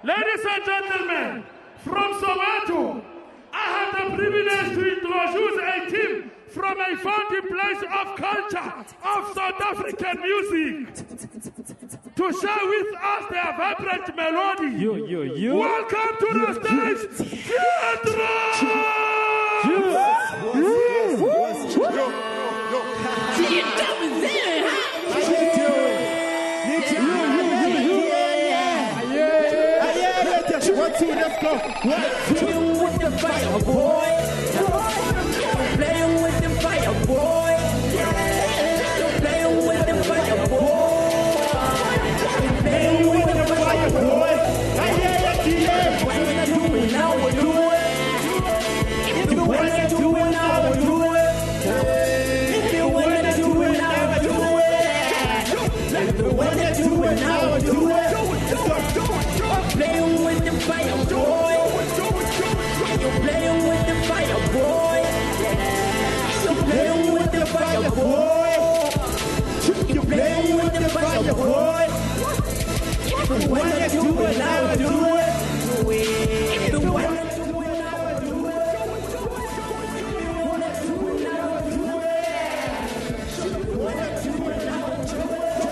Ladies and gentlemen, from Soweto, I have the privilege to introduce a team from a founding place of culture of South African music to share with us their vibrant melody. Welcome to the stage, Redress! One, two, let's go. Playing with the fire, boy. Playing with the fire, boy. Playing with the fire, boy. Playing with the fire, boy. What you doing now? We do it. If you wanna do it now, we do it. If you wanna do it now, we do it. If you wanna do it now, we do it. Playing with the fire, boy. You're playing with the fire, boy. You're playing with the fire, boy. You're playing with the fire, boy. If you wanna do it, I will do it. If you wanna do it, I will do it. If you wanna do it, I will do it. If you wanna do it, I will do it.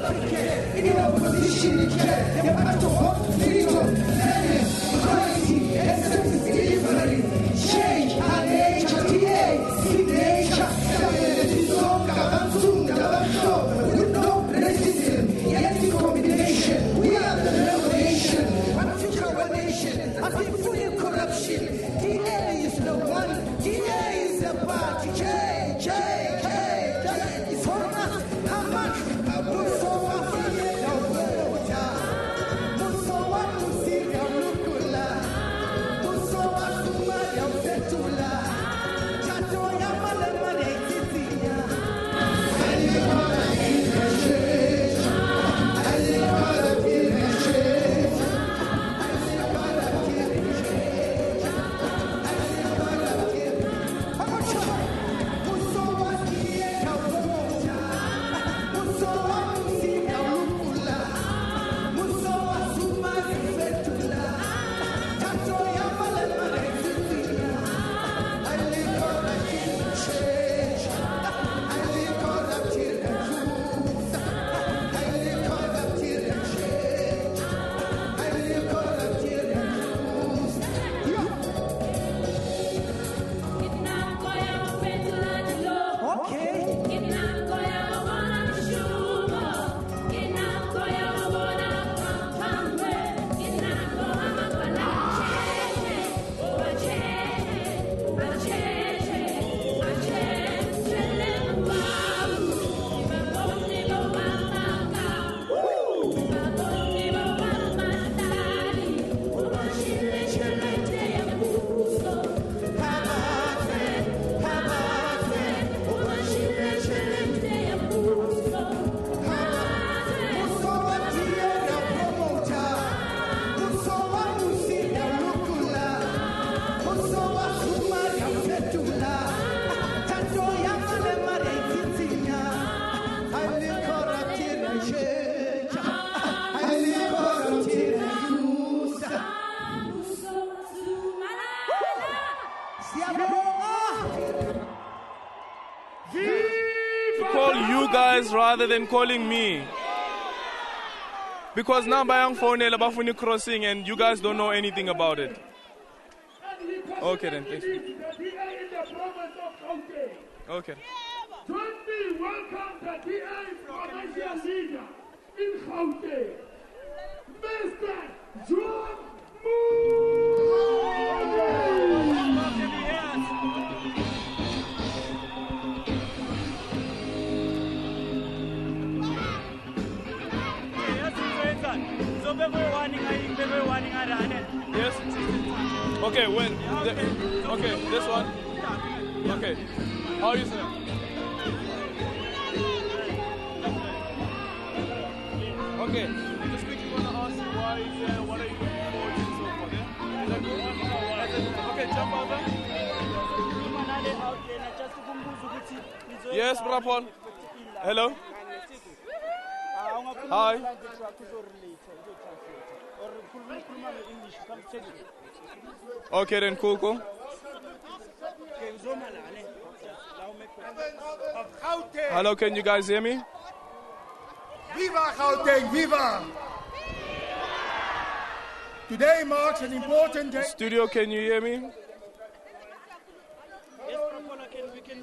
African, in your position in care, the part of what freedom, fairness, equality, excellence, delivery, change, and nature, TA, signature, with no racism, yet in combination, we are the revelation, and future our nation, and we fully corruption. TA is the one, TA is the party, it's for us, Hamas, Musowa, Musowa, Musiria, Lukula, Musowa, Sumaria, Fetula, Chato, Yamale, Titiya. Call you guys rather than calling me. Because now bayang phone Labafuni crossing and you guys don't know anything about it. Okay then, thanks. Okay. Join me, welcome the DA provincial leader in Gauteng, Mr. John Yes. Okay, when? Okay, this one. Okay. How are you, sir? Okay. Just quickly want to ask you why is there, what are you looking forward to and so forth, yeah? Is that good? Okay, jump over. Yes, Brapon. Hello. Hi. Okay then, cool. Hello, can you guys hear me? Viva Gauteng, viva! Today marks an important day. Studio, can you hear me?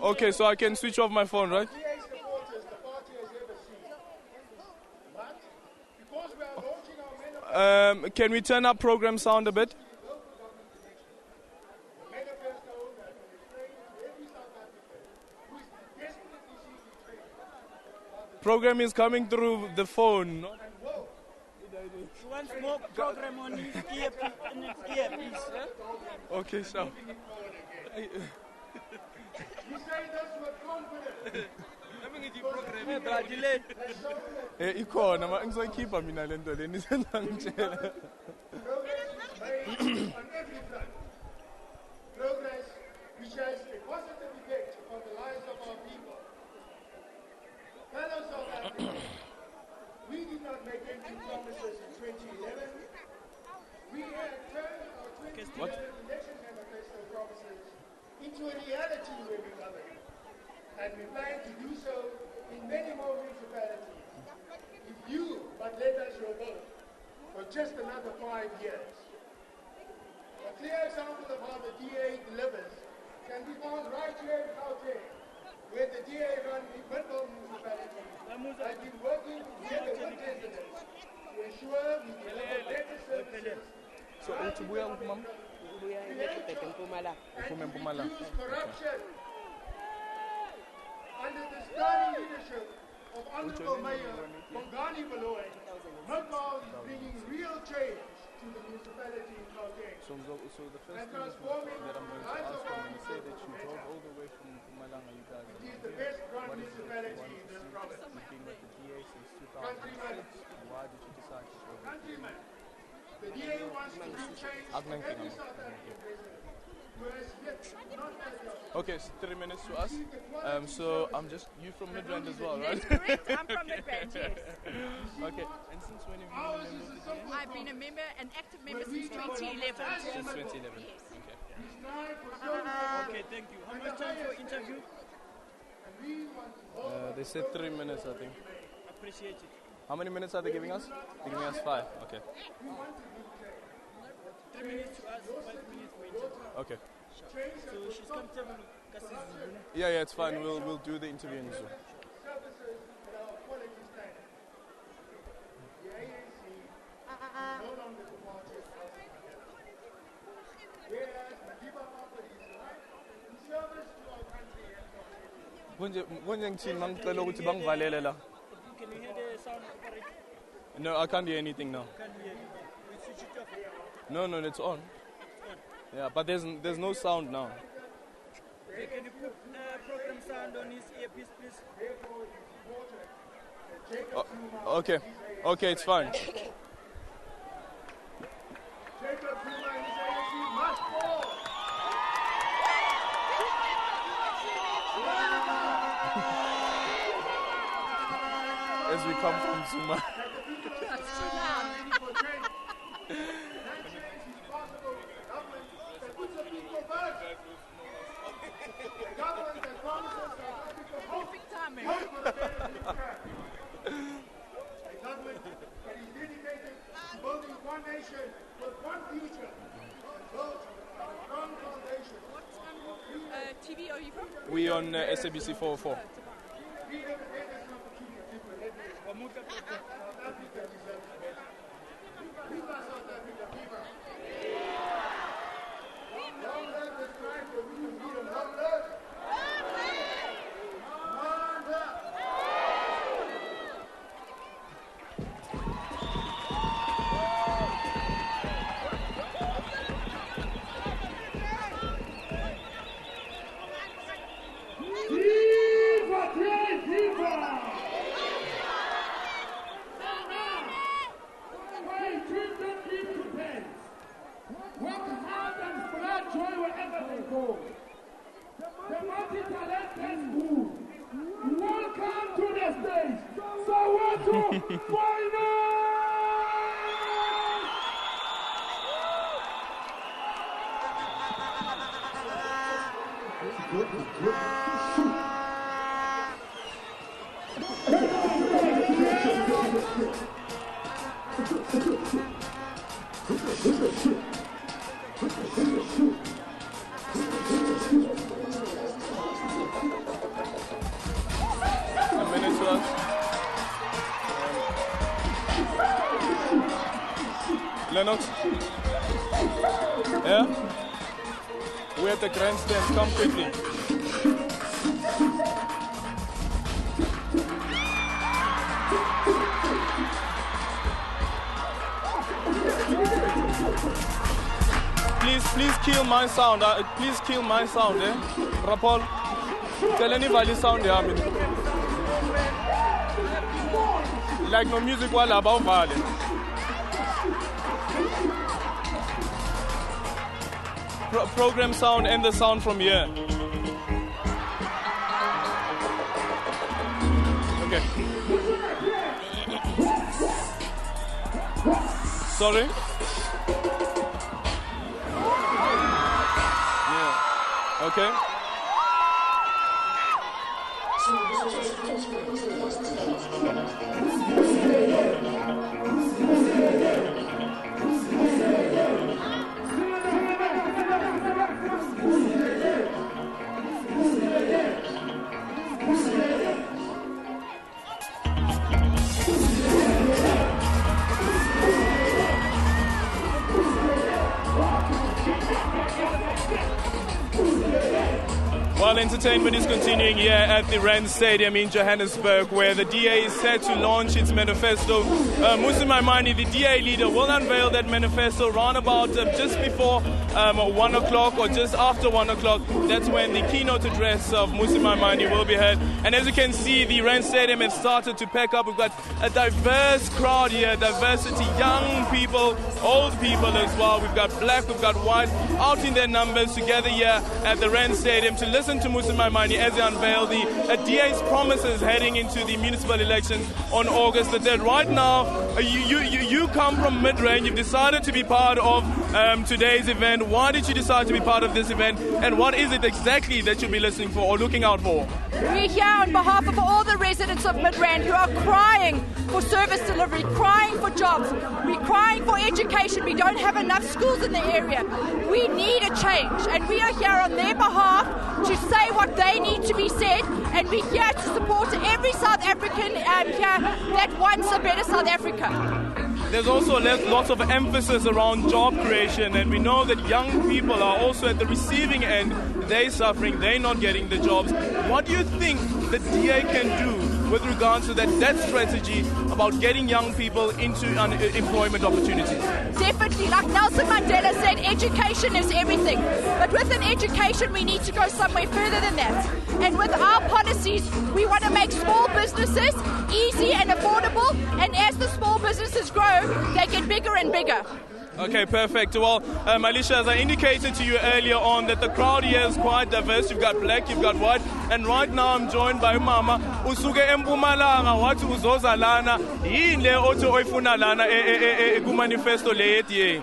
Okay, so I can switch off my phone, right? Can we turn up program sound a bit? Program is coming through the phone. She wants more program on his earpiece. Okay, sure. You say this with confidence. Ikhona ma ngizoyikhipha mina le nto leni sengangitshela. Progress which has a positive effect on the lives of our people. Fellow South Africans, we did not make any promises in 2011. We had turned our 2011 election manifesto promises into a reality where we govern. And we plan to do so in many more municipalities. If just another 5 years. A clear example of how the DA delivers can be found right here in Gauteng, where the DA-run Midvaal municipality has been working together with residents to ensure we deliver better services So, utubuya mama? and reduce corruption. Under the sturdy leadership of Honorable Mayor Bongani Baloy, Midvaal is bringing real change to the municipality in Gauteng. So the first And thing transforming that I'm going to lives ask of our when you say that you people. drove all the way from Mpumalanga, you guys It is the best run what is it you municipality want in to this see? province. You've been with the DA since Countrymen, 2006. Why did you decide to go? countrymen, the DA wants to bring change to every South African resident who has yet not had the opportunity. Okay, it's 3 minutes to us. So I'm just, you from Midrand as well, right? Correct, I'm from Midvaal, yes. Okay, and since when have you been a member of the DA? I've been a member, an active member since 2011. Since 2011. Yes. Okay. Okay, thank you. How much time for interview? They said 3 minutes, I think. Appreciate it. How many minutes are they giving us? They're giving us 5. Okay. 3 minutes to us, 5 minutes for interview. Okay. So she's comfortable. Yeah, it's fine. We'll do the interview in Zoom. Services that are quality standard. The ANC is no longer the party of South Africa. Whereas Madiba Mapadi is right in service to our country and community. Konje ngithini mangicela ukuthi bangivalele la? Can you hear the sound operator? No, I can't hear anything now. Can you hear it? We switch it off. No, it's on. Yeah, but there's no sound now. Okay, can you put program sound on his earpiece, please? Okay, it's fine. Jacob Zuma and his ANC must fall. As we come from Zuma. Perfect timing. A government that is dedicated to building one nation with one future, built on a strong foundation. What TV are you from? We on SABC 404. Freedom and greatest opportunity for Redress. South Africa deserves better. Viva South Africa, viva! Long live the strive for freedom, freedom, long live! The multi-talented school. Welcome to the stage. Soweto Finals! A minute to us. Lennox? Yeah? We're at the grandstand. Come quickly. Please kill my sound. Please kill my sound, eh? Rapol. Tell anybody sound here. Like no music while about violence. Program sound and the sound from here. Okay. Sorry? Yeah. Okay. entertainment is continuing here at the Rand Stadium in Johannesburg, where the DA is set to launch its manifesto. Musi Maimane, the DA leader, will unveil that manifesto round about just before 1 o'clock or just after 1 o'clock. That's when the keynote address of Musi Maimane will be heard. And as you can see, the Rand Stadium has started to pack up. We've got a diverse crowd here, diversity, young people, old people as well. We've got black, we've got white, out in their numbers together here at the Rand Stadium to listen to Musi Maimane as they unveil the DA's promises heading into the municipal elections on August the 3rd. Right now, you come from Midrand. You've decided to be part of today's event. Why did you decide to be part of this event, and what is it exactly that you'll be listening for or looking out for? We're here on behalf of all the residents of Midrand who are crying for service delivery, crying for jobs. We're crying for education. We don't have enough schools in the area. We need a change, and we are here on their behalf to say what they need to be said, and we're here to support every South African here that wants a better South Africa. There's also lots of emphasis around job creation, and we know that young people are also at the receiving end. They're suffering, they're not getting the jobs. What do you think the DA can do with regards to that strategy about getting young people into employment opportunities? Definitely, like Nelson Mandela said, education is everything. But with an education, we need to go somewhere further than that. And with our policies, we want to make small businesses easy and affordable. And as the small businesses grow, they get bigger and bigger. Okay, perfect. Well, Alicia, as I indicated to you earlier on, that the crowd here is quite diverse. You've got black, you've got white, and right now I'm joined by Mama usuke empumalanga wathi uzoza lana yini le othi oyifuna lana ku manifesto le ye.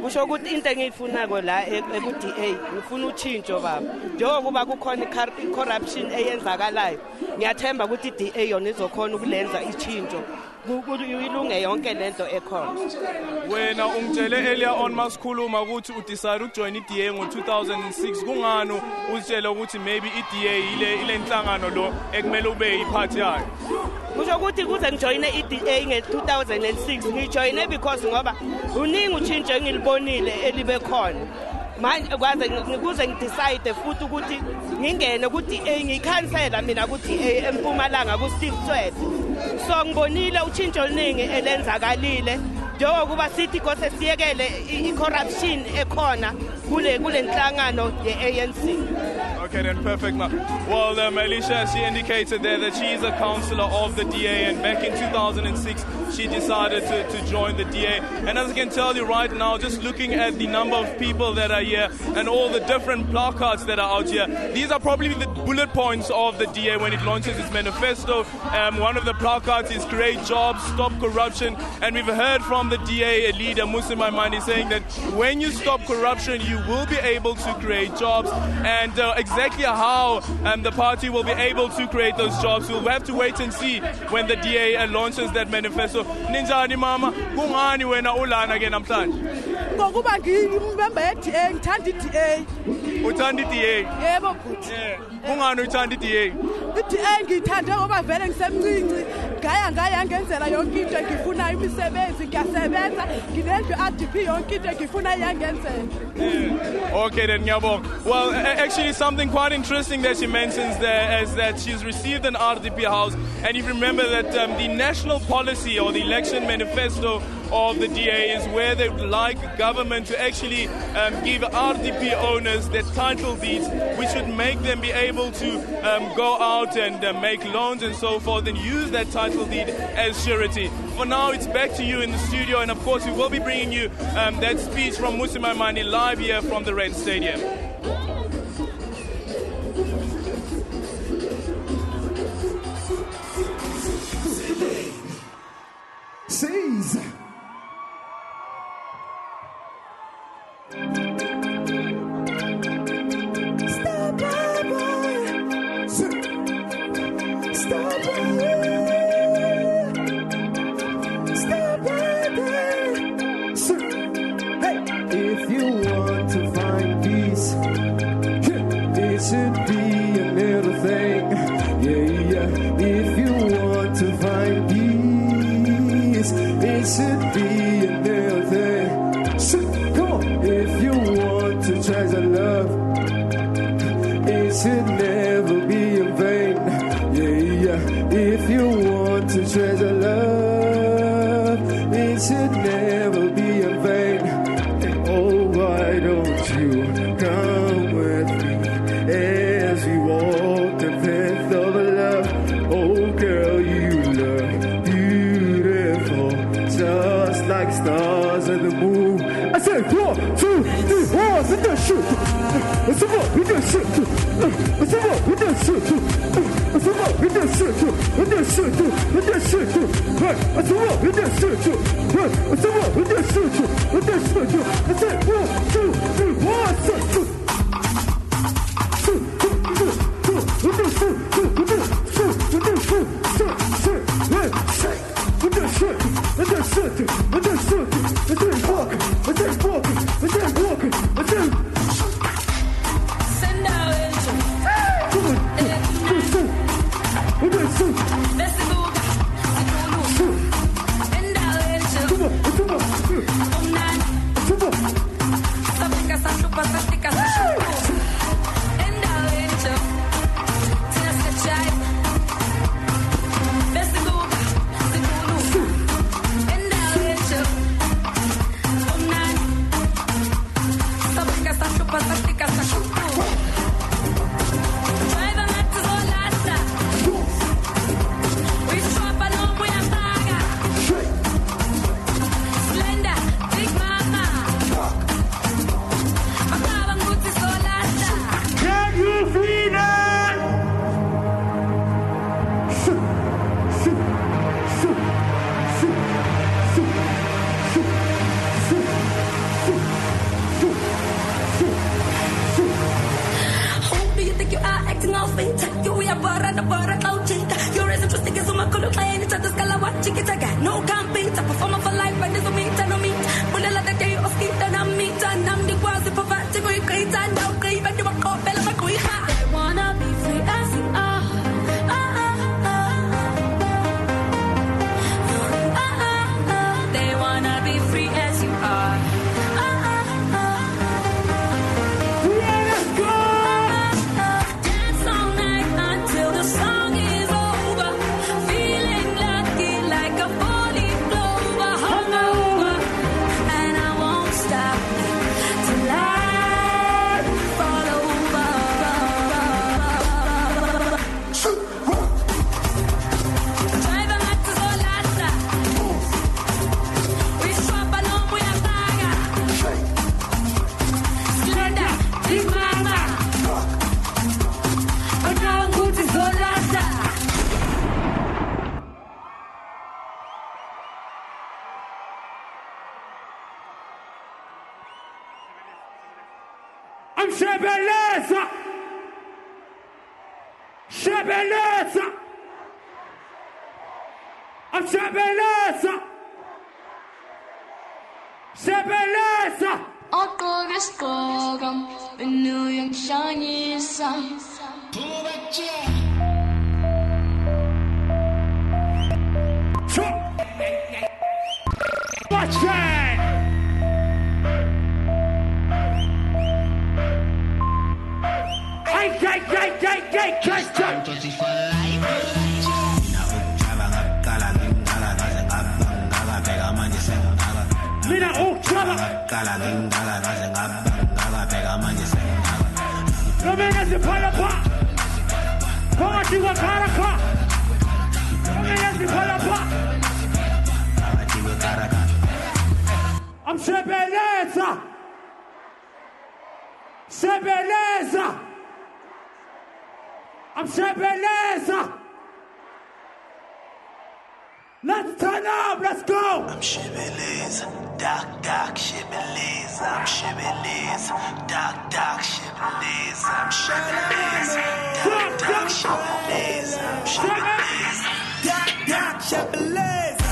Kusho ukuthi into engiyifunako la eku-DA ngifuna utshintsho baba njengokuba kukhona i-corruption eyenzakalayo ngiyathemba ukuthi i-DA yona izokhona ukulenza itshintsho ilunge yonke lento ekhona. Wena ungitshele earlier on masikhuluma ukuthi udecide ukujoin i-DA ngo-2006 kungani uzitshele ukuthi maybe i-DA ile nhlangano lo ekumele ube yiphathi yayo? Kusho ukuthi kuze ngijoyine i-DA nge-2006 ngijoyine because ngoba uningi utshintsho engilibonile elibe khona manje kwaze ngikuze ngidecide futhi ukuthi ngingene ku-DA ngikhansela mina ku-DA eMpumalanga ku-Steve Tswete. So ngibonile utshintsho oluningi elenzakalile njengokuba sithi kose siyekele i-corruption ekhona kule nhlangano ye-ANC. Okay, then perfect. Well, Alicia, she indicated there that she is a councillor of the DA, and back in 2006 she decided to join the DA. And as I can tell you right now, just looking at the number of people that are here and all the different placards that are out here, these are probably the bullet points of the DA when it launches its manifesto. One of the placards is create jobs, stop corruption, and we've heard from the DA leader Musi Maimane saying that when you stop corruption, you will be able to create jobs. And exactly how the party will be able to create those jobs, we'll have to wait and see when the DA launches that manifesto. Ninjani mama, kungani wena ulana ke namhlanje? Ngokuba ngimember ye-DA, ngithanda i-DA. Uthanda i-DA? Yebo bhuti. Kungani uthanda i-DA? I-DA ngiyithanda ngoba vele ngisemncinci, ngaya ngenzela yonke into engifunayo, imisebenzi ngiyasebenza, nginendlu RDP yonke into engifuna iyangenzela. Okay then, ngiyabonga. Well, actually something quite interesting that she mentions there is that she's received an RDP house, and you remember that the national policy or the election manifesto of the DA is where they would like government to actually give RDP owners their title deeds, which would make them be able to go out and make loans and so forth and use that title deed as surety. For now, it's back to you in the studio, and of course we will be bringing you that speech from Musi Maimane live here from the Rand Stadium. Seize. Stop by, boy. Stop by. Stop by. Hey, if you want to find peace, it should be a little thing. Yeah. If you want to find peace, it should be a little thing. Come on. If you want to treasure love, it should never be in vain. Yeah, if you want to treasure love, it should never be in vain. And oh, why don't you come with me as we walk the path of love? Oh, girl, you look beautiful, just like stars in the moon. I said 1, 2, 3, 4, and then shoot. What's up with that shit? What's up with that shit? What's up with that shit? With that shit? With that shit? What's up with that shit? What's up with that shit? With that shit? I said 1, 2, 3, 4, Let's turn up, let's go! I'm Shibboleth, dark Shibboleth, I'm Shibboleth, dark Shibboleth, I'm Shibboleth, dark Shibboleth, I'm Shibboleth, dark Shibboleth, Shibboleth, dark Shibboleth, Shibboleth, dark Shibboleth, Shibboleth, dark Shibboleth,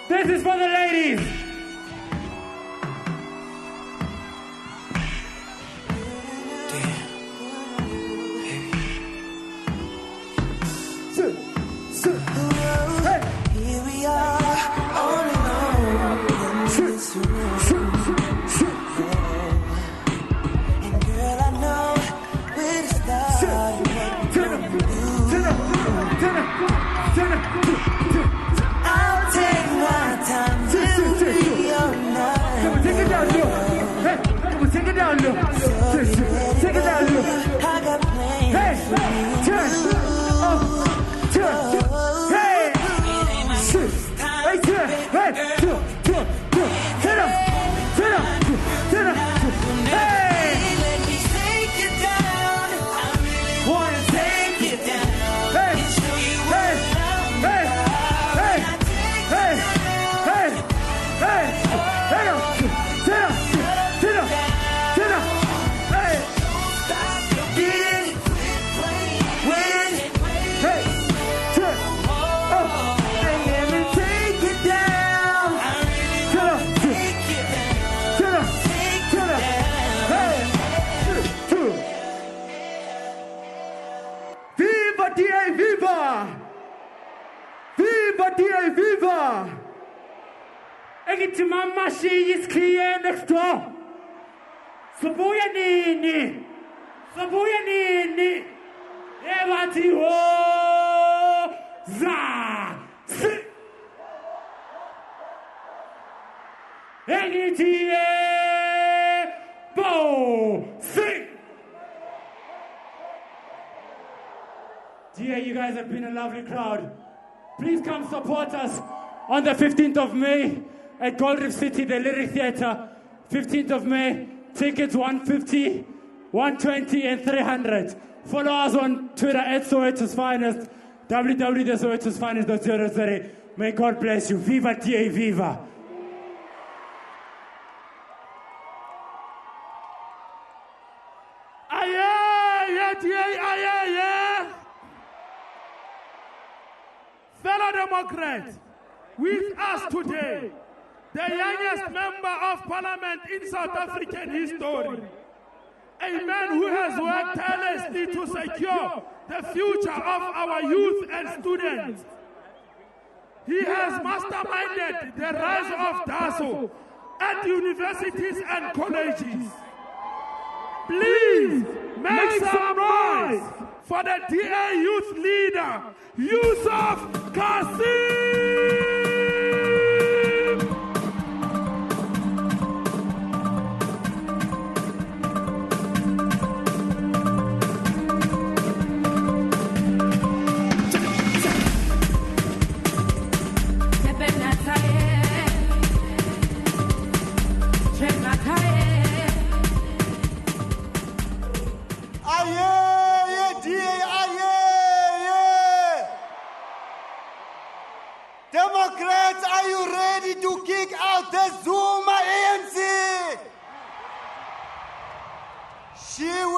This is for the ladies. Here we are, all alone in this room. And girl, I know where to start and what we do. I'll take my time to be your night. Come on, take it down, look. Hey, come on, take it down, look. Take it down, look. I got plans for you. Turn. Turn. Hey. Hey, turn. Hey, turn. Turn up. Turn up. Turn up. Hey. Let me take you down. I really Wanna take you down. Hey. And show you Hey. Hey. Hey. Hey. Hey. Hey. Turn up. Turn up. Turn up. Turn up. Hey. Get when Hey. Turn up. and let me take you down. I Turn up. really take you down. Turn up. Turn up. Hey. Two. Viva DA, viva! Viva DA, viva! Egithi mama shiyi isikhiye next door. Sibuya nini? Sibuya nini? Ebathi ho za si. Egithi bo si. Dear, you guys have been a lovely crowd. Please come support us on the 15th of May at Gold Reef City, the Lyric Theatre. 15th of May, tickets 150, 120 and 300. Follow us on Twitter at Soweto's Finest, www.sowetosfinest.co.za. May God bless you. Viva TA, viva. Fellow Democrats, with us today, the youngest member of parliament in South African history, a man who has worked tirelessly to secure the future of our youth and students. He has masterminded the rise of DASO at universities and colleges. Please make some noise for the DA youth leader, Yusuf Kasim! Democrats, are you ready to kick out the Zuma ANC? She will.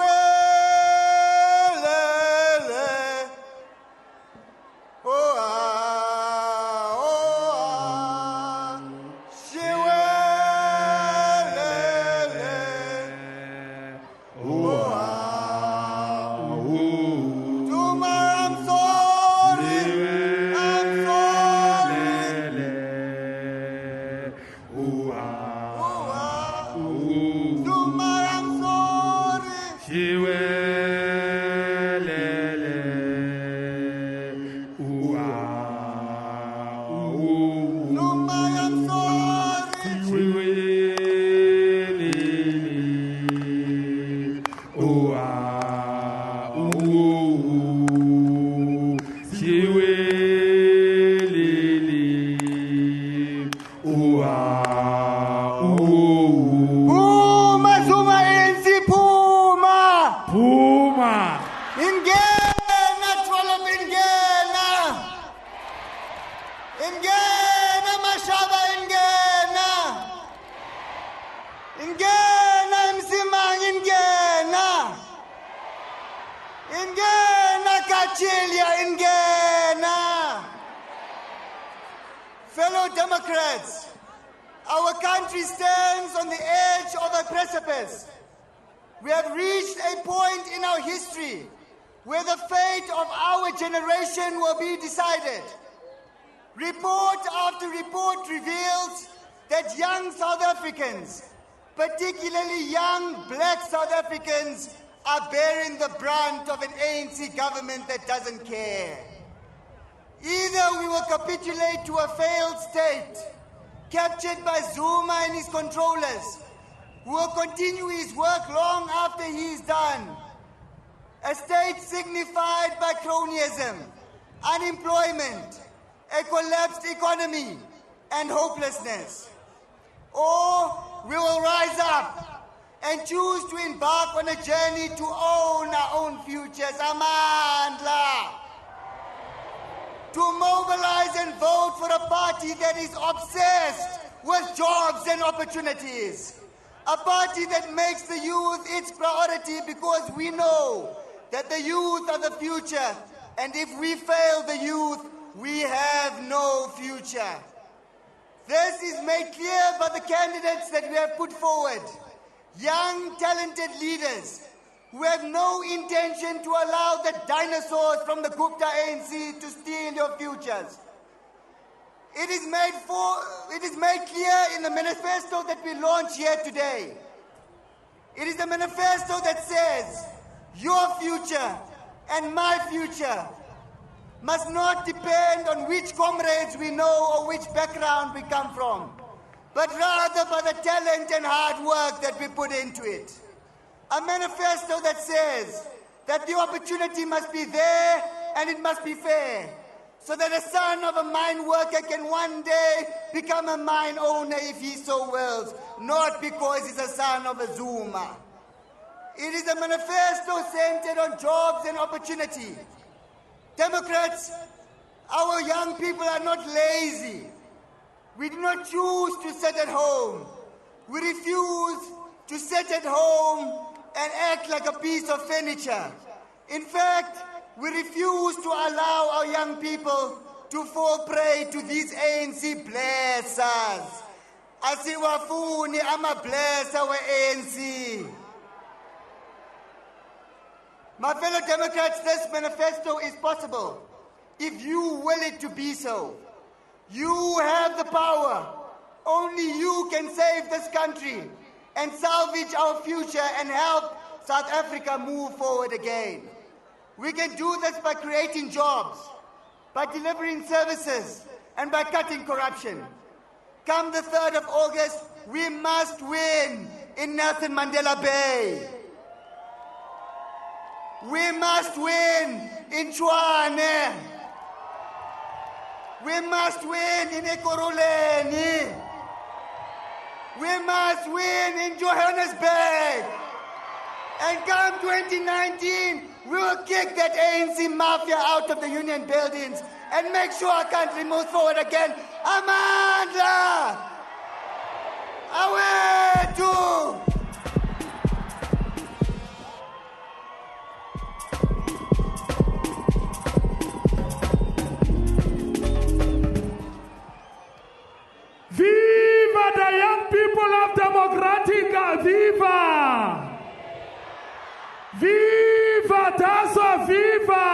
She will. Zuma, I'm sorry. I'm sorry. Zuma, I'm sorry. She Zuma, I'm sorry. Puma, Zuma ANC, Puma. Puma. Ingena, Trollope, ingena. Ingena, Mashaba, ingena. Ingena, Msimang, ingena. Ingena, Kachilia, ingena. Fellow Democrats, our country stands on the edge of a precipice. We have reached a point in our history where the fate of our generation will be decided. Report after report reveals that young South Africans, particularly young black South Africans, are bearing the brunt of an ANC government that doesn't care. Either we will capitulate to a failed state, captured by Zuma and his controllers, who will continue his work long after he is done. A state signified by cronyism, unemployment, a collapsed economy, and hopelessness. Or we will rise up and choose to embark on a journey to own our own futures. Amandla. To mobilize and vote for a party that is obsessed with jobs and opportunities. A party that makes the youth its priority, because we know that the youth are the future, and if we fail the youth, we have no future. This is made clear by the candidates that we have put forward. Young, talented leaders who have no intention to allow the dinosaurs from the Gupta ANC to steal your futures. It is made clear in the manifesto that we launch here today. It is the manifesto that says your future and my future must not depend on which comrades we know or which background we come from, but rather by the talent and hard work that we put into it. A manifesto that says that the opportunity must be there and it must be fair, so that a son of a mine worker can one day become a mine owner if he so wills, not because he's a son of a Zuma. It is a manifesto centered on jobs and opportunity. Democrats, our young people are not lazy. We do not choose to sit at home. We refuse to sit at home and act like a piece of furniture. In fact, we refuse to allow our young people to fall prey to these ANC blessers. Asiwafuni ama blesser we ANC. My fellow Democrats, this manifesto is possible if you will it to be so. You have the power. Only you can save this country and salvage our future and help South Africa move forward again. We can do this by creating jobs, by delivering services, and by cutting corruption. Come the 3rd of August, we must win in Nelson Mandela Bay. We must win in Tshwane. We must win in Ekurhuleni. We must win in Johannesburg. And come 2019, we will kick that ANC mafia out of the union buildings and make sure our country moves forward again. Amandla! Awetu! Viva the young people of Democratica! Viva! Viva Tasso! Viva!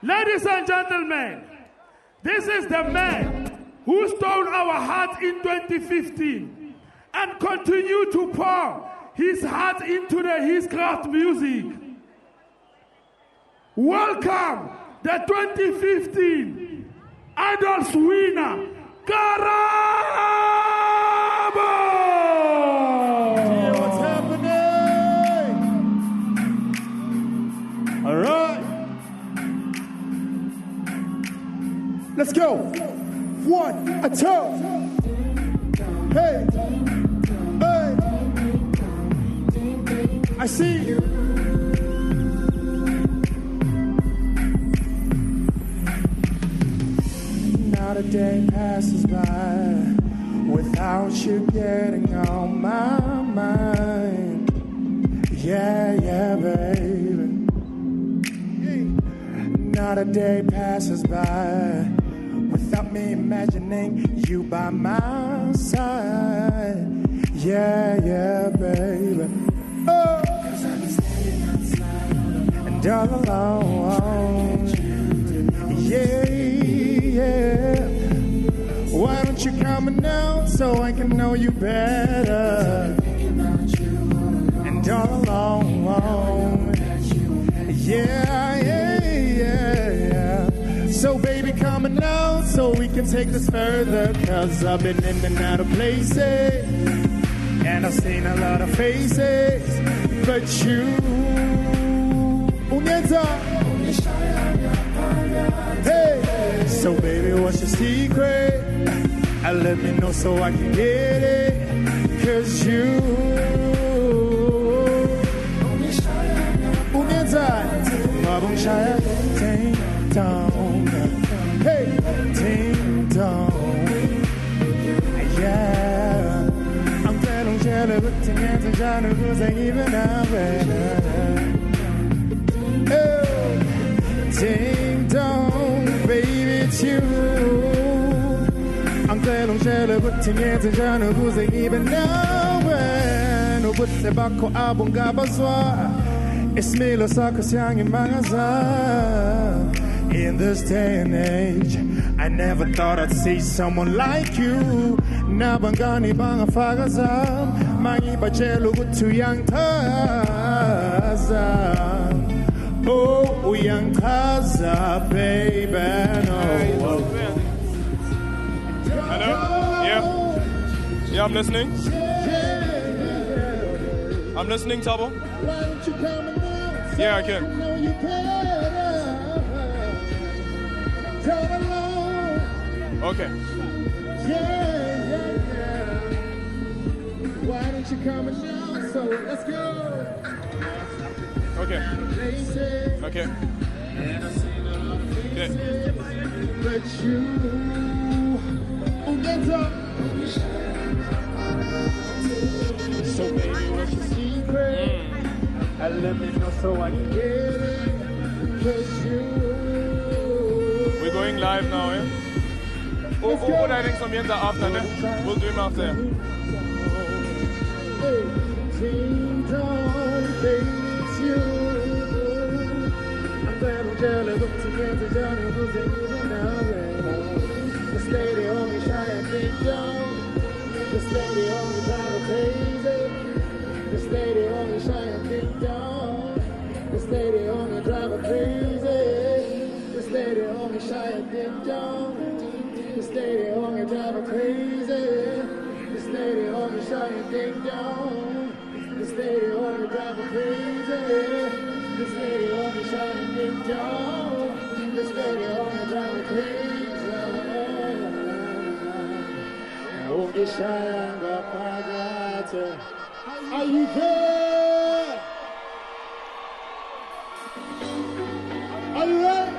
Ladies and gentlemen, this is the man who stole our heart in 2015 and continued to pour his heart into the Hillcraft music. Welcome the 2015 Idols winner, Karabo! Yeah, what's happening? All right. Let's go. 1, 2. Hey. Hey. I see you. Not a day passes by without you getting on my mind. Yeah, yeah, baby. Not a day passes by without me imagining you by my side. Yeah, yeah, baby. Oh, and all alone. Yeah, yeah. Why don't you come out so I can know you better? And all alone. Yeah, yeah, yeah, yeah. So baby, coming out so we can take this further. Cause I've been in and out of places, and I've seen a lot of faces, but you, hey. So baby, what's your secret? Let me know so I can get it. Cause you, ting dong, hey, ting dong, yeah. I'm glad I'm jealous, but ting and John who's even out oh, ting dong, baby, it's you. I'm glad I'm jealous, but ting and John who's even out no, but the back of album gabazwa. Ismilo Sakosyang Mangaza. In this day and age, I never thought I'd see someone like you. Nabangani Bangafagazam, Mangi Bajelu to young Taza. Oh, young Taza, baby. No. Hello? Yeah. Yeah, I'm listening. I'm listening, Tabo. Yeah, I can. Okay. Why don't you come now? So let's go. Okay. Okay. Okay. But you, so baby, what's your secret? I let me know so I can get it. Cause you. We're going live now, eh? Oh, I think some yens are after, eh? We'll do him after. Hey, ting dong, baby, it's you. I'm glad I'm jealous, but you can't tell Johnny who's in you now. This lady only shy and ting dong. This lady only drive her crazy. This lady only shy and ting dong. This lady only drive her crazy. This lady only shy and ting dong. This lady only drive her crazy. This lady only shy and ting dong. This lady only drive her crazy. This lady only shy and ting dong. This lady only drive her crazy. Only shy and got my daughter. Are you there? Are you ready?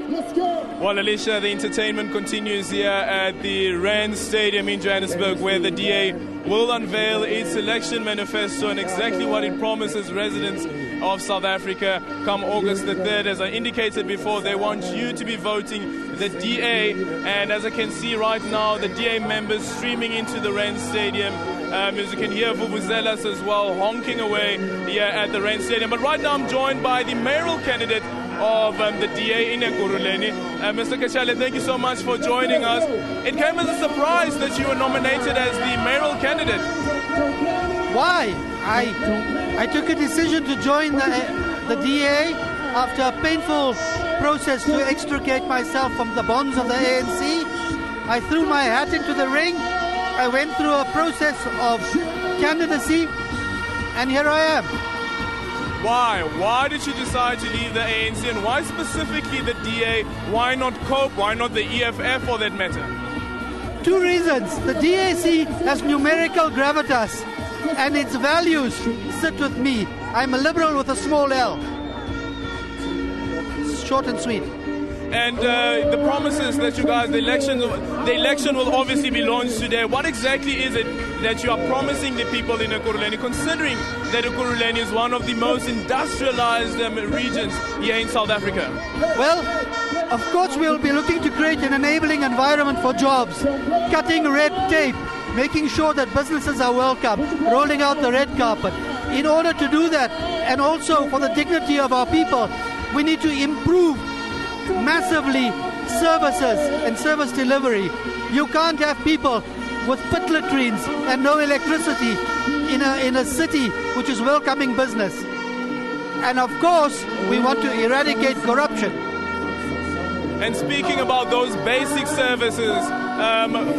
Let's go. Well, Alicia, the entertainment continues here at the Rand Stadium in Johannesburg, where the DA will unveil its election manifesto and exactly what it promises residents of South Africa come August the 3rd. As I indicated before, they want you to be voting the DA, and as I can see right now, the DA members streaming into the Rand Stadium. As you can hear vuvuzelas as well honking away here at the Rand Stadium. But right now I'm joined by the mayoral candidate of the DA in Ekurhuleni. Mr. Kachale, thank you so much for joining us. It came as a surprise that you were nominated as the mayoral candidate. Why? I took a decision to join the DA after a painful process to extricate myself from the bonds of the ANC. I threw my hat into the ring. I went through a process of candidacy, and here I am. Why? Why did you decide to leave the ANC, and why specifically the DA? Why not COPE? Why not the EFF for that matter? Two reasons. The DAC has numerical gravitas, and its values sit with me. I'm a liberal with a small L. Short and sweet. And the promises that you guys, the election will obviously be launched today. What exactly is it that you are promising the people in Ekurhuleni, considering that Ekurhuleni is one of the most industrialized regions here in South Africa? Well, Of course, we'll be looking to create an enabling environment for jobs, cutting red tape, making sure that businesses are welcome, rolling out the red carpet. In order to do that, and also for the dignity of our people, we need to improve massively services and service delivery. You can't have people with pit latrines and no electricity in a city which is welcoming business. And of course, we want to eradicate corruption. And speaking about those basic services,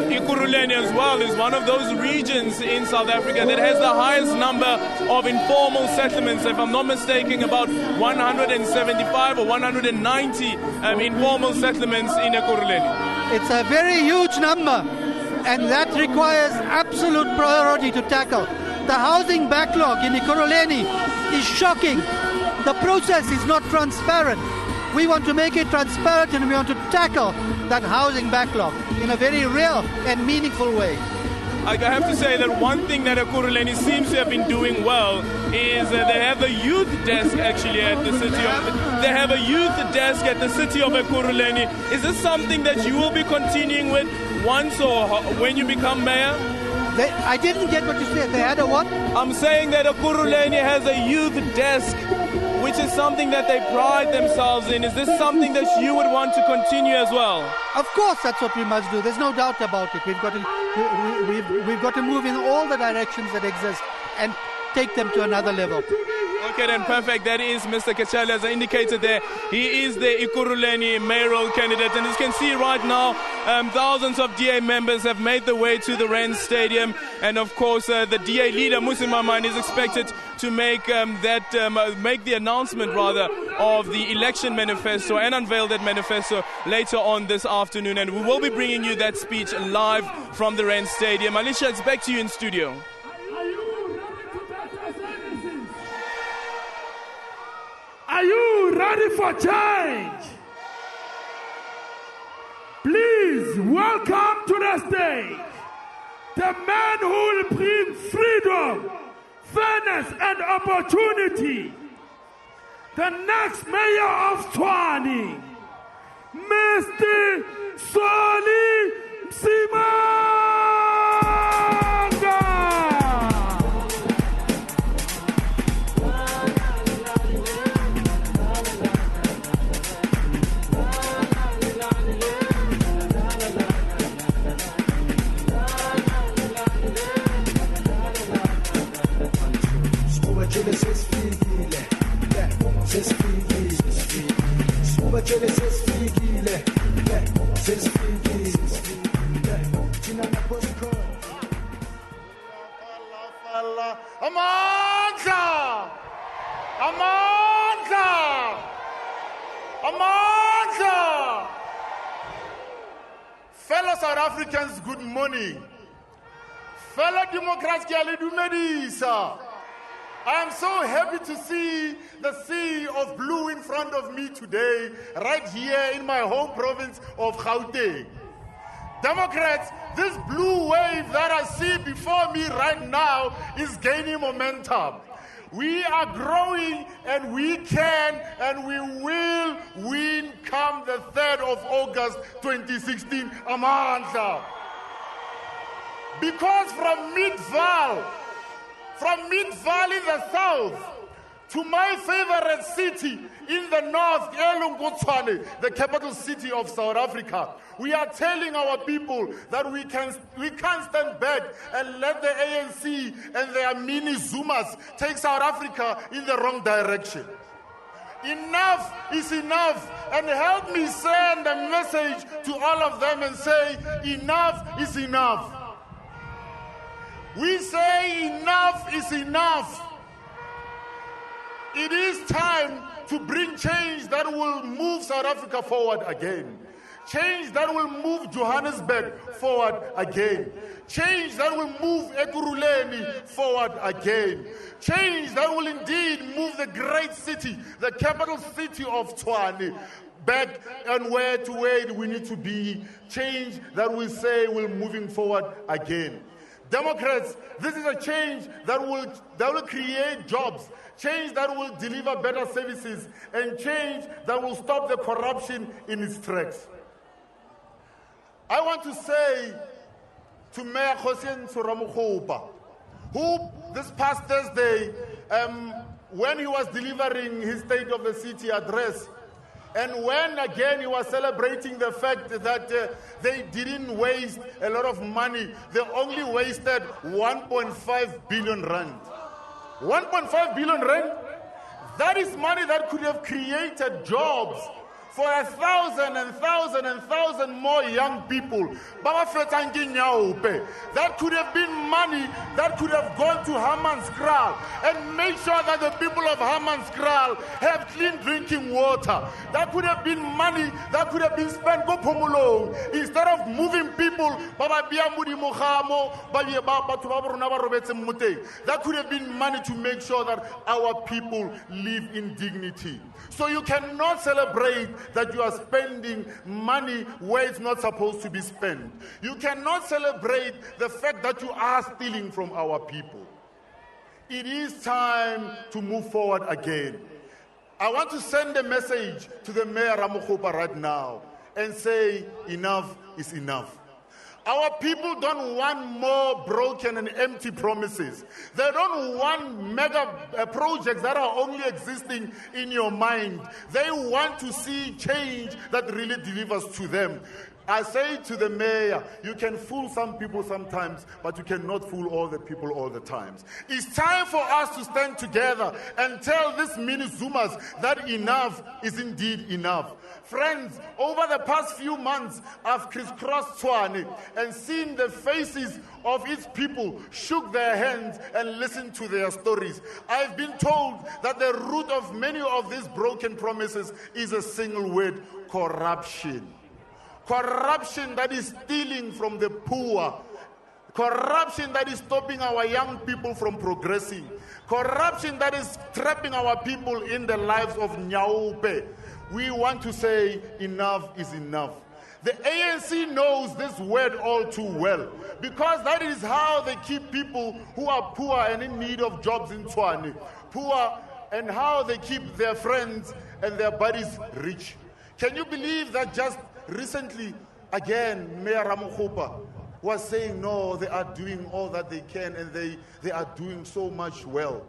Ekurhuleni as well is one of those regions in South Africa that has the highest number of informal settlements. If I'm not mistaken, about 175 or 190 informal settlements in Ekurhuleni. It's a very huge number, and that requires absolute priority to tackle. The housing backlog in Ekurhuleni is shocking. The process is not transparent. We want to make it transparent, and we want to tackle that housing backlog in a very real and meaningful way. I have to say that one thing that Ekurhuleni seems to have been doing well is they have a youth desk actually at the city of. They have a youth desk at the city of Ekurhuleni. Is this something that you will be continuing with once or when you become mayor? I didn't get what you said. They had a what? I'm saying that Ekurhuleni has a youth desk, which is something that they pride themselves in. Is this something that you would want to continue as well? Of course, that's what we must do. There's no doubt about it. We've got to move in all the directions that exist and take them to another level. Okay, then perfect. That is Mr. Kachali, as I indicated there. He is the Ekurhuleni mayoral candidate. And as you can see right now, thousands of DA members have made their way to the Rand Stadium. And of course, the DA leader, Musi Maimane, is expected to make the announcement of the election manifesto and unveil that manifesto later on this afternoon. And we will be bringing you that speech live from the Rand Stadium. Alicia, it's back to you in studio. Are you ready for change? Please welcome to the stage the man who will bring freedom, fairness, and opportunity. The next mayor of Tshwane, Mr. Soli Msimanga. Fellow South Africans, good morning. Fellow Democrats, I am so happy to see the sea of blue in front of me today, right here in my home province of Gauteng. Democrats, this blue wave that I see before me right now is gaining momentum. We are growing, and we can and we will win come the 3rd of August 2016. Amandla. Because from Midvaal in the south to my favorite city in the north, Tshwane, the capital city of South Africa, we are telling our people that we can't stand back and let the ANC and their mini Zumas take South Africa in the wrong direction. Enough is enough, and help me send a message to all of them and say, enough is enough. We say enough is enough. It is time to bring change that will move South Africa forward again. Change that will move Johannesburg forward again. Change that will move Ekurhuleni forward again. Change that will indeed move the great city, the capital city of Tshwane, back and where we need to be. Change that we say will moving forward again. Democrats, this is a change that will create jobs, change that will deliver better services, and change that will stop the corruption in its tracks. I want to say to Mayor Hossein Soramukhopa, who this past Thursday, when he was delivering his State of the City address, and when again he was celebrating the fact that they didn't waste a lot of money, they only wasted 1.5 billion rand. 1.5 billion rand? That is money that could have created jobs for 1,000 and 1,000 and 1,000 more young people. That could have been money that could have gone to Hammanskraal and make sure that the people of Hammanskraal have clean drinking water. That could have been money that could have been spent go Pomolong instead of moving people. That could have been money to make sure that our people live in dignity. So you cannot celebrate that you are spending money where it's not supposed to be spent. You cannot celebrate the fact that you are stealing from our people. It is time to move forward again. I want to send a message to the Mayor Ramokgopa right now and say enough is enough. Our people don't want more broken and empty promises. They don't want mega projects that are only existing in your mind. They want to see change that really delivers to them. I say to the mayor, you can fool some people sometimes, but you cannot fool all the people all the times. It's time for us to stand together and tell these mini Zoomers that enough is indeed enough. Friends, over the past few months, I've crisscrossed Tshwane and seen the faces of its people, shook their hands and listened to their stories. I've been told that the root of many of these broken promises is a single word: corruption. Corruption that is stealing from the poor. Corruption that is stopping our young people from progressing. Corruption that is trapping our people in the lives of Nyaupe. We want to say enough is enough. The ANC knows this word all too well, because that is how they keep people who are poor and in need of jobs in Tshwane poor, and how they keep their friends and their buddies rich. Can you believe that just recently, again, Mayor Ramokgopa was saying, no, they are doing all that they can and they are doing so much well.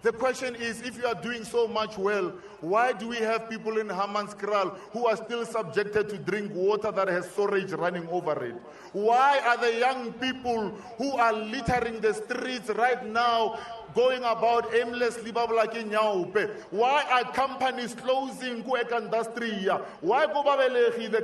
The question is, if you are doing so much well, why do we have people in Hammanskraal who are still subjected to drink water that has sewage running over it? Why are the young people who are littering the streets right now going about aimlessly? Why are companies closing? Why the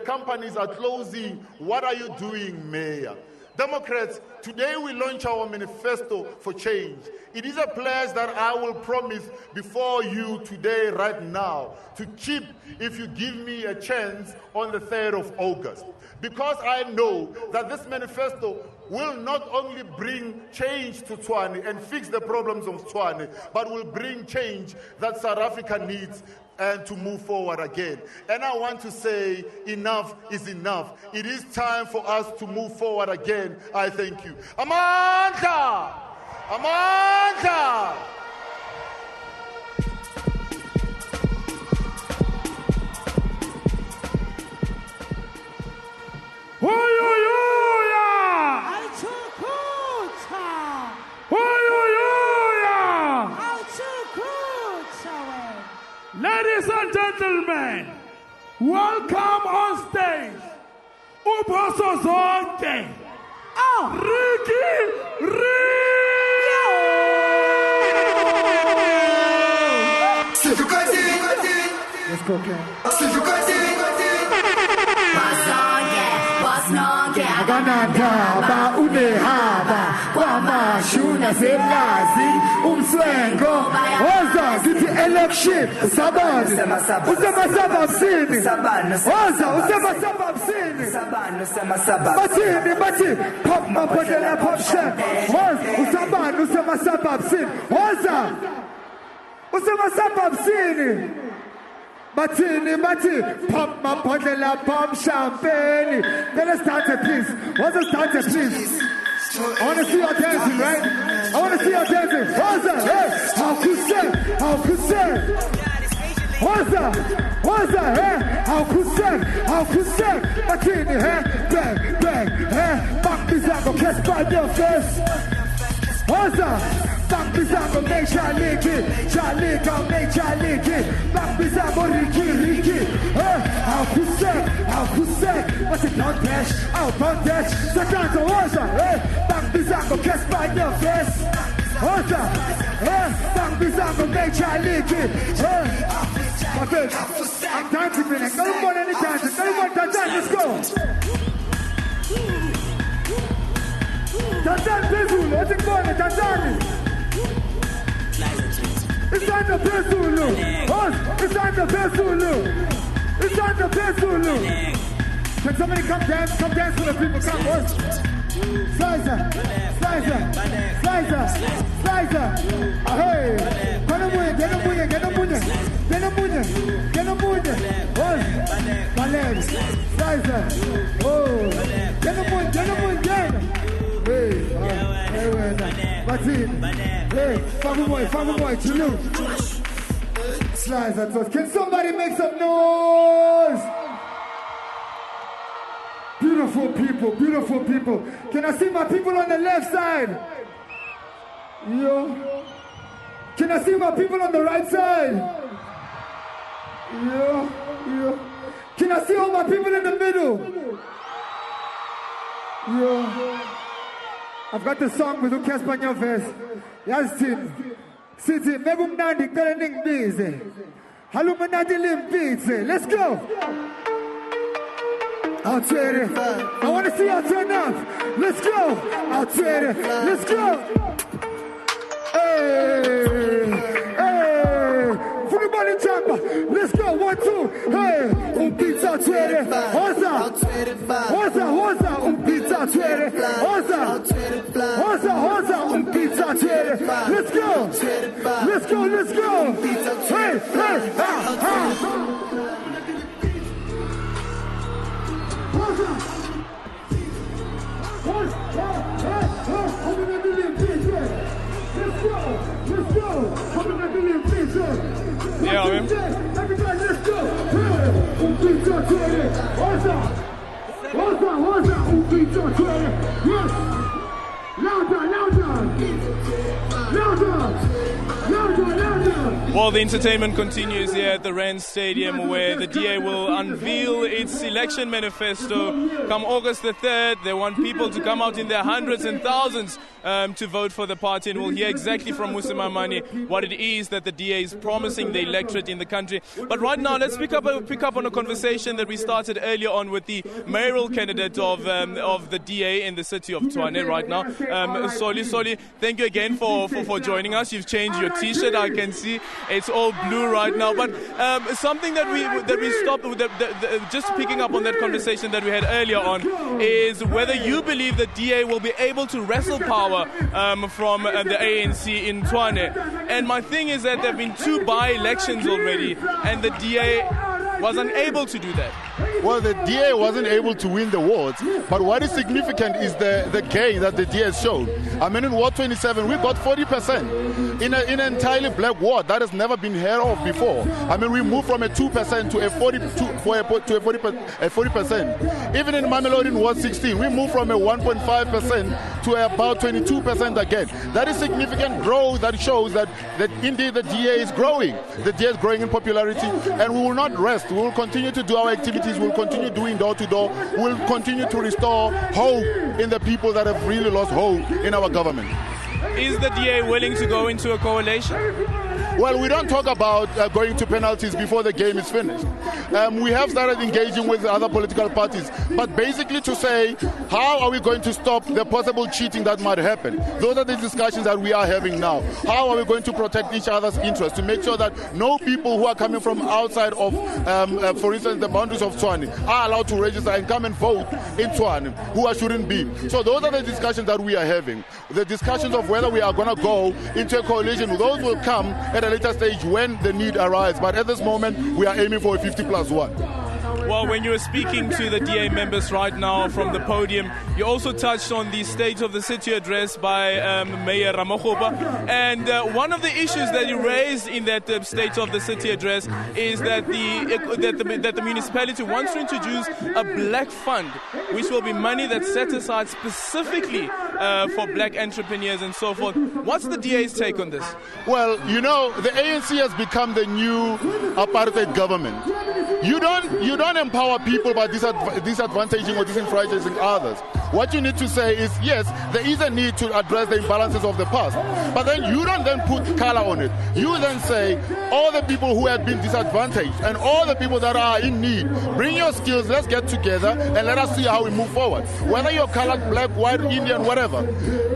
companies are closing? What are you doing, Mayor? Democrats, today we launch our manifesto for change. It is a pledge that I will promise before you today, right now, to keep if you give me a chance on the 3rd of August. Because I know that this manifesto will not only bring change to Tshwane and fix the problems of Tshwane, but will bring change that South Africa needs and to move forward again. And I want to say enough is enough. It is time for us to move forward again. I thank you. Amandla! Amandla! Ladies and gentlemen, welcome on stage, Uboso Zonke, Ricky Let's go, Ken. Aganandaba unehaba kwamashuna selazi umswengo oza ngithi election sabani usemasaba absini oza usemasaba absini bathi pop mapodela pop sham oza usabani usemasaba absini oza usemasaba absini Bathi, pop my bottle, pop champagne. Then let's start it, please. What's the start it, please? I want to see y'all dancing, right? I want to see y'all dancing. What's that? Hey, how could say? How could say? What's that? What's that? Hey, how could say? How could say? Martini, hey, bang, bang, hey, back this up, go catch by your face. What's that? Back this up, go make Charlie, go make Charlie, back this up, go Ricky, hey, how could say? How could say? What's it? Don't dash, oh, don't dash. So dance, what's that? Hey, back this up, go catch by your face. What's that? Hey, back this up, go make Charlie, hey. Okay, I'm dancing, man. Nobody any dancing. Nobody dance. Let's go. Tanzan Bezulu. What's it called? Tanzan. It's time to Bezulu. It's time to Bezulu. It's time to Bezulu. Can somebody come dance? Come dance for the people. Come, boys. Slicer. Hey. Get a munye. Valeri. Slicer. Oh. Get a munye. Hey. Martin. Hey. Family boy. Chulu. Slicer. Can somebody make some noise? Beautiful people. Can I see my people on the left side? Yo. Can I see my people on the right side? Yo. Can I see all my people in the middle? Yo. I've got the song with Ukas Panyaves. Yastin. City. Megum Nandi Kalening Bize. Halumanati Lim Bize. Let's go. I'll trade it. I want to see y'all turn up. Let's go. I'll trade it. Let's go. Hey. Everybody jump. Let's go. 1, 2. Hey. Pizza trade it. Hosa. Pizza trade it. Hosa. Pizza trade it. Let's go. Hey. Let's go. Yeah, man. Everybody, let's go. Yes. Louder. Well, the entertainment continues here at the Rand Stadium, where the DA will unveil its election manifesto come August the 3rd. They want people to come out in their hundreds and thousands to vote for the party, and we'll hear exactly from Musi Maimane what it is that the DA is promising the electorate in the country. But right now, let's pick up on a conversation that we started earlier on with the mayoral candidate of the DA in the city of Tshwane right now. Soli, thank you again for joining us. You've changed your T-shirt, I can see. It's all blue right now. But something that we stopped with, just picking up on that conversation that we had earlier on, is whether you believe the DA will be able to wrestle power from the ANC in Tshwane. And my thing is that there have been 2 by-elections already, and the DA was unable to do that. Well, the DA wasn't able to win the wards, but what is significant is the gain that the DA has shown. I mean, in Ward 27, we got 40% in an entirely black ward. That has never been heard of before. I mean, we moved from a 2% to a 40%. Even in Mayoral in Ward 16, we moved from a 1.5% to about 22% again. That is significant growth that shows that indeed the DA is growing. The DA is growing in popularity, and we will not rest. We will continue to do our activities. We'll continue doing door-to-door. We'll continue to restore hope in the people that have really lost hope in our government. Is the DA willing to go into a coalition? Well, we don't talk about going to penalties before the game is finished. We have started engaging with other political parties, but basically to say, how are we going to stop the possible cheating that might happen? Those are the discussions that we are having now. How are we going to protect each other's interests to make sure that no people who are coming from outside of, for instance, the boundaries of Tshwane are allowed to register and come and vote in Tshwane, who shouldn't be. So those are the discussions that we are having. The discussions of whether we are going to go into a coalition, those will come at a later stage when the need arises. But at this moment, we are aiming for a 50+1. Well, when you were speaking to the DA members right now from the podium, you also touched on the State of the City address by Mayor Ramakgopa. And one of the issues that you raised in that State of the City address is that the municipality wants to introduce a black fund, which will be money that's set aside specifically for black entrepreneurs and so forth. What's the DA's take on this? Well, you know, the ANC has become the new apartheid government. You don't empower people by disadvantaging or disenfranchising others. What you need to say is, yes, there is a need to address the imbalances of the past, but then you don't then put color on it. You then say, all the people who have been disadvantaged and all the people that are in need, bring your skills, let's get together and let us see how we move forward. Whether you're colored, black, white, Indian, whatever,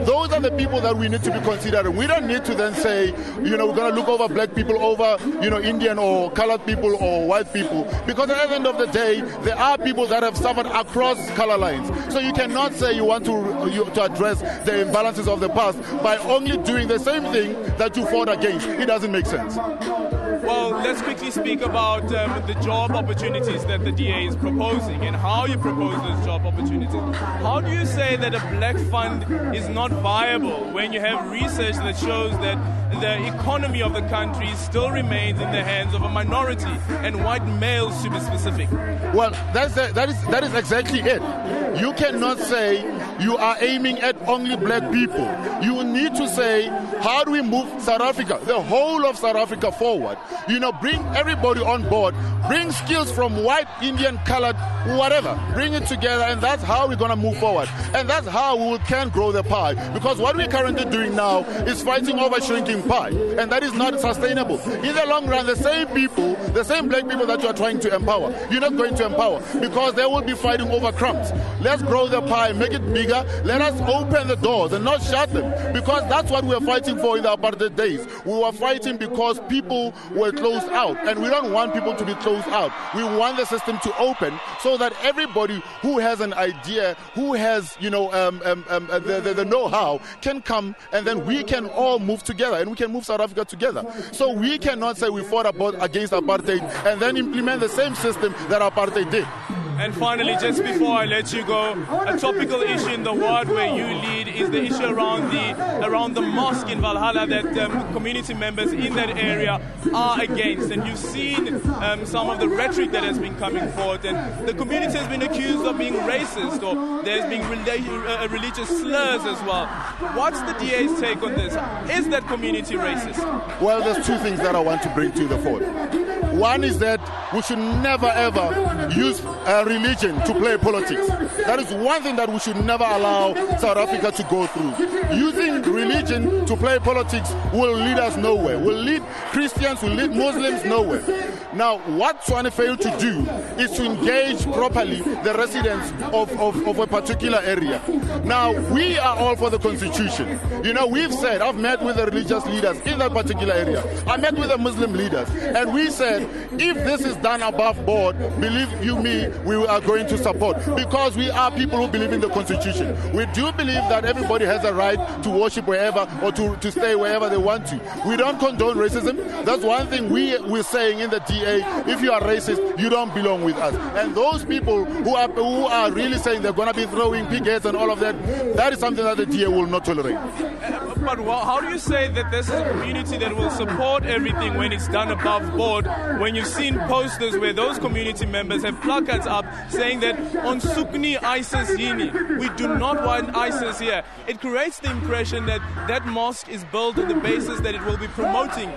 those are the people that we need to be considering. We don't need to then say, you know, we're going to look over black people over, you know, Indian or colored people or white people, because at the end of the day, there are people that have suffered across color lines. So you cannot say you want to address the imbalances of the past by only doing the same thing that you fought against. It doesn't make sense. Well, let's quickly speak about the job opportunities that the DA is proposing and how you propose those job opportunities. How do you say that a black fund is not viable when you have research that shows that the economy of the country still remains in the hands of a minority and white males, to be specific? Well, that is exactly it. You cannot say you are aiming at only black people. You need to say, how do we move South Africa, the whole of South Africa forward? You know, bring everybody on board, bring skills from white, Indian, colored, whatever, bring it together, and that's how we're going to move forward. And that's how we can grow the pie. Because what we're currently doing now is fighting over shrinking pie, and that is not sustainable. In the long run, the same people, the same black people that you are trying to empower, you're not going to empower, because they will be fighting over crumbs. Let's grow the pie, make it bigger. Let us open the doors and not shut them, because that's what we were fighting for in the apartheid days. We were fighting because people were closed out, and we don't want people to be closed out. We want the system to open so that everybody who has an idea, who has, you know, the know-how can come, and then we can all move together, and we can move South Africa together. So we cannot say we fought against apartheid and then implement the same system that apartheid did. And finally, just before I let you go, a topical issue in the ward where you lead is the issue around the mosque in Valhalla that community members in that area are against. And you've seen some of the rhetoric that has been coming forward, and the community has been accused of being racist, or there's been religious slurs as well. What's the DA's take on this? Is that community racist? Well, there's two things that I want to bring to the fore. One is that we should never ever use religion to play politics. That is one thing that we should never allow South Africa to go through. Using religion to play politics will lead us nowhere. Will lead Christians, will lead Muslims nowhere. Now, what Swane failed to do is to engage properly the residents of a particular area. Now, we are all for the Constitution. You know, we've said, I've met with the religious leaders in that particular area. I met with the Muslim leaders, and we said, if this is done above board, believe you me, we are going to support, because we are people who believe in the Constitution. We do believe that everybody has a right to worship wherever or to stay wherever they want to. We don't condone racism. That's one thing we're saying in the DA. If you are racist, you don't belong with us. And those people who are really saying they're going to be throwing pig heads and all of that, that is something that the DA will not tolerate. But how do you say that this is a community that will support everything when it's done above board, when you've seen posters where those community members have placards up saying that on Sukni ISIS Yini, we do not want ISIS here? It creates the impression that that mosque is built on the basis that it will be promoting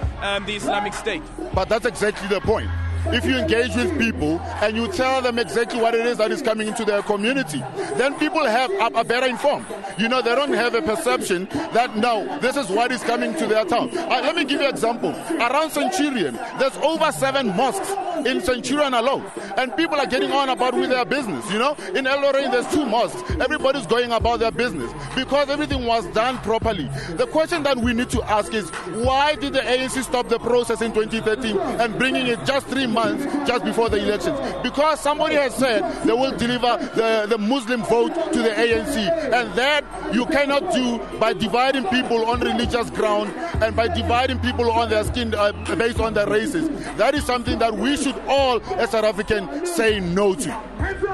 the Islamic State. But that's exactly the point. If you engage with people and you tell them exactly what it is that is coming into their community, then people are better informed. You know, they don't have a perception that, no, this is what is coming to their town. Let me give you an example. Around Centurion, there's over 7 mosques in Centurion alone. And people are getting on about with their business, you know. In El Lorraine, there's 2 mosques. Everybody's going about their business because everything was done properly. The question that we need to ask is, why did the ANC stop the process in 2013 and bringing it just 3 months just before the elections? Because somebody has said they will deliver the Muslim vote to the ANC, and that you cannot do by dividing people on religious ground and by dividing people on their skin based on their races. That is something that we should should all, as South Africans, say no to.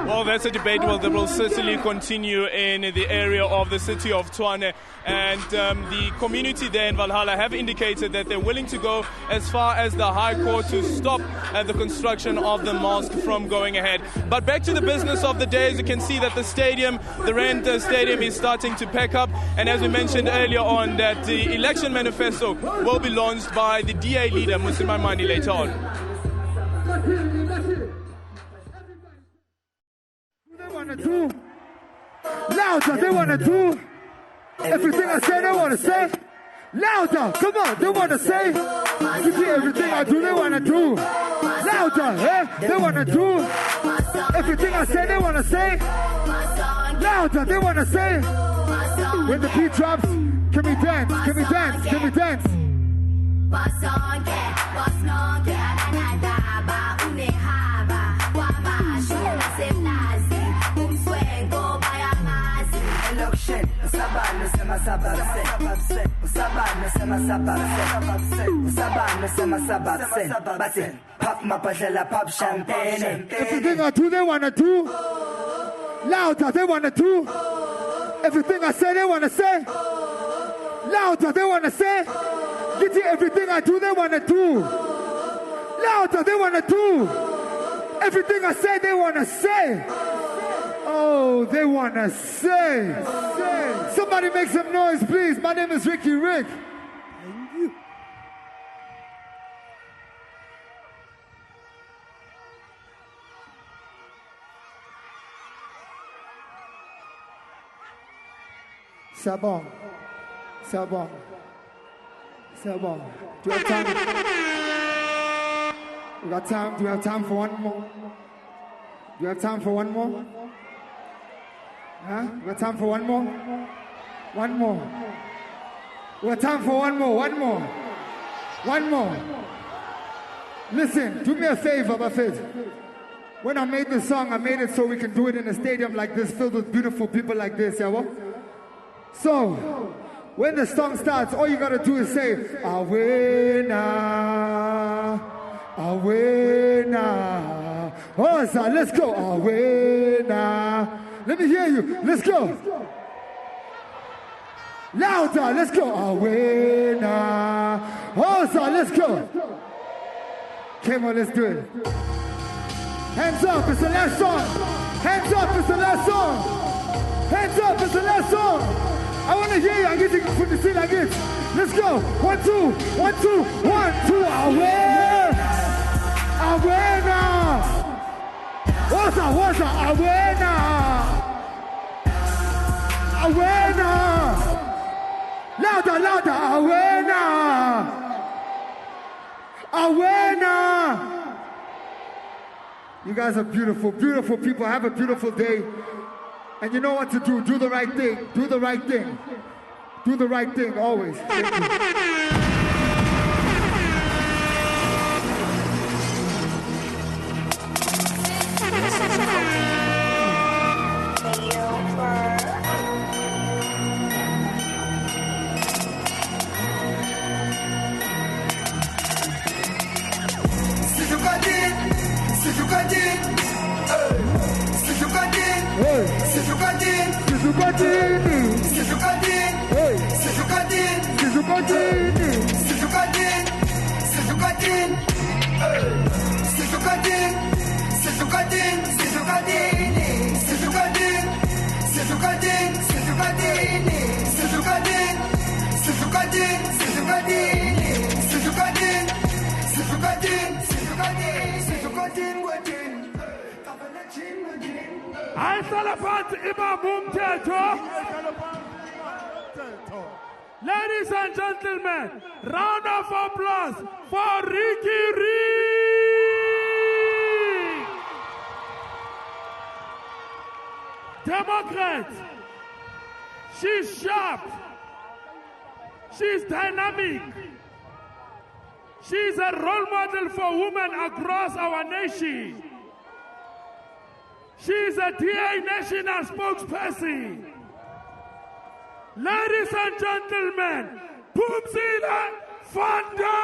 Well, that's a debate that will certainly continue in the area of the city of Tshwane. And the community there in Valhalla have indicated that they're willing to go as far as the High Court to stop the construction of the mosque from going ahead. But back to the business of the day, as you can see that the stadium, the Rand Stadium, is starting to pack up. And as we mentioned earlier on, that the election manifesto will be launched by the DA leader, Musi Maimane, later on. They want to do louder, they want to do everything I say, they want to say louder, come on, they want to say you see everything I do, they want to do louder, eh? They want to do everything I say, they want to say louder, they want to say when the beat drops, can we dance, can we dance, can we dance? Everything I do, they wanna do louder, they wanna do everything I say, they wanna say louder, they wanna say get it, everything I do, they wanna do louder, they wanna do everything I say, they wanna say. Oh, they want to say. Somebody make some noise, please. My name is Ricky Rick. Thank you. Sabon. Sabon. Sabon. Do you have time? We got time? Do you have time for one more? Do you have time for one more? Huh? We got time for one more? One more. We got time for one more, one more. One more. Listen, do me a favor, Buffett. When I made this song, I made it so we can do it in a stadium like this, filled with beautiful people like this, yeah? What? So, when the song starts, all you gotta do is say, Awena, Awena. Oh, sir, let's go. Awena. Let me hear you. Let's go. Louder. Let's go. Awena. Oh, sir, let's go. Come on, let's do it. Hands up, it's the last song. Hands up, it's the last song. Hands up, it's the last song. I want to hear you. I get to put the seat like this. Let's go. 1, 2, 1, 2, 1, 2. Awena. Awena. What's up? Awena. Awena. Louder, louder. Awena. Awena. You guys are beautiful, beautiful people. Have a beautiful day. And you know what to do. Do the right thing. Do the right thing. Do the right thing always. Thank you. Ladies and gentlemen, round of applause for Ricky Rick! Democrat, she's sharp, she's dynamic, she's a role model for women across our nation. She's a DA national spokesperson. Ladies and gentlemen, Pumzila Fanda!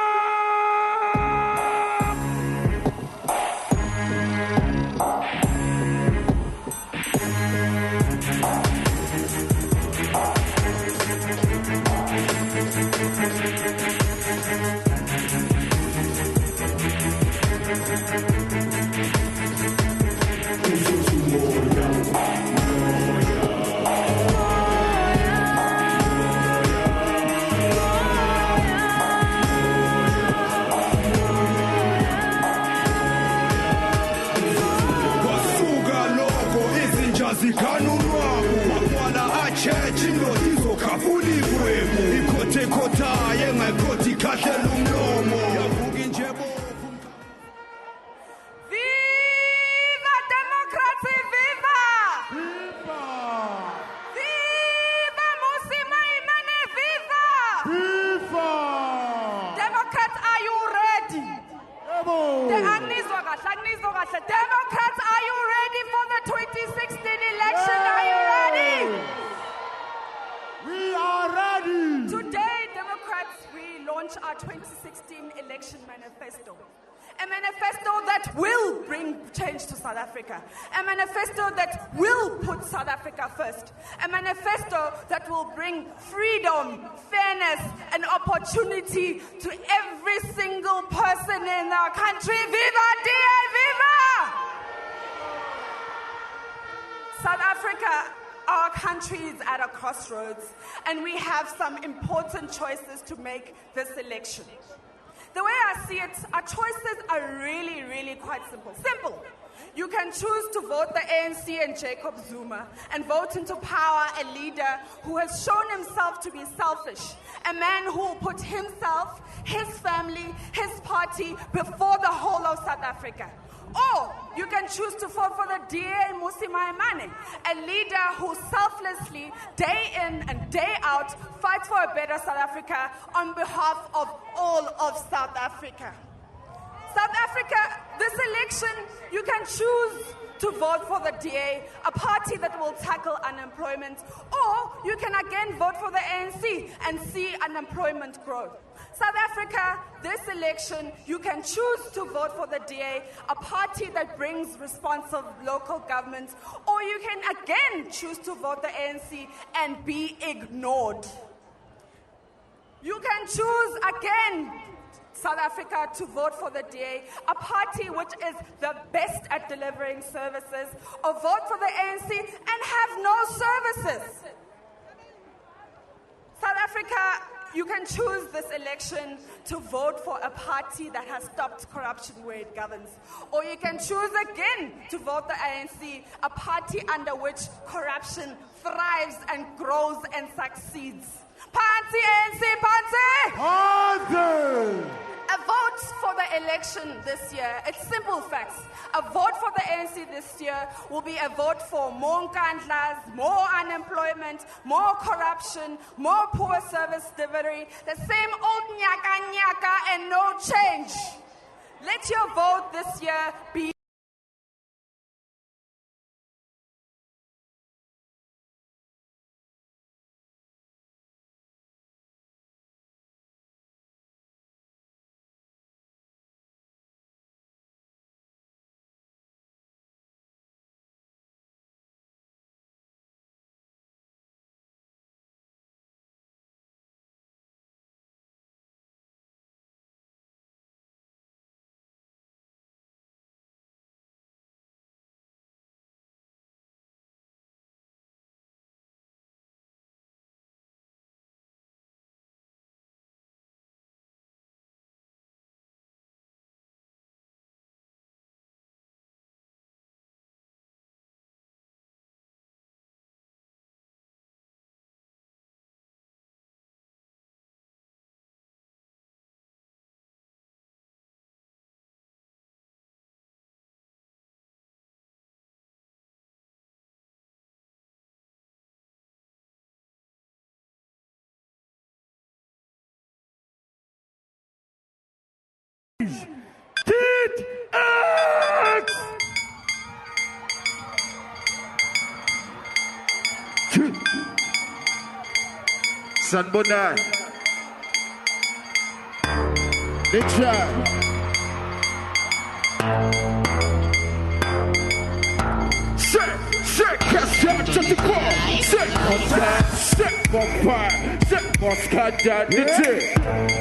Democrats, are you ready for the 2016 election? Are you ready? We are ready. Today, Democrats, we launch our 2016 election manifesto. A manifesto that will bring change to South Africa. A manifesto that will put South Africa first. A manifesto that will bring freedom, fairness, and opportunity to every single person in our country. Viva DA, viva! South Africa, our country is at a crossroads, and we have some important choices to make this election. The way I see it, our choices are really, really quite simple. Simple. You can choose to vote the ANC and Jacob Zuma and vote into power a leader who has shown himself to be selfish, a man who will put himself, his family, his party before the whole of South Africa. Or you can choose to vote for the DA Musi Maimane, a leader who selflessly, day in and day out, fights for a better South Africa on behalf of all of South Africa. South Africa, this election, you can choose to vote for the DA, a party that will tackle unemployment, or you can again vote for the ANC and see unemployment grow. South Africa, this election, you can choose to vote for the DA, a party that brings responsive local governments, or you can again choose to vote the ANC and be ignored. You can choose again, South Africa, to vote for the DA, a party which is the best at delivering services, or vote for the ANC and have no services. South Africa, you can choose this election to vote for a party that has stopped corruption where it governs. Or you can choose again to vote the ANC, a party under which corruption thrives and grows and succeeds. Party ANC, party! A vote for the election this year, it's simple facts. A vote for the ANC this year will be a vote for more nkandlas, more unemployment, more corruption, more poor service delivery, the same old nyaka and no change. Let your vote this year be Did X! Sanbona. Nature. Set, question just to call. Set on time, set on fire, set on scandal,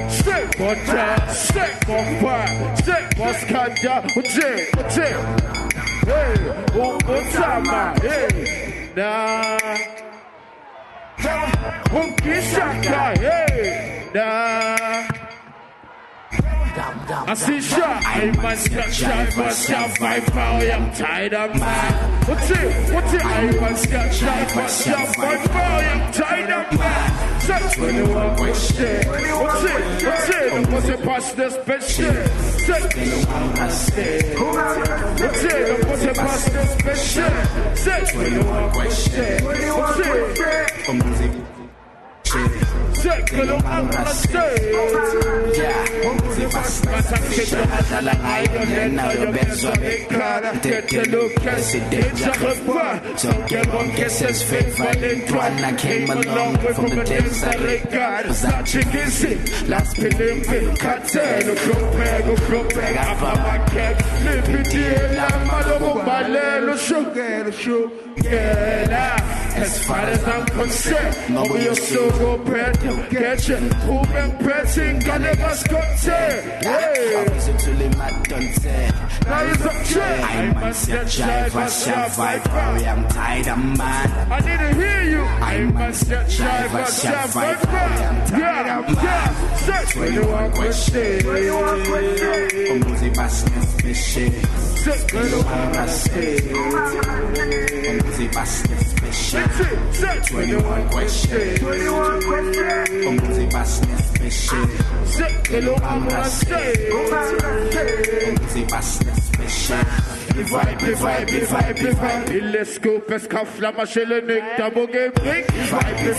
set on time, set on fire, set on scandal, what's it? Hey, Ombosama, hey, nah, Onkishaka, hey, nah. I see shot, I must get shot, must have my power, I'm tired of man. What's it? I must get shot, must have my power, I'm tired of man. Set 21 question. What's it? What's it past this special? Set 21 question. What's it? What's it past this special? Set 21 question. What's it? Set 21 question. Yeah. Take a look at c'est dangerous pas. Don't get wrong, guess it's fake Valentine. I came along from the days I regard. Versace Gizzy, last Pilimpi, Cartel, go Gruppe, Apamak, Limpidi, Lamado, Balelo, Sugar, as far as I'm concerned, nobody will still go bad. Get you, who been pressing, Gallagher's concern. I was until him at Dunset. Now he's up there. I'm a driver, survive, I'm tired of man. I didn't hear you. I'm a driver, survive, I'm tired of man. 21 questions. Musi Maimane, Fishy. 21 questions. Musi Maimane, Fishy. 21 questions. Musi Maimane, Fishy. 21 questions. Musi Maimane, Fishy. Vibe. Il est scoop, est-ce qu'un flamme à chez le nec, t'as beau game big. Vibe.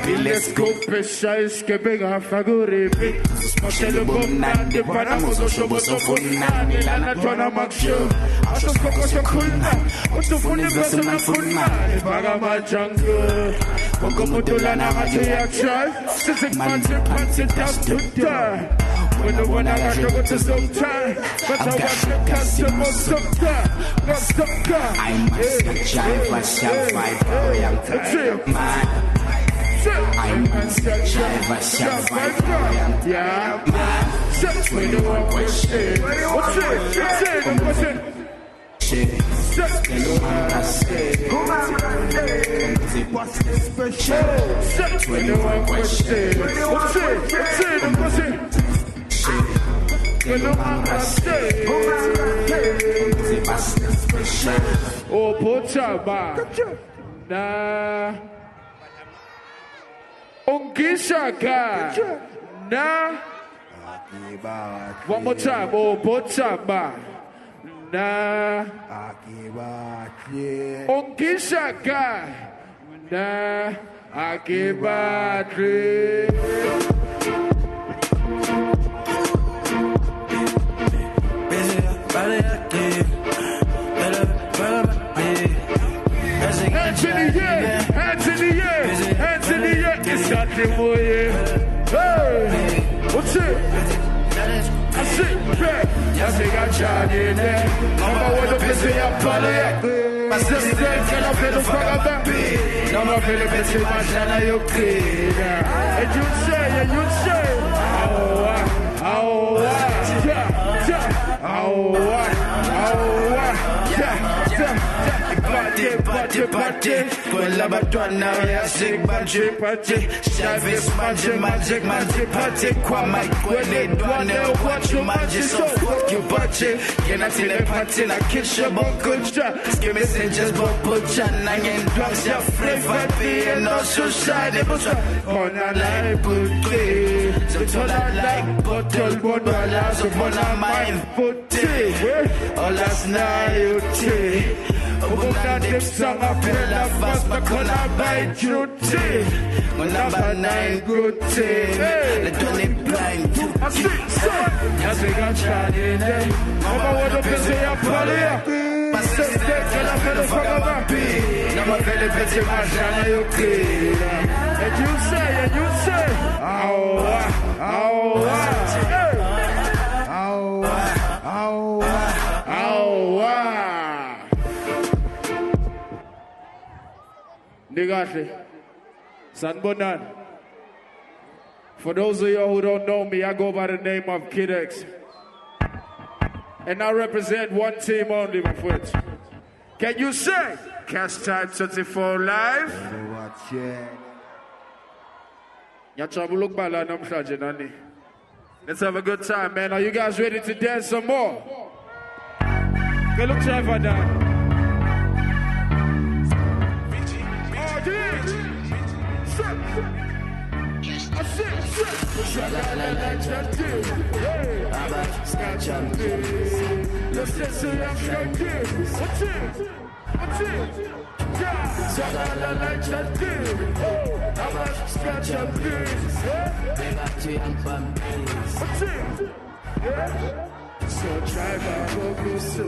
Il est scoop, est-ce que big a favori big. Smoche le bon nan, de panamos, au show, au funan, il a natona mac show. A show, so cool nan, o tu funi verso na funan. Il paga ma jungle, poco mutula na mati actual. Sisik manzi, down to die. When the one I got to go to some time, but I want the customer sucker. I must drive myself, I'm tired of man. I must drive myself, I'm tired of man. 21 questions. What's it? What's the special? 21 questions. What's it? Oh, Pochaba. Na. Ongishaka. Na. One more time. Oh, Pochaba. Na. Ongishaka. Na. Akibatre. Hands in the air, it's not the way. Hey, what's it? I sit back, I think I tried in there. I'm going to visit your poly. My sister can I feel the fuck about me? No more feeling busy, my channel, you clean. And you say, Party, quella battuana sick party, service magic party, qua mai quelle donne watch you magic, so fuck you party, get not in a party like kiss your bunker, give me just butcher, and drugs your flavor be and also side, but on a life good so told I like bottle, dollars upon a mind, put all last night, Obuka dip song up in the fast, but when I buy duty, when I buy 9 good tea, let don't blind. I see, son, as we got shot in there, I'm going to visit your poly. My sister, can I feel the fuck about me? Now I'm feeling busy, my channel, you clean. And you say, Nigate, San Bonan. For those of you who don't know me, I go by the name of Kid X. And I represent one team only, my friends. Can you say, Cast Time 24 Live? Let's have a good time, man. Are you guys ready to dance some more? Go look Trevor down. Zagala like Chantil. Scratch your face. Big up to young families. What's it? So drive our vocal so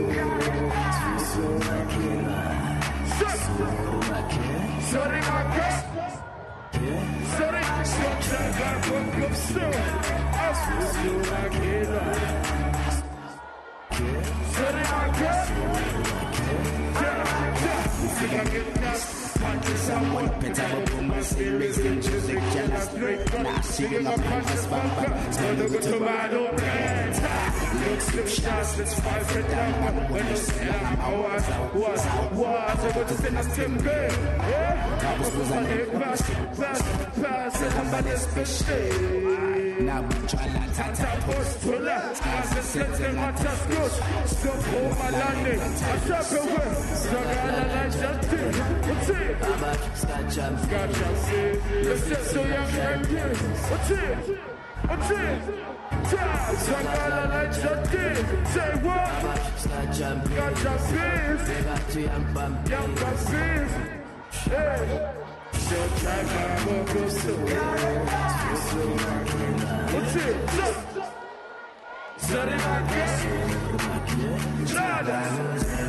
sorry, my girl. Sorry, so drive our vocal so sorry, my girl. Someone better but my serious music jealous now singing up on this bumper stand up to my own brand let's slip shots let's fight for them when you say I'm ours I go to send us Tim Gay I was losing it pass somebody special now we try to tata post to let I said them my task goes stop home my landing I shop away so gonna like that thing what's it Scotch up, let's just so young and good. What's it? Zagala like Chantil. Say what? Scotch up, please. Young please. Hey. So try my vocal so. What's it? Sorry, my girl.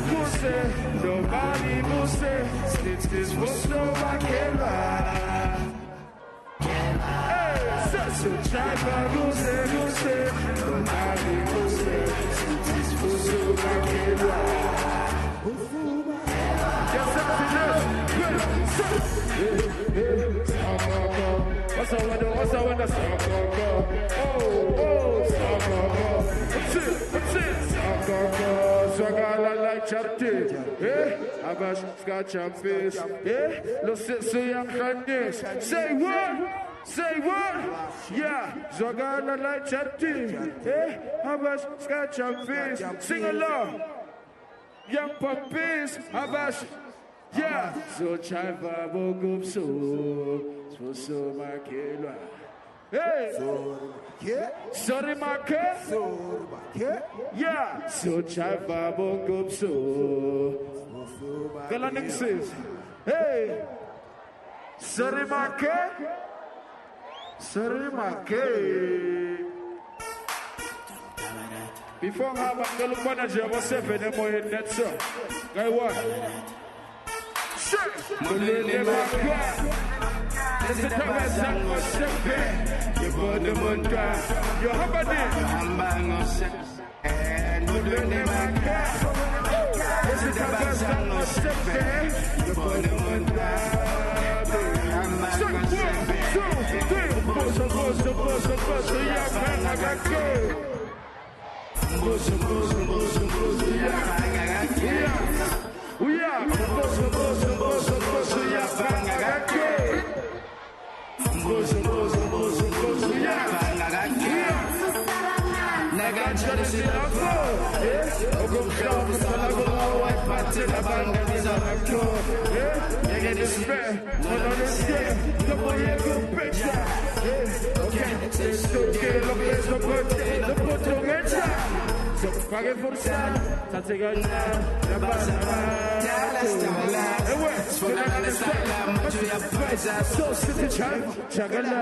Musi, nobody Musi. Stitch this was so I can lie. Hey, so try my Musi. Nobody Musi. Stitch this was so I can lie. Just something else. What's up with the What's it? Zagala like Chantil. Abash, scratch your face. Let's so young Candice. Say what? Yeah, Zagala like Chantil. Abash, scratch your face. Sing along. Young puppies, Abash. Yeah, so Chaiva Bogum so Makela. Hey, sorry, Marke. Yeah, so Chaiva Bogum so. Galanik says, hey, sorry, Marke. Before I'm going to manage your WhatsApp and then more in that song. Guy what? Listen to my song, you put the moon down. You have a name. And you learn them like that. Listen to my song, you put the moon down. Pague forza, tanto la base so sit chagala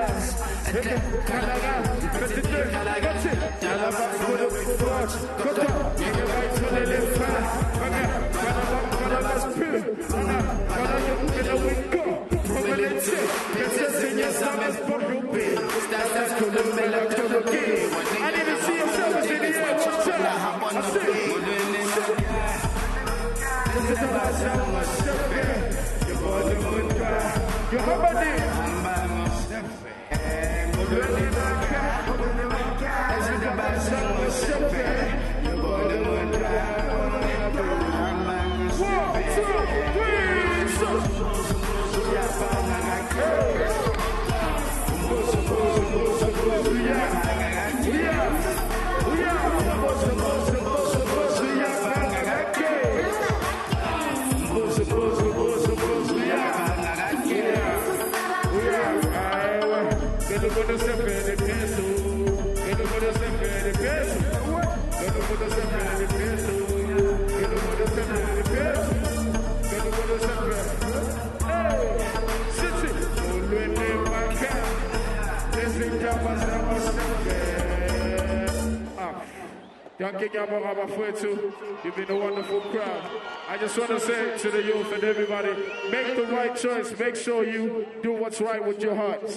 You've been a wonderful crowd. I just want to say to the youth and everybody, make the right choice. Make sure you do what's right with your heart.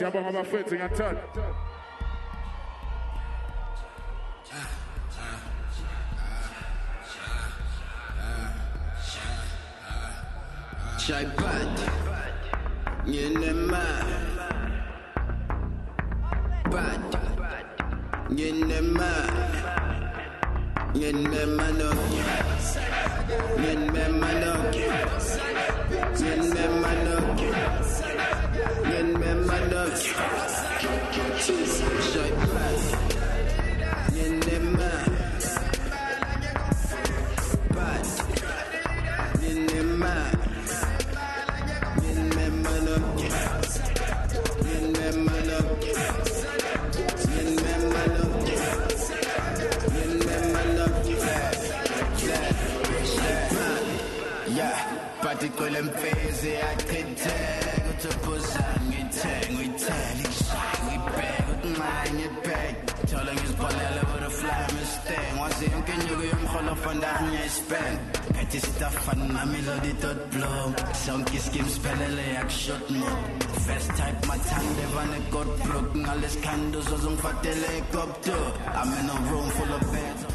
Shy bad, First type my time, they run a god broken. All his candles was on fat helicopter. I'm in a room full of beds.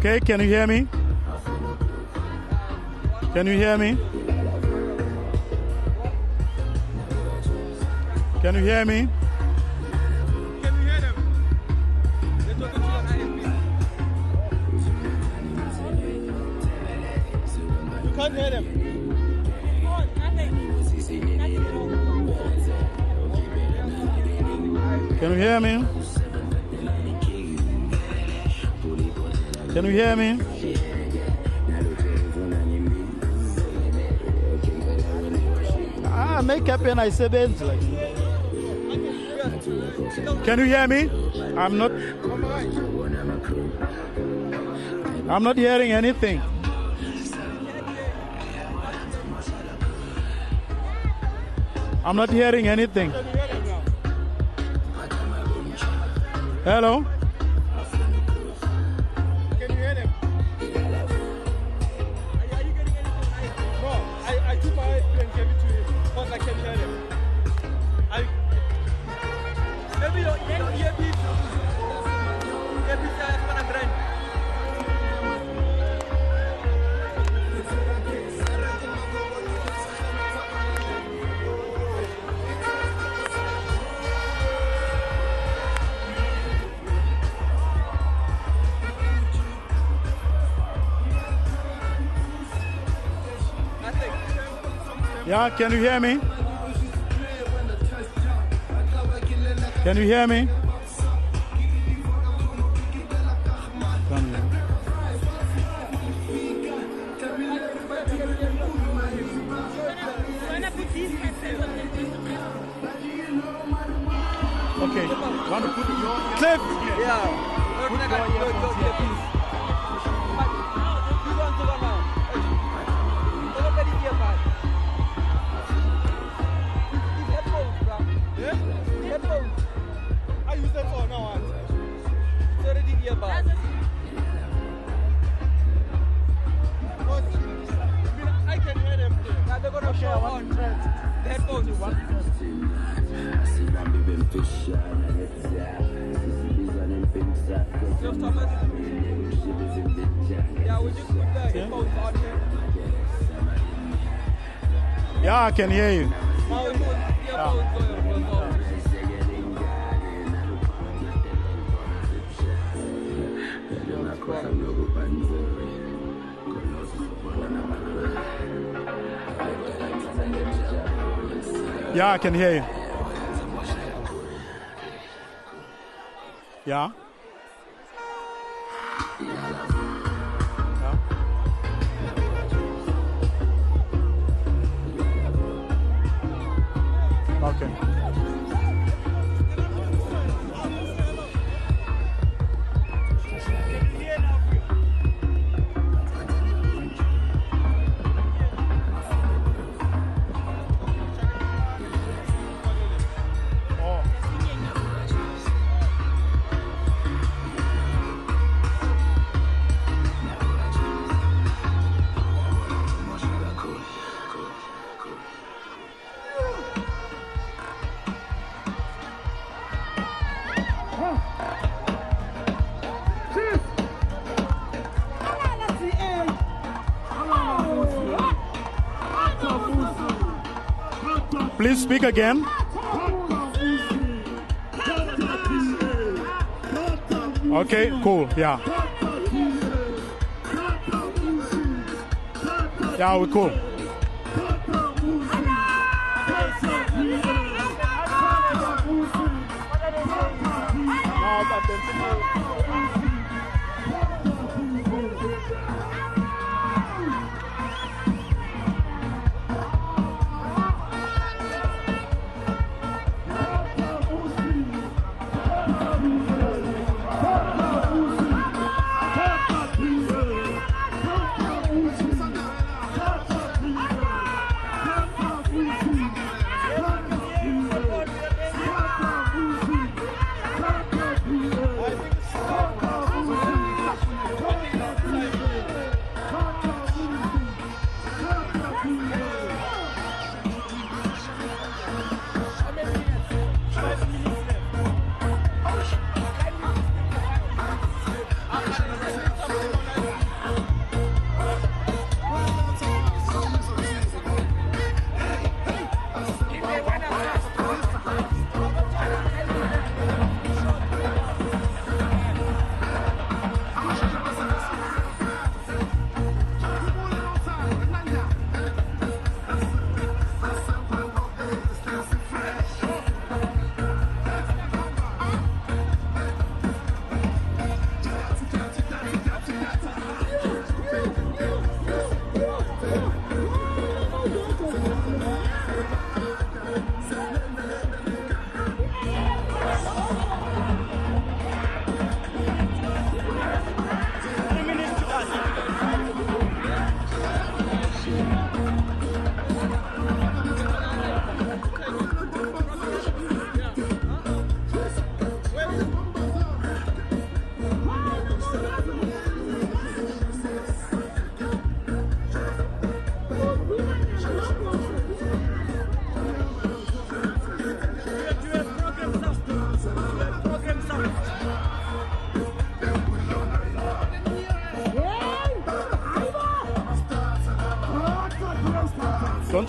Okay, can you hear me? Can you hear me? Can you hear me? Can you hear them? They're talking to an ISP. You can't hear them. Can you hear me? Can you hear me? Make up and I say like. Can you hear me? I'm not hearing anything. I'm not hearing anything. Hello? Can you hear them? Are you getting anything? No, I took my head and gave it to him because I can hear them. Maybe your earpiece is going to grind. Yeah, can you hear me? Can you hear me? Okay, want to put your clip? Yeah. Put your earpiece. I use that for now. It's already earbuds. I can hear them. Now they're going to show on the headphones. Just Thomas. Yeah, we just put the headphones on here. Yeah, I can hear you. Now we put earphones on. Yeah, I can hear you. Yeah. Okay. Please speak again. Okay, cool. Yeah. Yeah, we're cool.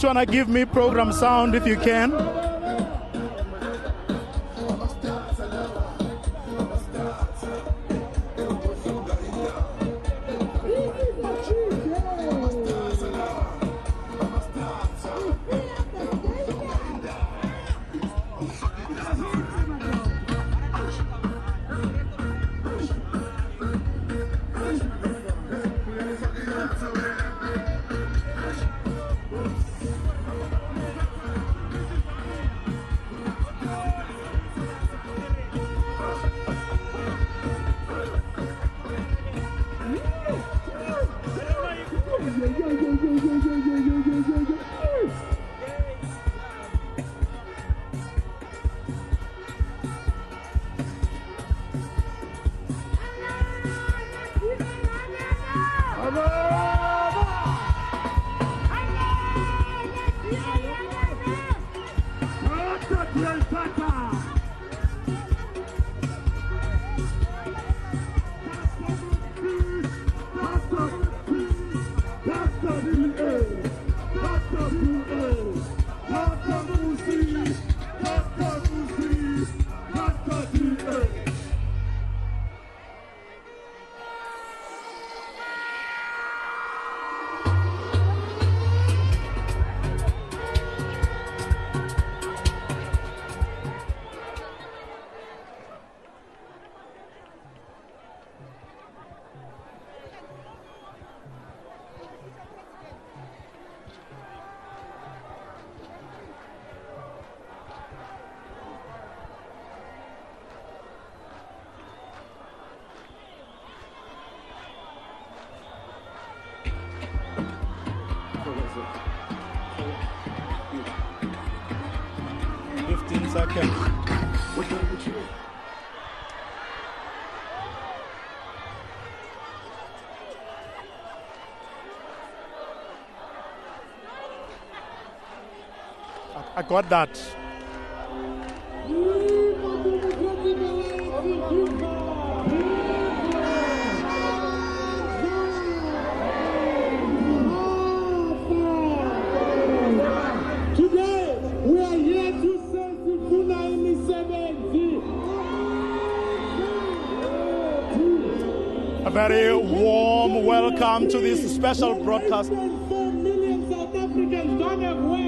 Which one give me program sound if you can? I got that. Today, we are here to say Sifuna imisebenzi. A very warm welcome to this special broadcast. Millions of South Africans don't have work.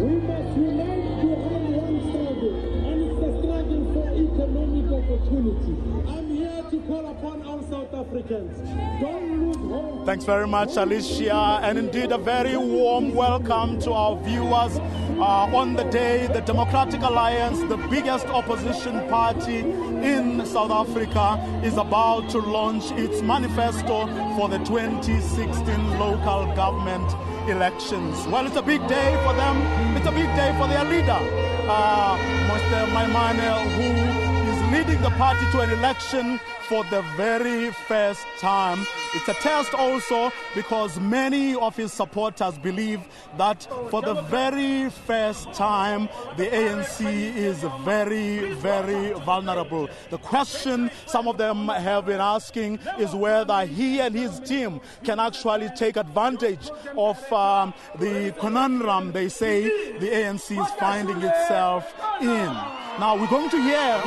We must unite behind one struggle, and it's the struggle for economic opportunity. I'm here to call upon all South Africans. Don't lose hope. Thanks very much, Alicia, and indeed a very warm welcome to our viewers on the day the Democratic Alliance, the biggest opposition party in South Africa, is about to launch its manifesto for the 2016 local government elections. Well, it's a big day for them. It's a big day for their leader, Musi Maimane, who is leading the party to an election for the very first time. It's a test also because many of his supporters believe that for the very first time, the ANC is very, very vulnerable. The question some of them have been asking is whether he and his team can actually take advantage of the conundrum they say the ANC is finding itself in. Now, we're going to hear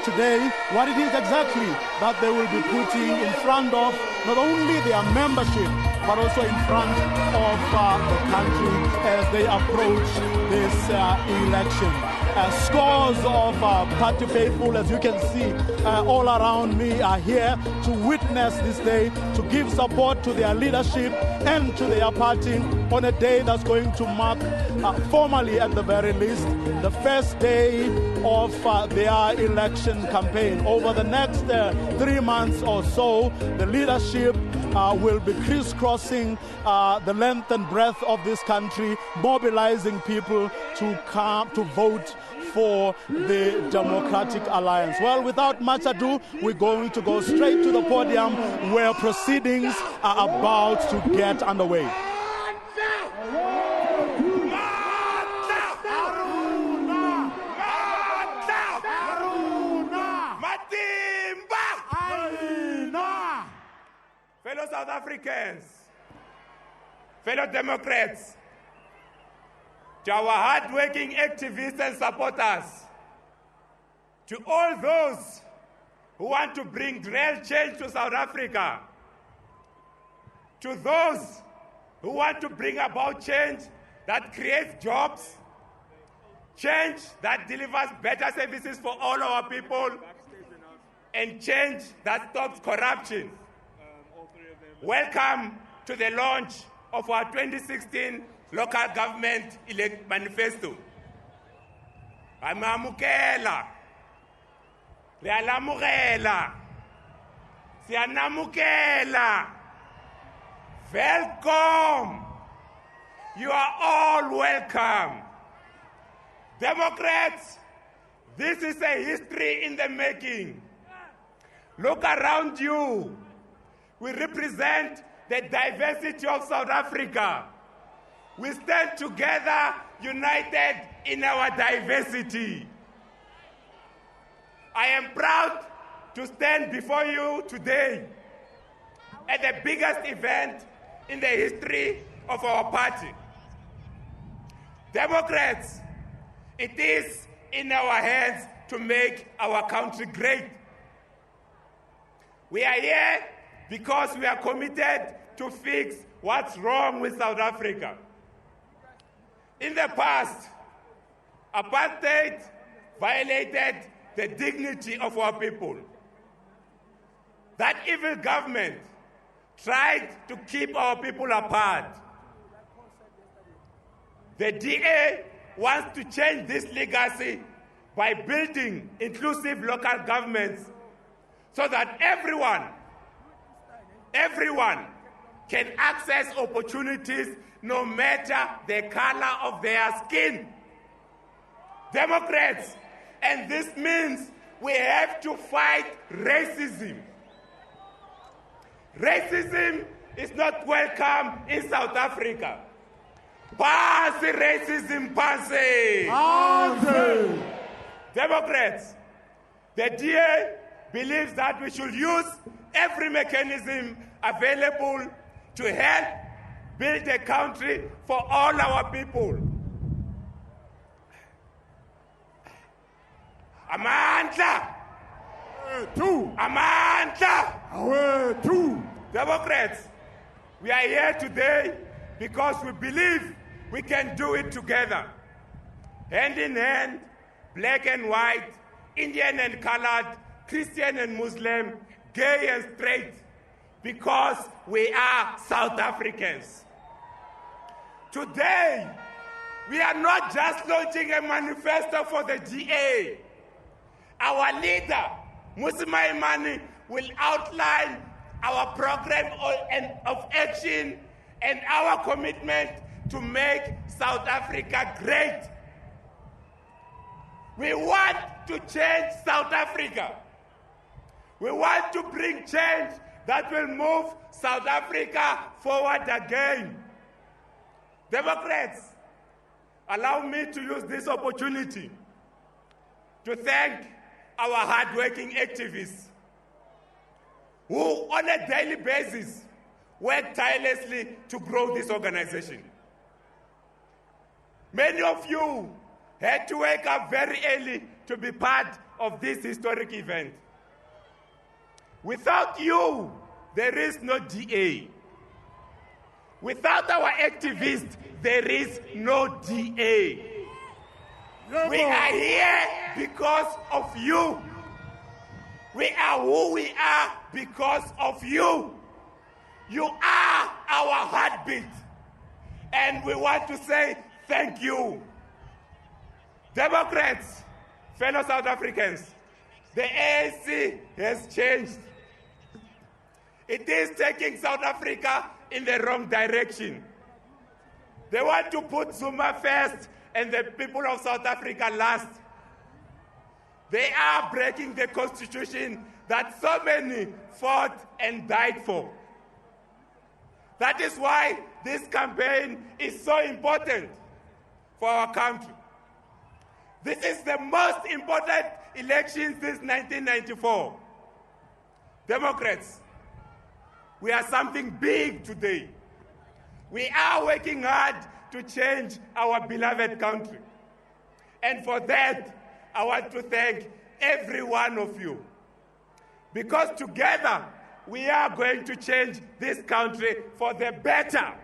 today what it is exactly that they will be putting in front of not only their membership, but also in front of the country as they approach this election. Scores of party faithful, as you can see all around me, are here to witness this day, to give support to their leadership and to their party on a day that's going to mark, formally at the very least, the first day of their election campaign. Over the next 3 months or so, the leadership will be crisscrossing the length and breadth of this country, mobilizing people to come to vote for the Democratic Alliance. Well, without much ado, we're going to go straight to the podium where proceedings are about to get underway. Fellow South Africans, fellow Democrats, to our hard-working activists and supporters, to all those who want to bring real change to South Africa, to those who want to bring about change that creates jobs, change that delivers better services for all our people, and change that stops corruption. Welcome to the launch of our 2016 local government manifesto. Amamukela, Realamukela, Sianamukela. Welcome. You are all welcome. Democrats, this is a history in the making. Look around you. We represent the diversity of South Africa. We stand together, united in our diversity. I am proud to stand before you today at the biggest event in the history of our party. Democrats, it is in our hands to make our country great. We are here because we are committed to fix what's wrong with South Africa. In the past, apartheid violated the dignity of our people. That evil government tried to keep our people apart. The DA wants to change this legacy by building inclusive local governments so that everyone can access opportunities no matter the color of their skin. Democrats, and this means we have to fight racism. Racism is not welcome in South Africa. Pass racism, pass it. Democrats, the DA believes that we should use every mechanism available to help build a country for all our people. Amandla! Amandla! Democrats, we are here today because we believe we can do it together. Hand in hand, black and white, Indian and colored, Christian and Muslim, gay and straight, because we are South Africans. Today, we are not just launching a manifesto for the GA. Our leader, Musi Maimane, will outline our program of action and our commitment to make South Africa great. We want to change South Africa. We want to bring change that will move South Africa forward again. Democrats, allow me to use this opportunity to thank our hardworking activists who on a daily basis work tirelessly to grow this organization. Many of you had to wake up very early to be part of this historic event. Without you, there is no DA. Without our activists, there is no DA. We are here because of you. We are who we are because of you. You are our heartbeat. And we want to say thank you. Democrats, fellow South Africans, the ANC has changed. It is taking South Africa in the wrong direction. They want to put Zuma first and the people of South Africa last. They are breaking the constitution that so many fought and died for. That is why this campaign is so important for our country. This is the most important election since 1994. Democrats, we are something big today. We are working hard to change our beloved country. And for that, I want to thank every one of you. Because together, we are going to change this country for the better.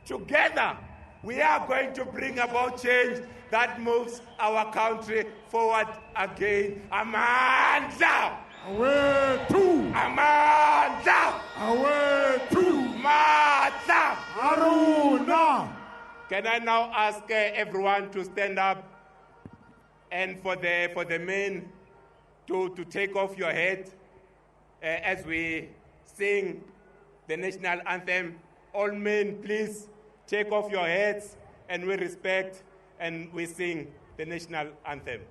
Together, we are going to bring about change that moves our country forward again. Amanda! Away to! Amanda! Away to! Mata! Aruna! Can I now ask everyone to stand up and for the men to take off your hat as we sing the national anthem? All men, please take off your hats and we respect and we sing the national anthem.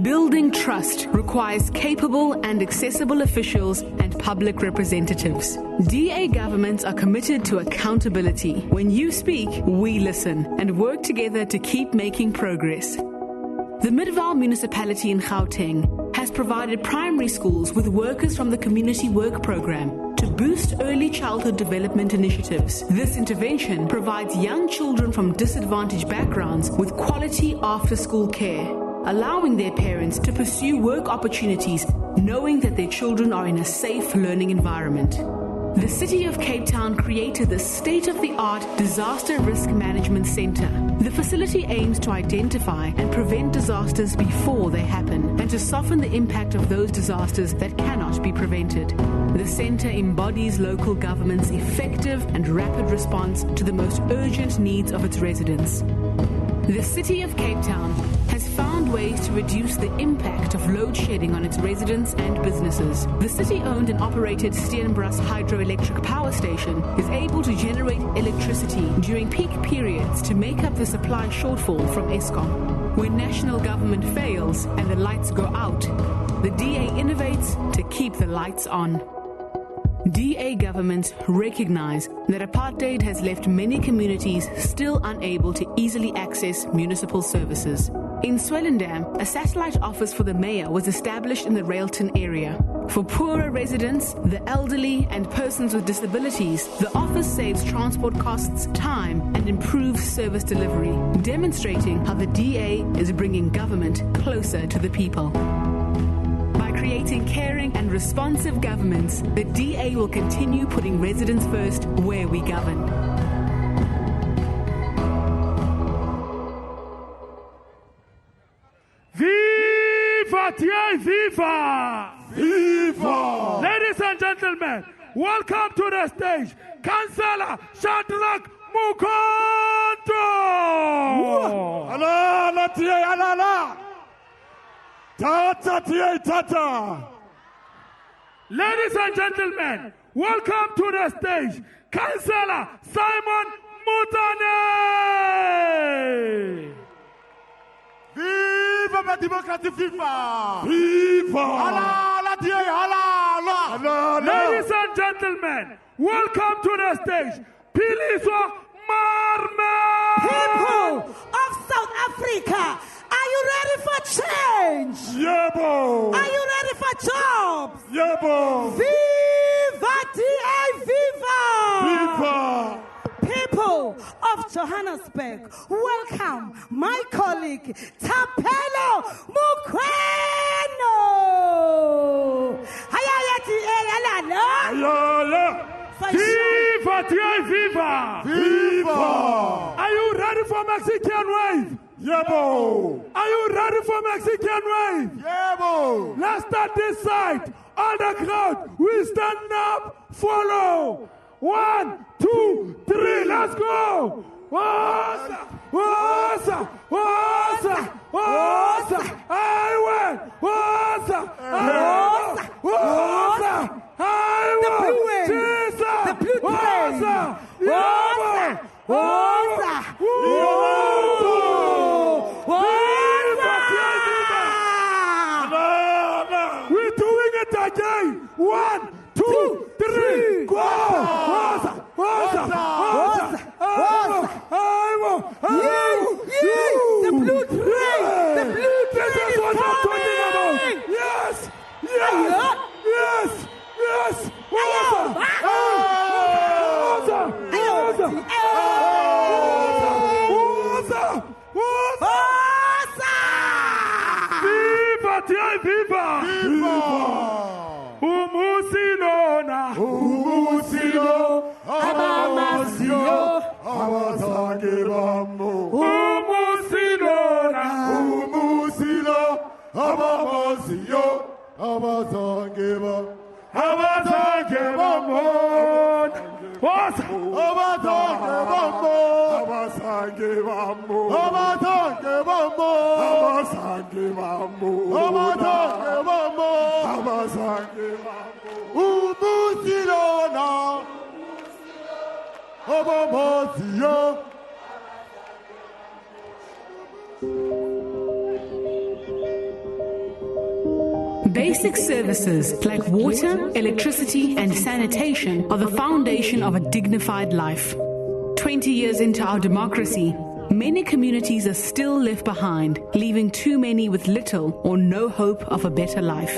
Building trust requires capable and accessible officials and public representatives. DA governments are committed to accountability. When you speak, we listen and work together to keep making progress. The Midvaal municipality in Gauteng has provided primary schools with workers from the Community Work Program to boost early childhood development initiatives. This intervention provides young children from disadvantaged backgrounds with quality after-school care, allowing their parents to pursue work opportunities knowing that their children are in a safe learning environment. The City of Cape Town created the state-of-the-art Disaster Risk Management Center. The facility aims to identify and prevent disasters before they happen and to soften the impact of those disasters that cannot be prevented. The center embodies local government's effective and rapid response to the most urgent needs of its residents. The City of Cape Town has found find ways to reduce the impact of load shedding on its residents and businesses. The city-owned and operated Steenbras hydroelectric power station is able to generate electricity during peak periods to make up the supply shortfall from Eskom. When national government fails and the lights go out, the DA innovates to keep the lights on. DA governments recognize that apartheid has left many communities still unable to easily access municipal services. In Swellendam, a satellite office for the mayor was established in the Railton area. For poorer residents, the elderly, and persons with disabilities, the office saves transport costs, time, and improves service delivery, demonstrating how the DA is bringing government closer to the people. Creating caring and responsive governments, the DA will continue putting residents first where we govern. Viva DA, viva! Viva! Ladies and gentlemen, welcome to the stage, Councillor Shadrach Mukonto! Alala, DA, alala! Tata, TA, tata. Ladies and gentlemen, welcome to the stage, Councillor Simon Mutane. Viva la démocratie, viva! Viva! Halala, TA, halala! Ladies and gentlemen, welcome to the stage, Piliswa Marme. People of South Africa, are you ready for change? Yeah, bo. Are you ready for jobs? Yeah, bo. Viva DA, viva! Viva! People of Johannesburg, welcome my colleague Tapelo Mukweno. Hayaya DA, alala. Ayala. Viva DA, viva! Viva! Are you ready for Mexican wave? Yeah, bo. Are you ready for Mexican wave? Yeah, bo. Let's start this side. All the crowd, we stand up, follow. 1, 2, 3, let's go. Wasa, wasa, wasa, wasa, highway, wasa, wasa, wasa, highway, Jesus, the blue train, wasa, wasa, we're doing it again. 1, 2, 3, go! Wasa, wasa, wasa, the blue train, the blue train. This is what I'm talking about. Yes, yes, yes, yes. Wasa, wasa, wasa, wasa. Viva, tia, viva! Viva! Umusilona, Umusilo, Abamasio, Abazange Bambo. Umusilona, Umusilo, Abamasio, Abazange Bambo. Abazange Bambo. Wasa, Abazange Bambo. Abazange Bambo. Abazange Bambo. Abazange Bambo. Abazange Bambo. Abazange Bambo. Umusilona, Abamasio. Basic services like water, electricity, and sanitation are the foundation of a dignified life. 20 years into our democracy, many communities are still left behind, leaving too many with little or no hope of a better life.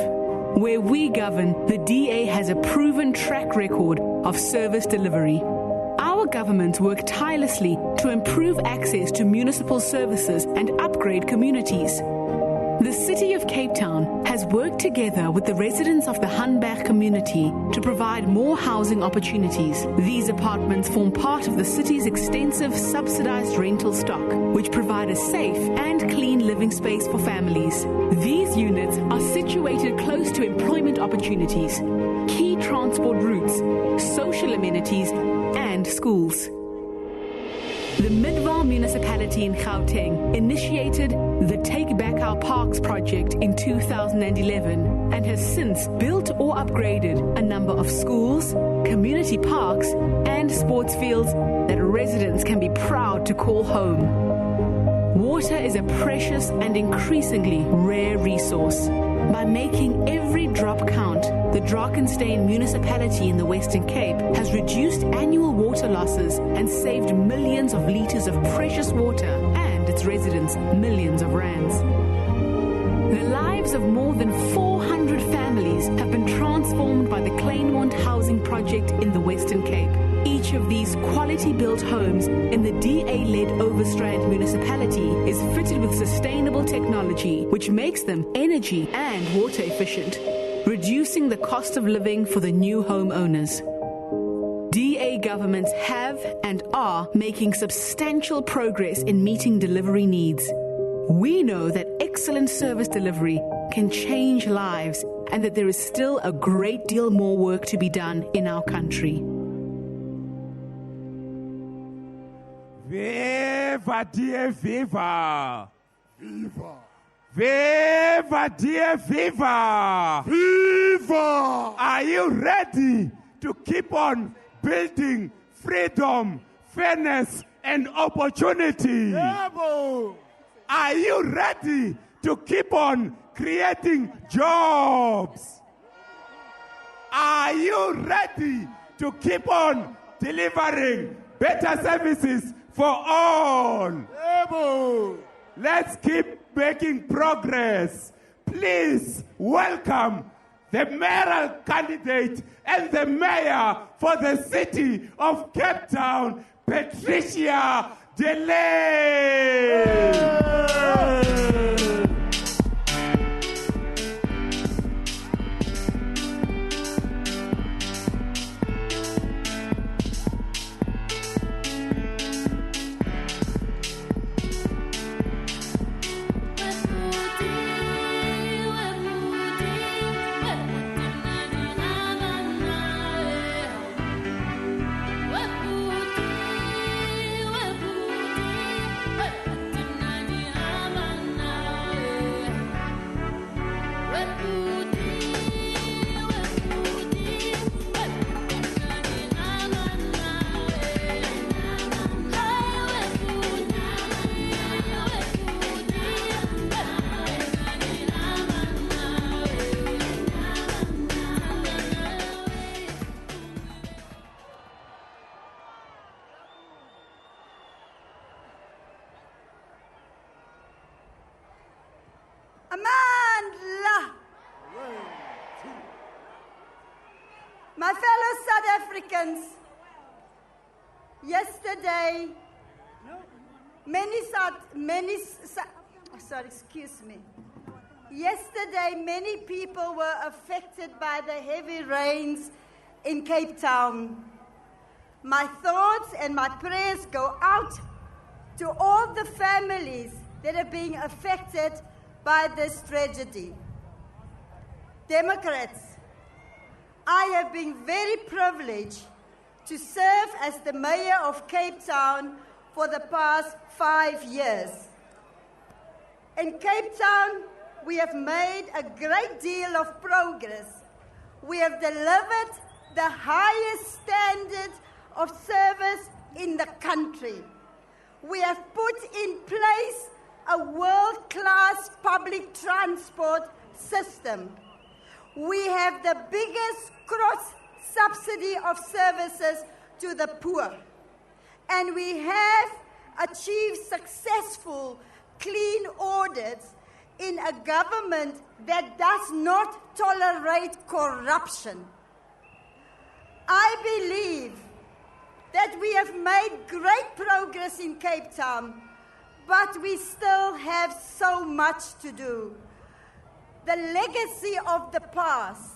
Where we govern, the DA has a proven track record of service delivery. Our governments work tirelessly to improve access to municipal services and upgrade communities. The City of Cape Town has worked together with the residents of the Hanberg community to provide more housing opportunities. These apartments form part of the city's extensive subsidized rental stock, which provide a safe and clean living space for families. These units are situated close to employment opportunities, key transport routes, social amenities, and schools. The Midvaal municipality in Gauteng initiated the Take Back Our Parks project in 2011 and has since built or upgraded a number of schools, community parks, and sports fields that residents can be proud to call home. Water is a precious and increasingly rare resource. By making every drop count, the Drakenstein municipality in the Western Cape has reduced annual water losses and saved millions of litres of precious water and its residents millions of rands. The lives of more than 400 families have been transformed by the Kleinmond housing project in the Western Cape. Each of these quality-built homes in the DA-led Overstrand municipality is fitted with sustainable technology, which makes them energy and water efficient, reducing the cost of living for the new homeowners. DA governments have and are making substantial progress in meeting delivery needs. We know that excellent service delivery can change lives and that there is still a great deal more work to be done in our country. Viva, dear, viva! Viva! Viva, dear, viva! Viva! Are you ready to keep on building freedom, fairness, and opportunity? Bravo! Are you ready to keep on creating jobs? Are you ready to keep on delivering better services for all? Bravo! Let's keep making progress. Please welcome the mayoral candidate and the mayor for the city of Cape Town, Patricia de Lille. Amandla! My fellow South Africans, yesterday, Yesterday, many people were affected by the heavy rains in Cape Town. My thoughts and my prayers go out to all the families that are being affected by this tragedy. Democrats, I have been very privileged to serve as the mayor of Cape Town for the past 5 years. In Cape Town, we have made a great deal of progress. We have delivered the highest standard of service in the country. We have put in place a world-class public transport system. We have the biggest cross-subsidy of services to the poor. And we have achieved successful clean audits in a government that does not tolerate corruption. I believe that we have made great progress in Cape Town, but we still have so much to do. The legacy of the past,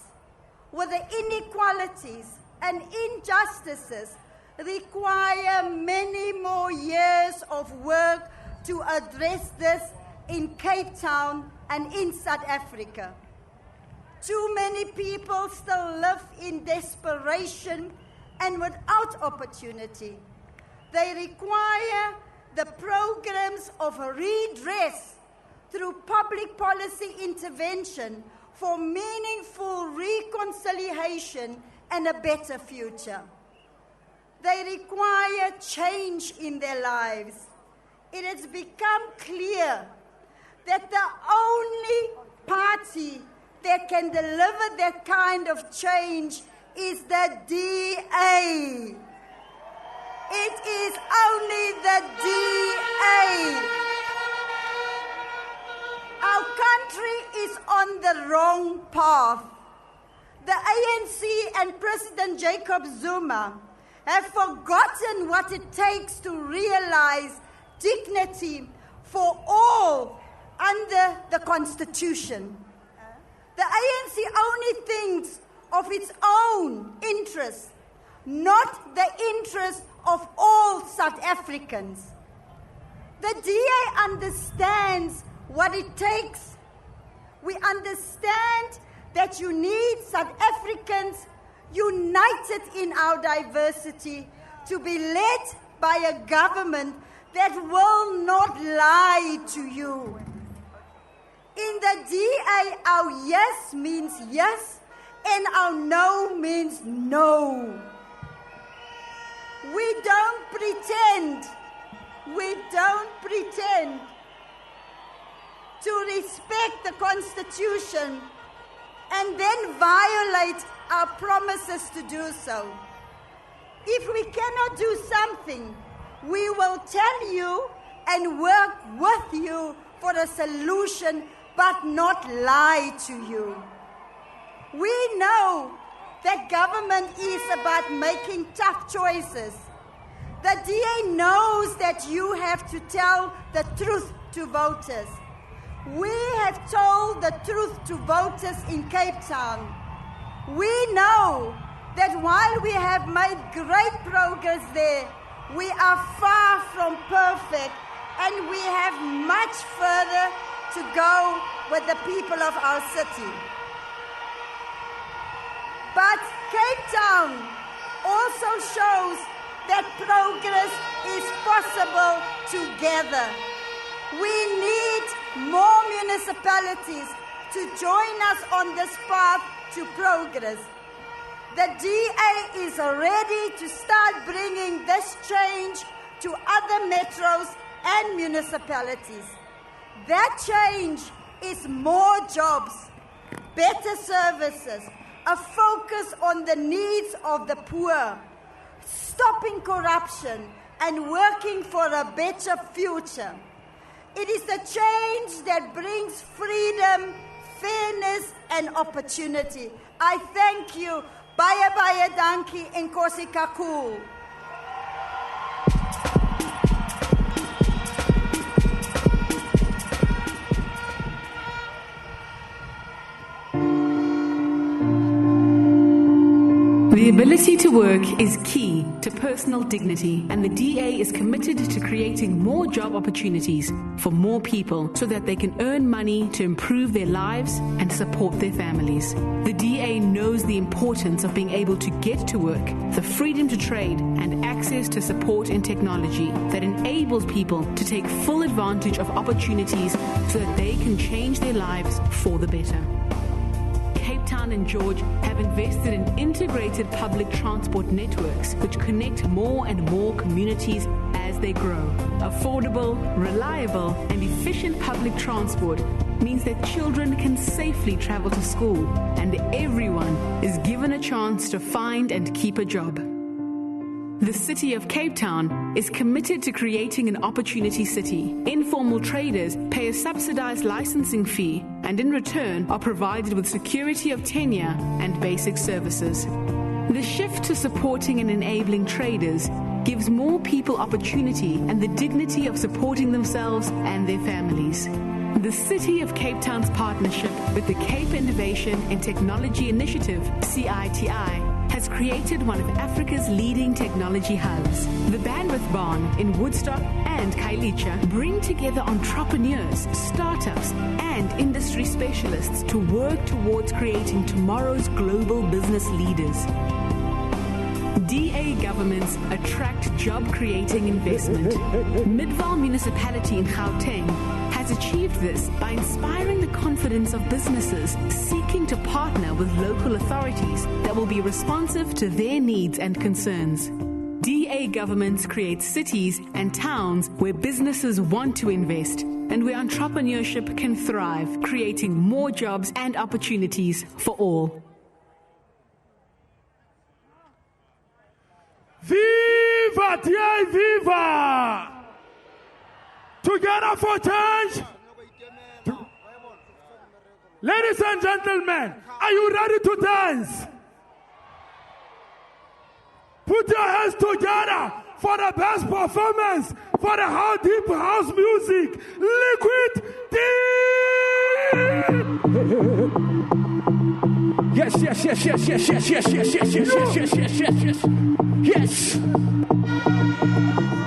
with the inequalities and injustices, require many more years of work to address this in Cape Town and in South Africa. Too many people still live in desperation and without opportunity. They require the programs of redress through public policy intervention for meaningful reconciliation and a better future. They require change in their lives. It has become clear that the only party that can deliver that kind of change is the DA. It is only the DA. Our country is on the wrong path. The ANC and President Jacob Zuma have forgotten what it takes to realize dignity for all under the Constitution. The ANC only thinks of its own interests, not the interests of all South Africans. The DA understands what it takes. We understand that you need South Africans united in our diversity to be led by a government that will not lie to you. In the DA, our yes means yes, and our no means no. We don't pretend to respect the Constitution and then violate our promises to do so. If we cannot do something, we will tell you and work with you for a solution, but not lie to you. We know that government is about making tough choices. The DA knows that you have to tell the truth to voters. We have told the truth to voters in Cape Town. We know that while we have made great progress there, we are far from perfect, and we have much further to go with the people of our city. But Cape Town also shows that progress is possible together. We need more municipalities to join us on this path to progress. The DA is ready to start bringing this change to other metros and municipalities. That change is more jobs, better services, a focus on the needs of the poor, stopping corruption, and working for a better future. It is the change that brings freedom, fairness, and opportunity. I thank you. Baya baya danki enkosi kaku. The ability to work is key to personal dignity, and the DA is committed to creating more job opportunities for more people so that they can earn money to improve their lives and support their families. The DA knows the importance of being able to get to work, the freedom to trade, and access to support and technology that enables people to take full advantage of opportunities so that they can change their lives for the better. Cape Town and George have invested in integrated public transport networks which connect more and more communities as they grow. Affordable, reliable, and efficient public transport means that children can safely travel to school and everyone is given a chance to find and keep a job. The City of Cape Town is committed to creating an opportunity city. Informal traders pay a subsidized licensing fee and in return are provided with security of tenure and basic services. The shift to supporting and enabling traders gives more people opportunity and the dignity of supporting themselves and their families. The City of Cape Town's partnership with the Cape Innovation and Technology Initiative, CITI, has created one of Africa's leading technology hubs. The Bandwidth Barn in Woodstock and Khayelitsha bring together entrepreneurs, startups, and industry specialists to work towards creating tomorrow's global business leaders. DA governments attract job-creating investment. Midvaal Municipality in Gauteng has achieved this by inspiring the confidence of businesses seeking to partner with local authorities that will be responsive to their needs and concerns. DA governments create cities and towns where businesses want to invest and where entrepreneurship can thrive, creating more jobs and opportunities for all. Viva, DA, viva! Together for change! Ladies and gentlemen, are you ready to dance? Put your hands together for the best performance for the deep house music, Liquid D! Yes, yes, yes, yes, yes, yes, yes, yes, yes, yes, yes, yes, yes, yes, yes. Yes.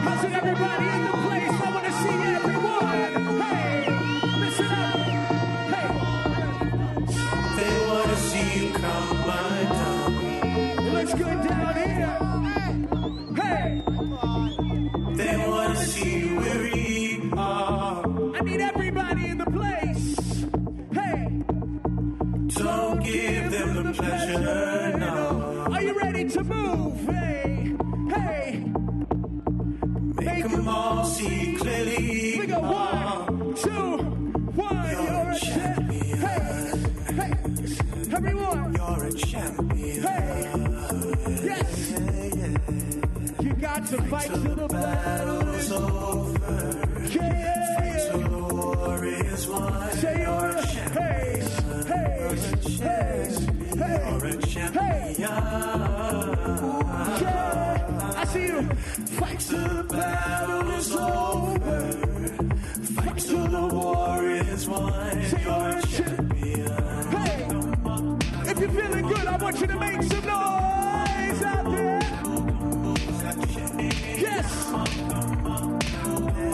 How's it, everybody in the place? I want to see everyone. Hey, listen up. Hey. They want to see you come by down. It looks good down here. Hey. They want to see you where we are. I need everybody in the place. Hey. Don't give them the pleasure, no. Are you ready to move? Hey, hey. Make them all see clearly. We go 1, 2, 1. You're a champion. Hey, hey. Everyone. You're a champion. Hey. Yes. You got to fight till the battle's over. Yeah. Fight till the war is won. Say you're a champion. Hey. Hey, hey, hey, hey, yeah, I see you. Fight till the battle is over. Fight till the war is won. Say you're a champion. Hey, if you're feeling good, I want you to make some noise out there. Yes.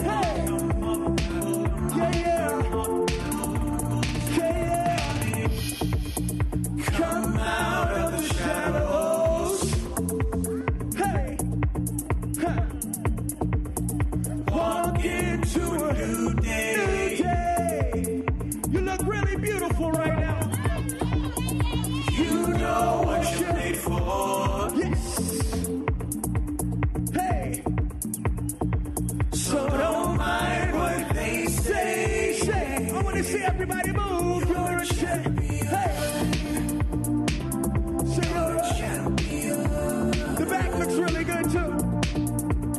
Hey, yeah, yeah. Come out of the shadows. Hey, huh. Walk into a new day. You look really beautiful right now. You know what you're made for. Yes. Hey. So don't mind what they say. I want to see everybody move. You're a champion. Hey. The back looks really good too.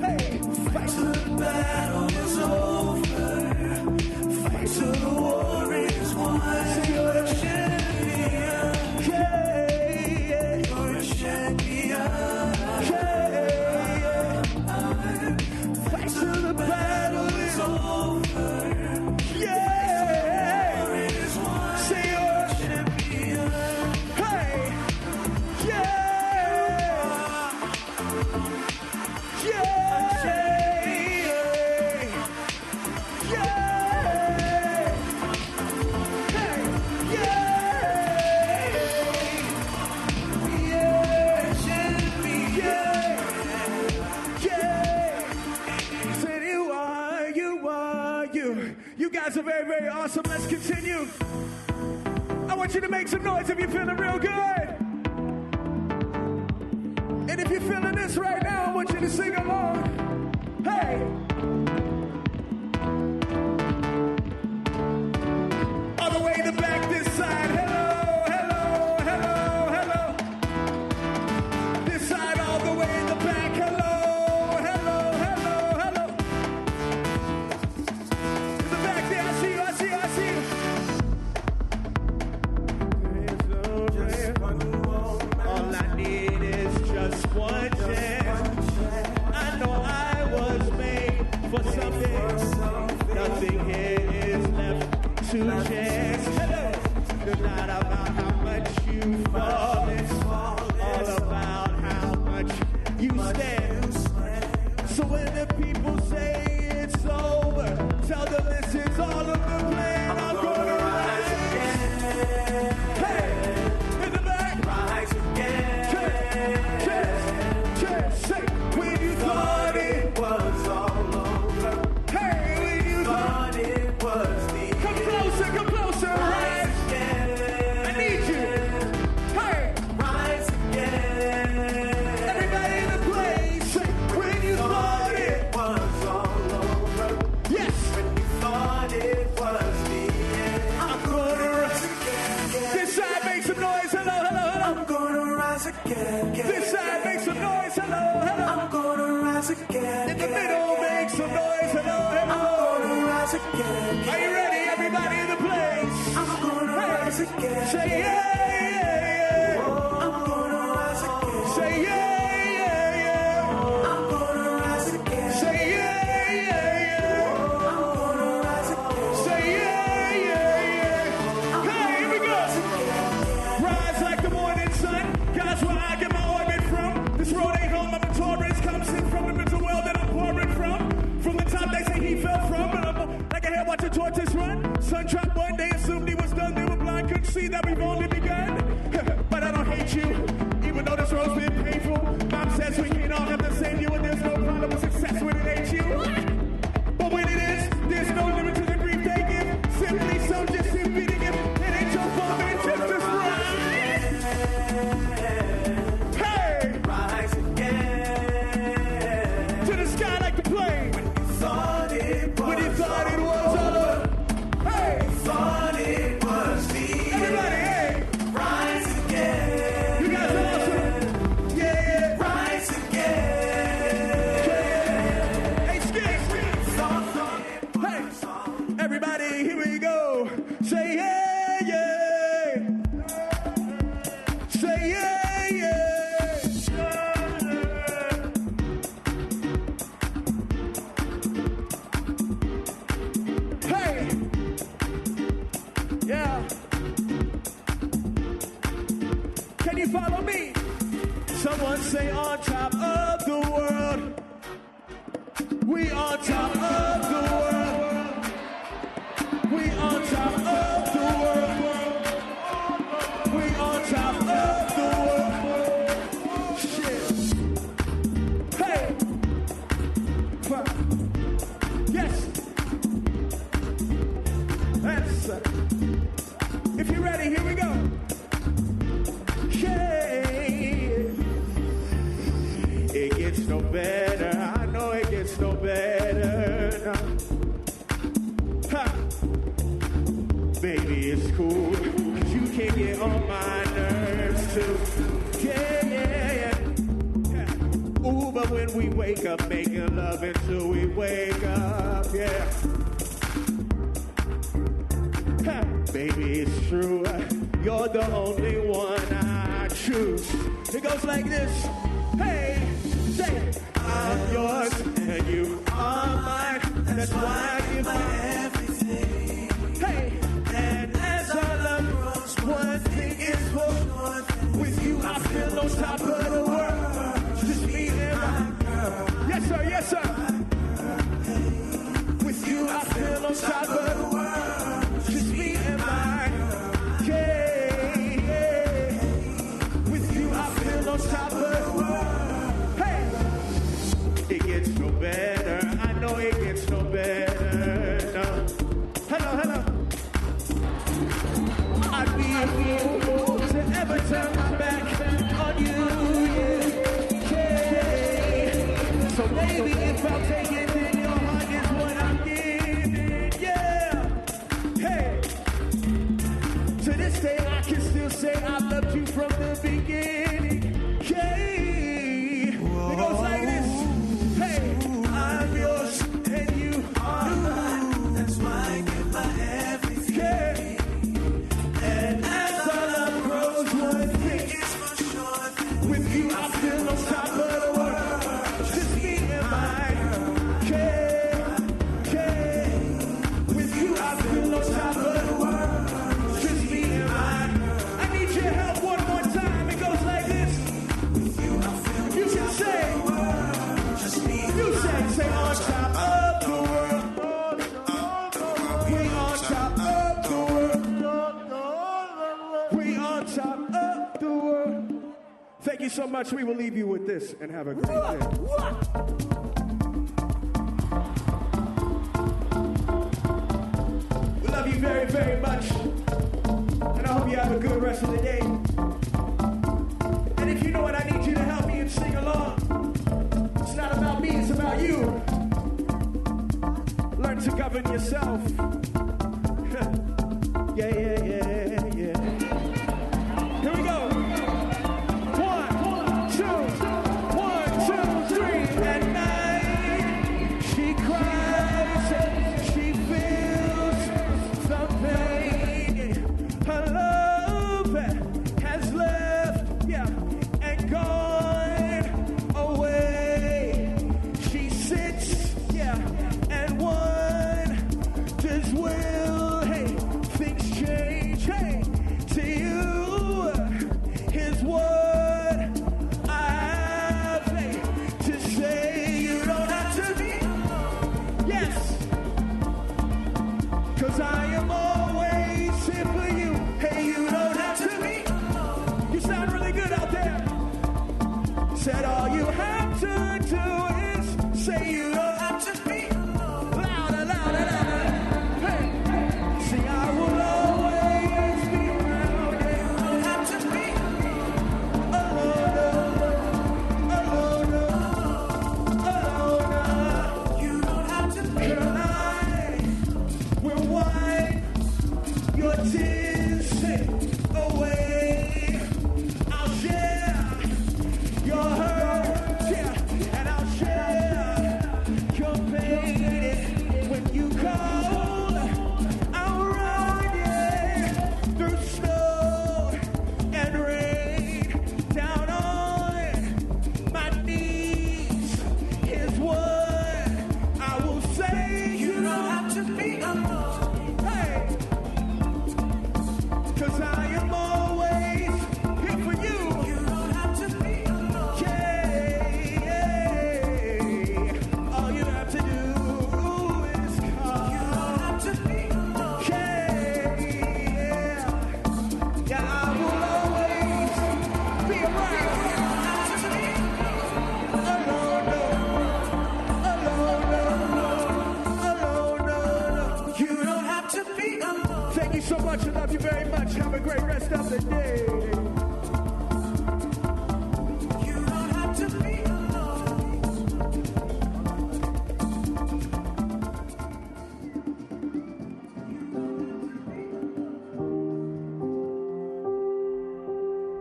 Hey, fight till the battle is over. Fight till the war is won. Say you're a champion. Yeah, you're a champion. Yeah, fight till the battle is over. Yeah, say you're a champion. Hey. Yeah. You guys are very, very awesome. Let's continue. I want you to make some noise if you're feeling real good. And if you're feeling this right now, I want you to sing along. Hey! All the way to the back this side. Hello, hello, hello, hello. This side all the way in the back. Hello, hello, hello, hello. In the back there, I see you, I see you, I see you. All I need is just one chance. I know I was made for something. Nothing here is left to chance. Hello. It's not about how much you fall. It's all about how much you stand. So when the people say it's over, tell them this is all of the plan. I'm gonna rise again. Hey, in the back. Rise again. again. Say yeah, yeah, yeah. I'm gonna rise again. Say yeah, yeah, yeah. I'm gonna rise again. Say yeah, yeah, yeah. I'm gonna rise again. Say yeah, yeah, yeah. Hey, here we go. Rise like the morning sun. God's where I get my orbit from. This road ain't home, I'm a tourist. Come sit from the mental well that I'm pouring from. From the top they say he fell from. But I'm like a hell watching tortoise run. Sun dropped one day, assumed he was done. They were blind, couldn't see that we've only begun. But I don't hate you, even though this road's been painful. Mom says we can't all have the same view, and there's no problem with success when it ain't you. But when it is, there's no limit to the grief they give. Simply some just simply to give. It ain't your fault, man, just this right. Hey! Rise again. To the sky like the plane. When you thought it was, when you thought it was over. Hey! Thought it was the Everybody, hey! Rise again. You guys are awesome. Yeah, yeah. Rise again. Hey, skip. Hey, everybody, here we go. Say yeah, yeah. Say yeah, yeah. Hey, yeah. Can you follow me? Someone say on top of the world. We on top of the world. We on top of the world. We on top of the world. Shit. Hey. Yes. That's if you're ready, here we go. It gets no better. I know it gets no better. No. Ha. Baby, it's cool. 'Cause you can get on my nerves too. Yeah, yeah, yeah. Ooh, but when we wake up, making love until we wake up. Yeah. Ha. Baby, it's true. You're the only one I choose. It goes like this. Hey, say, I'm yours and you are mine. That's why I give my everything. Hey, and as our love grows, one thing is for sure. With you, I feel on top of the world. Just me and my girl. Yes, sir, yes, sir. With you, I feel on top of the world. Just me and my on top of the world. Hey! It gets no better. I know it gets no better. No. Hello, hello. I'd be a fool to ever turn my back on you. Yeah. So maybe if I'll take it, then your heart is what I'm giving. Yeah. Hey. To this day, I can still say I loved you from the beginning. It goes like this. Hey, I'm yours and you are mine. That's why I give my everything. Yeah. And as our love grows, one thing is for sure. With you, I feel on top of the world. Just me and mine. Yeah. With you, I feel on top of the world. Just me and mine. I need your help one more time. It goes like this. You can say, you say on top of the world. We on top of the world. We on top of the world. Thank you so much. We will leave you with this and have a great day. We love you very, very much. And I hope you have a good rest of the day. And if you know what, I need you to help me and sing along. It's not about me, it's about you. Learn to govern yourself. Yeah, yeah, yeah, yeah. Here we go. 1, 2, 1, 2, 3. At night, she cries, she feels the pain. Her love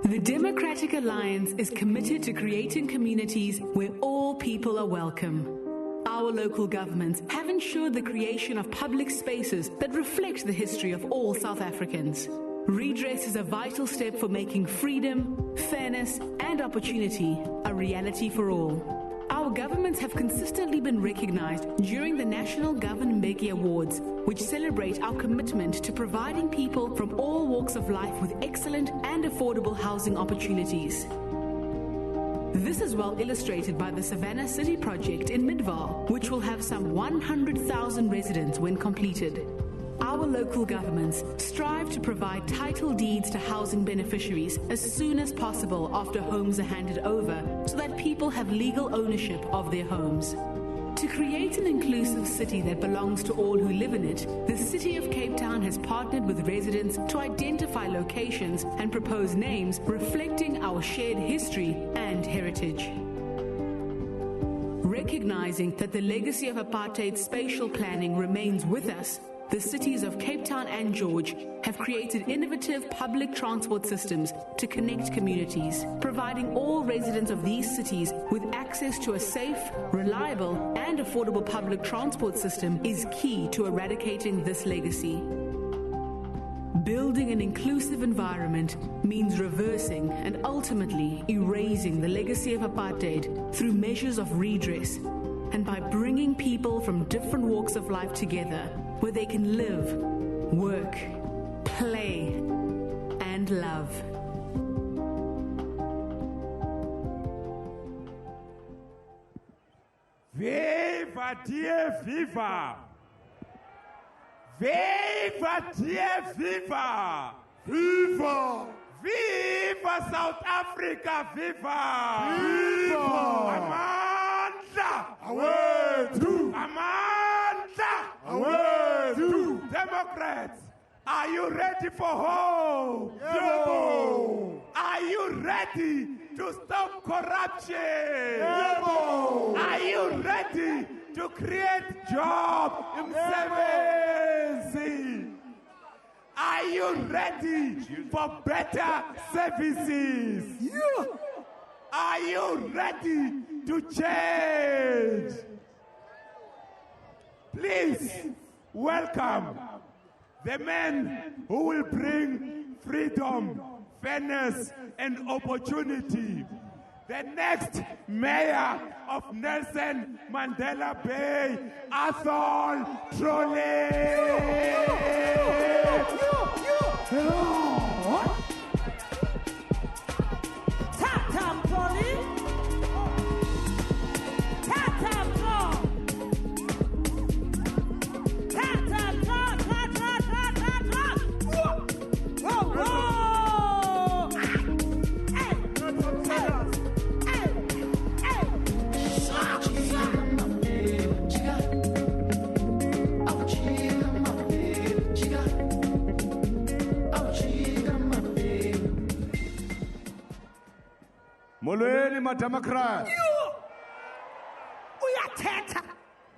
The Democratic Alliance is committed to creating communities where all people are welcome. Our local governments have ensured the creation of public spaces that reflect the history of all South Africans. Redress is a vital step for making freedom, fairness, and opportunity a reality for all. Our governments have consistently been recognized during the National Govern Mbeki Awards, which celebrate our commitment to providing people from all walks of life with excellent and affordable housing opportunities. This is well illustrated by the Savannah City project in Midvaal, which will have some 100,000 residents when completed. Our local governments strive to provide title deeds to housing beneficiaries as soon as possible after homes are handed over, so that people have legal ownership of their homes. To create an inclusive city that belongs to all who live in it, the City of Cape Town has partnered with residents to identify locations and propose names reflecting our shared history and heritage. Recognizing that the legacy of apartheid spatial planning remains with us, the cities of Cape Town and George have created innovative public transport systems to connect communities, providing all residents of these cities with access to a safe, reliable, and affordable public transport system is key to eradicating this legacy. Building an inclusive environment means reversing and ultimately erasing the legacy of apartheid through measures of redress, and by bringing people from different walks of life together where they can live, work, play, and love. Viva, dear, viva! Viva, dear, viva! Viva! Viva South Africa, viva! Viva! Amandla! Away! Amandla! Away! Democrats, are you ready for hope? Yebo! Are you ready to stop corruption? Yebo! Are you ready to create jobs in SABC? Are you ready for better services? Yeah. Are you ready to change? Please welcome the man who will bring freedom, fairness, and opportunity. The next mayor of Nelson Mandela Bay, Athol Trolley. Hello. Tap Trolley. Tap Trolley. Molweni ma-Democrats. Uyathetha.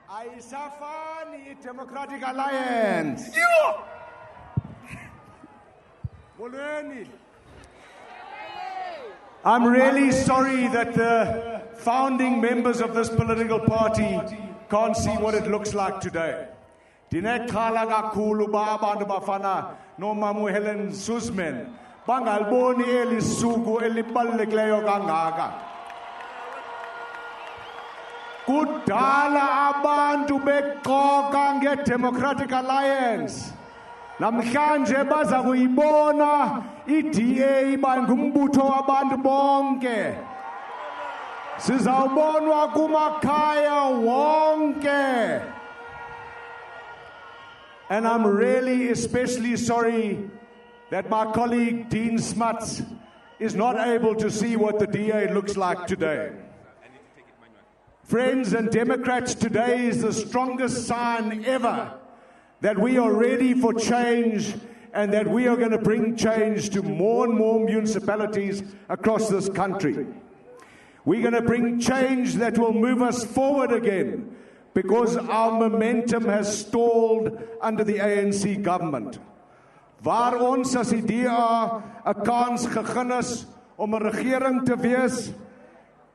Ayisafani i-Democratic Alliance. Molweni. I'm really sorry that the founding members of this political party can't see what it looks like today. Dinekhala kakhulu ba abantu bafana noMamu Helen Suzman bangaliboni eli suku elibalulekileyo kangaka. Kudala abantu beqoka ngeDemocratic Alliance. Namhlanje baza kuyibona iDA iba ngumbutho wabantu bonke. Sizawubonwa kumakhaya wonke. And I'm really especially sorry that my colleague Dean Smuts is not able to see what the DA looks like today. Friends and Democrats, today is the strongest sign ever that we are ready for change and that we are going to bring change to more and more municipalities across this country. We're going to bring change that will move us forward again because our momentum has stalled under the ANC government. Waar ons as die DA 'n kans gegee is om 'n regering te wees,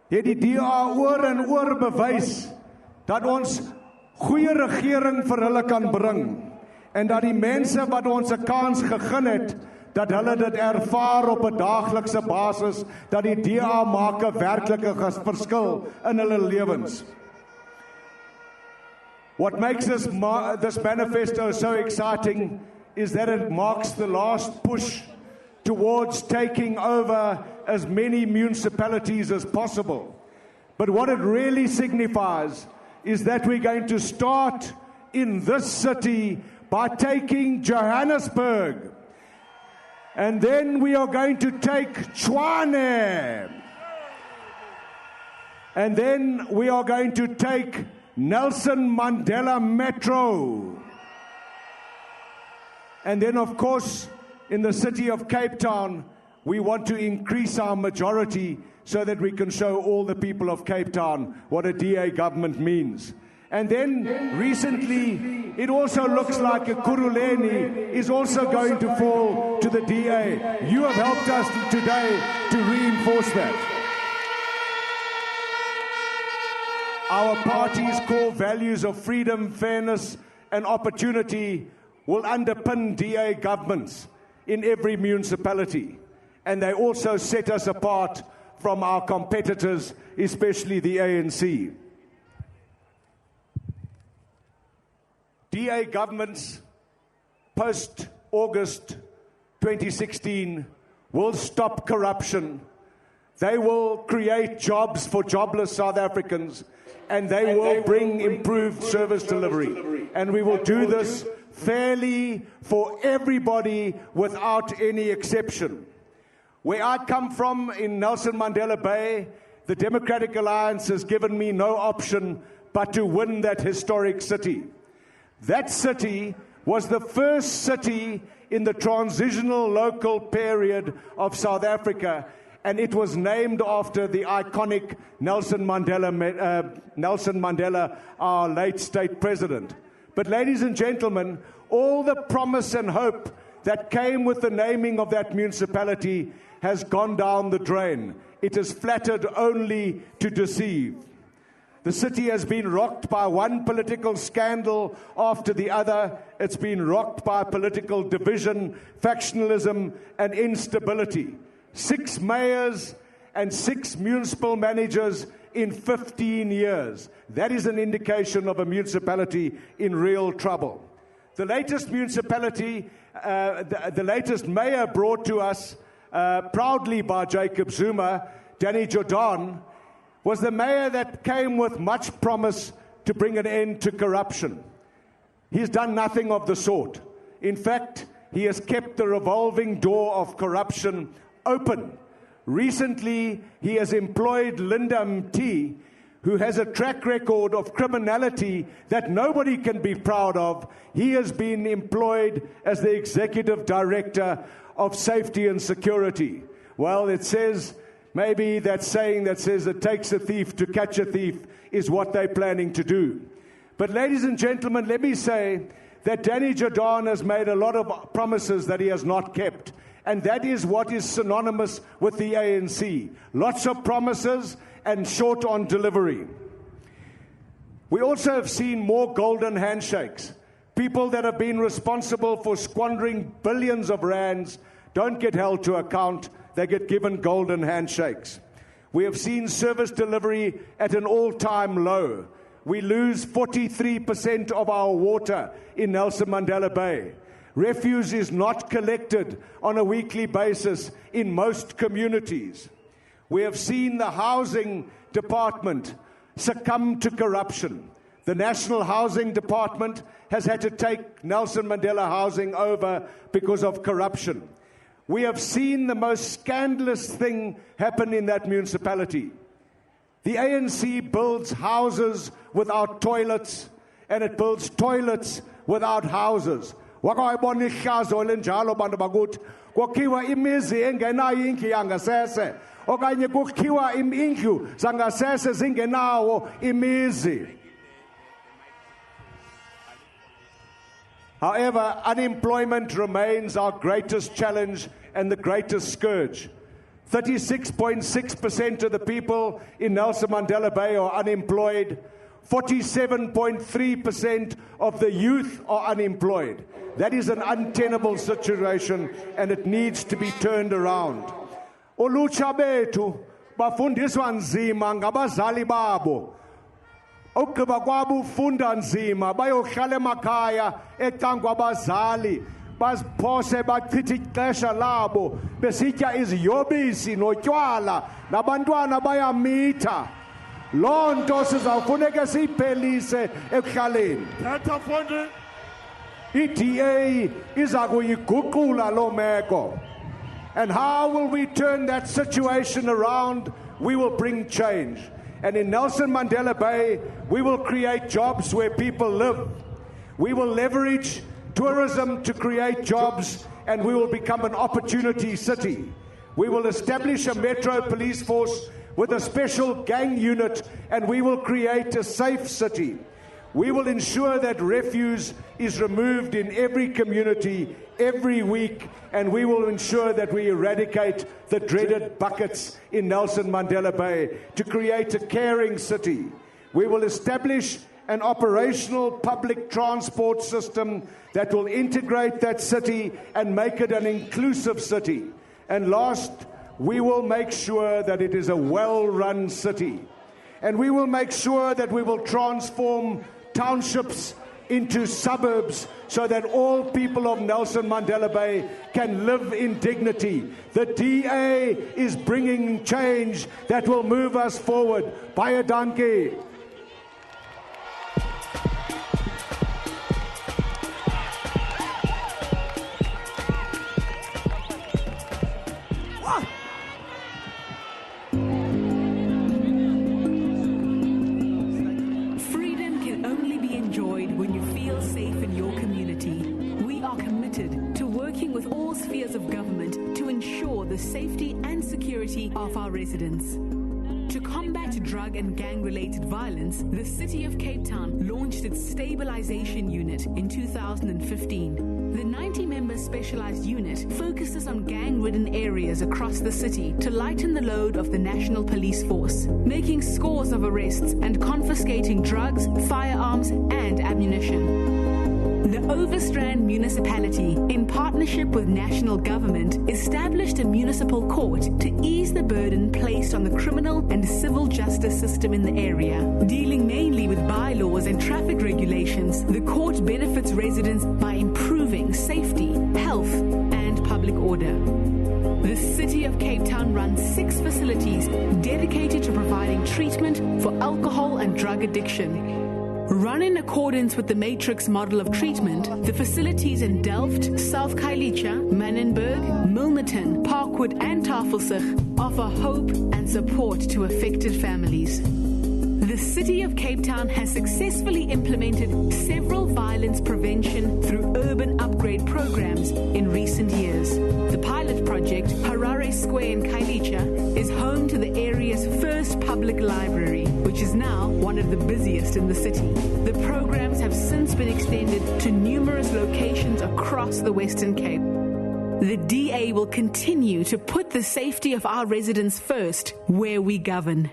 het die DA oor en oor bewys dat ons goeie regering vir hulle kan bring en dat die mense wat ons 'n kans gegee het, dat hulle dit ervaar op 'n daaglikse basis, dat die DA maak 'n werklike verskil in hulle lewens. What makes this manifesto so exciting is that it marks the last push towards taking over as many municipalities as possible. But what it really signifies is that we're going to start in this city by taking Johannesburg. And then we are going to take Tshwane. And then we are going to take Nelson Mandela Metro. And then, of course, in the city of Cape Town, we want to increase our majority so that we can show all the people of Cape Town what a DA government means. And then, recently, it also looks like a Kuruleni is also going to fall to the DA. You have helped us today to reinforce that. Our party's core values of freedom, fairness, and opportunity will underpin DA governments in every municipality. And they also set us apart from our competitors, especially the ANC. DA governments post-August 2016 will stop corruption. They will create jobs for jobless South Africans, and they will bring improved service delivery. And we will do this fairly for everybody without any exception. Where I come from in Nelson Mandela Bay, the Democratic Alliance has given me no option but to win that historic city. That city was the first city in the transitional local period of South Africa, and it was named after the iconic Nelson Mandela, our late state president. But ladies and gentlemen, all the promise and hope that came with the naming of that municipality has gone down the drain. It is flattered only to deceive. The city has been rocked by one political scandal after the other. It's been rocked by political division, factionalism, and instability. 6 mayors and 6 municipal managers in 15 years. That is an indication of a municipality in real trouble. The latest municipality, the latest mayor brought to us proudly by Jacob Zuma, Danny Jordan, was the mayor that came with much promise to bring an end to corruption. He's done nothing of the sort. In fact, he has kept the revolving door of corruption open. Recently, he has employed Linda Mti, who has a track record of criminality that nobody can be proud of. He has been employed as the executive director of safety and security. Well, it says, maybe that saying that says it takes a thief to catch a thief is what they're planning to do. But ladies and gentlemen, let me say that Danny Jordan has made a lot of promises that he has not kept. And that is what is synonymous with the ANC. Lots of promises and short on delivery. We also have seen more golden handshakes. People that have been responsible for squandering billions of rands don't get held to account. They get given golden handshakes. We have seen service delivery at an all-time low. We lose 43% of our water in Nelson Mandela Bay. Refuse is not collected on a weekly basis in most communities. We have seen the housing department succumb to corruption. The National Housing Department has had to take Nelson Mandela Housing over because of corruption. We have seen the most scandalous thing happen in that municipality. The ANC builds houses without toilets, and it builds toilets without houses. Wakayibona ihlazo elinjalo bantu bakuthi kwakhiwa imizi engenayo indlu yangasese okanye kukhiwa indlu zangasese zingenawo imizi. However, unemployment remains our greatest challenge and the greatest scourge. 36.6% of the people in Nelson Mandela Bay are unemployed. 47.3% of the youth are unemployed. That is an untenable situation, and it needs to be turned around. Olutsha bethu bafundiswa nzima ngabazali babo. Ogqiba kwabo ufunda nzima bayohlala emakhaya ecangwa abazali baziphose bachitha ixesha labo besitya iziyobisi notywala nabantwana bayamitha. Loo nto sizawufuneka siyiphelise ekuhlaleni. I-DA iza kuyiguqula loo meko. And how will we turn that situation around? We will bring change. And in Nelson Mandela Bay, we will create jobs where people live. We will leverage tourism to create jobs, and we will become an opportunity city. We will establish a metro police force with a special gang unit, and we will create a safe city. We will ensure that refuse is removed in every community every week, and we will ensure that we eradicate the dreaded buckets in Nelson Mandela Bay to create a caring city. We will establish an operational public transport system that will integrate that city and make it an inclusive city. And last, we will make sure that it is a well-run city. And we will make sure that we will transform townships into suburbs so that all people of Nelson Mandela Bay can live in dignity. The DA is bringing change that will move us forward. Baie dankie. Safety and security of our residents. To combat drug and gang-related violence, the City of Cape Town launched its Stabilization Unit in 2015. The 90-member specialized unit focuses on gang-ridden areas across the city to lighten the load of the National Police Force, making scores of arrests and confiscating drugs, firearms, and ammunition. The Overstrand Municipality, in partnership with national government, established a municipal court to ease the burden placed on the criminal and civil justice system in the area. Dealing mainly with bylaws and traffic regulations, the court benefits residents by improving safety, health, and public order. The City of Cape Town runs 6 facilities dedicated to providing treatment for alcohol and drug addiction. Run in accordance with the Matrix model of treatment, the facilities in Delft, South Khayelitsha, Manenberg, Milnerton, Parkwood, and Tafelsig offer hope and support to affected families. The City of Cape Town has successfully implemented several violence prevention through urban upgrade programs in recent years. The pilot project, Harare Square in Khayelitsha, is home to the area's first public library, which is now one of the busiest in the city. The programs have since been extended to numerous locations across the Western Cape. The DA will continue to put the safety of our residents first where we govern.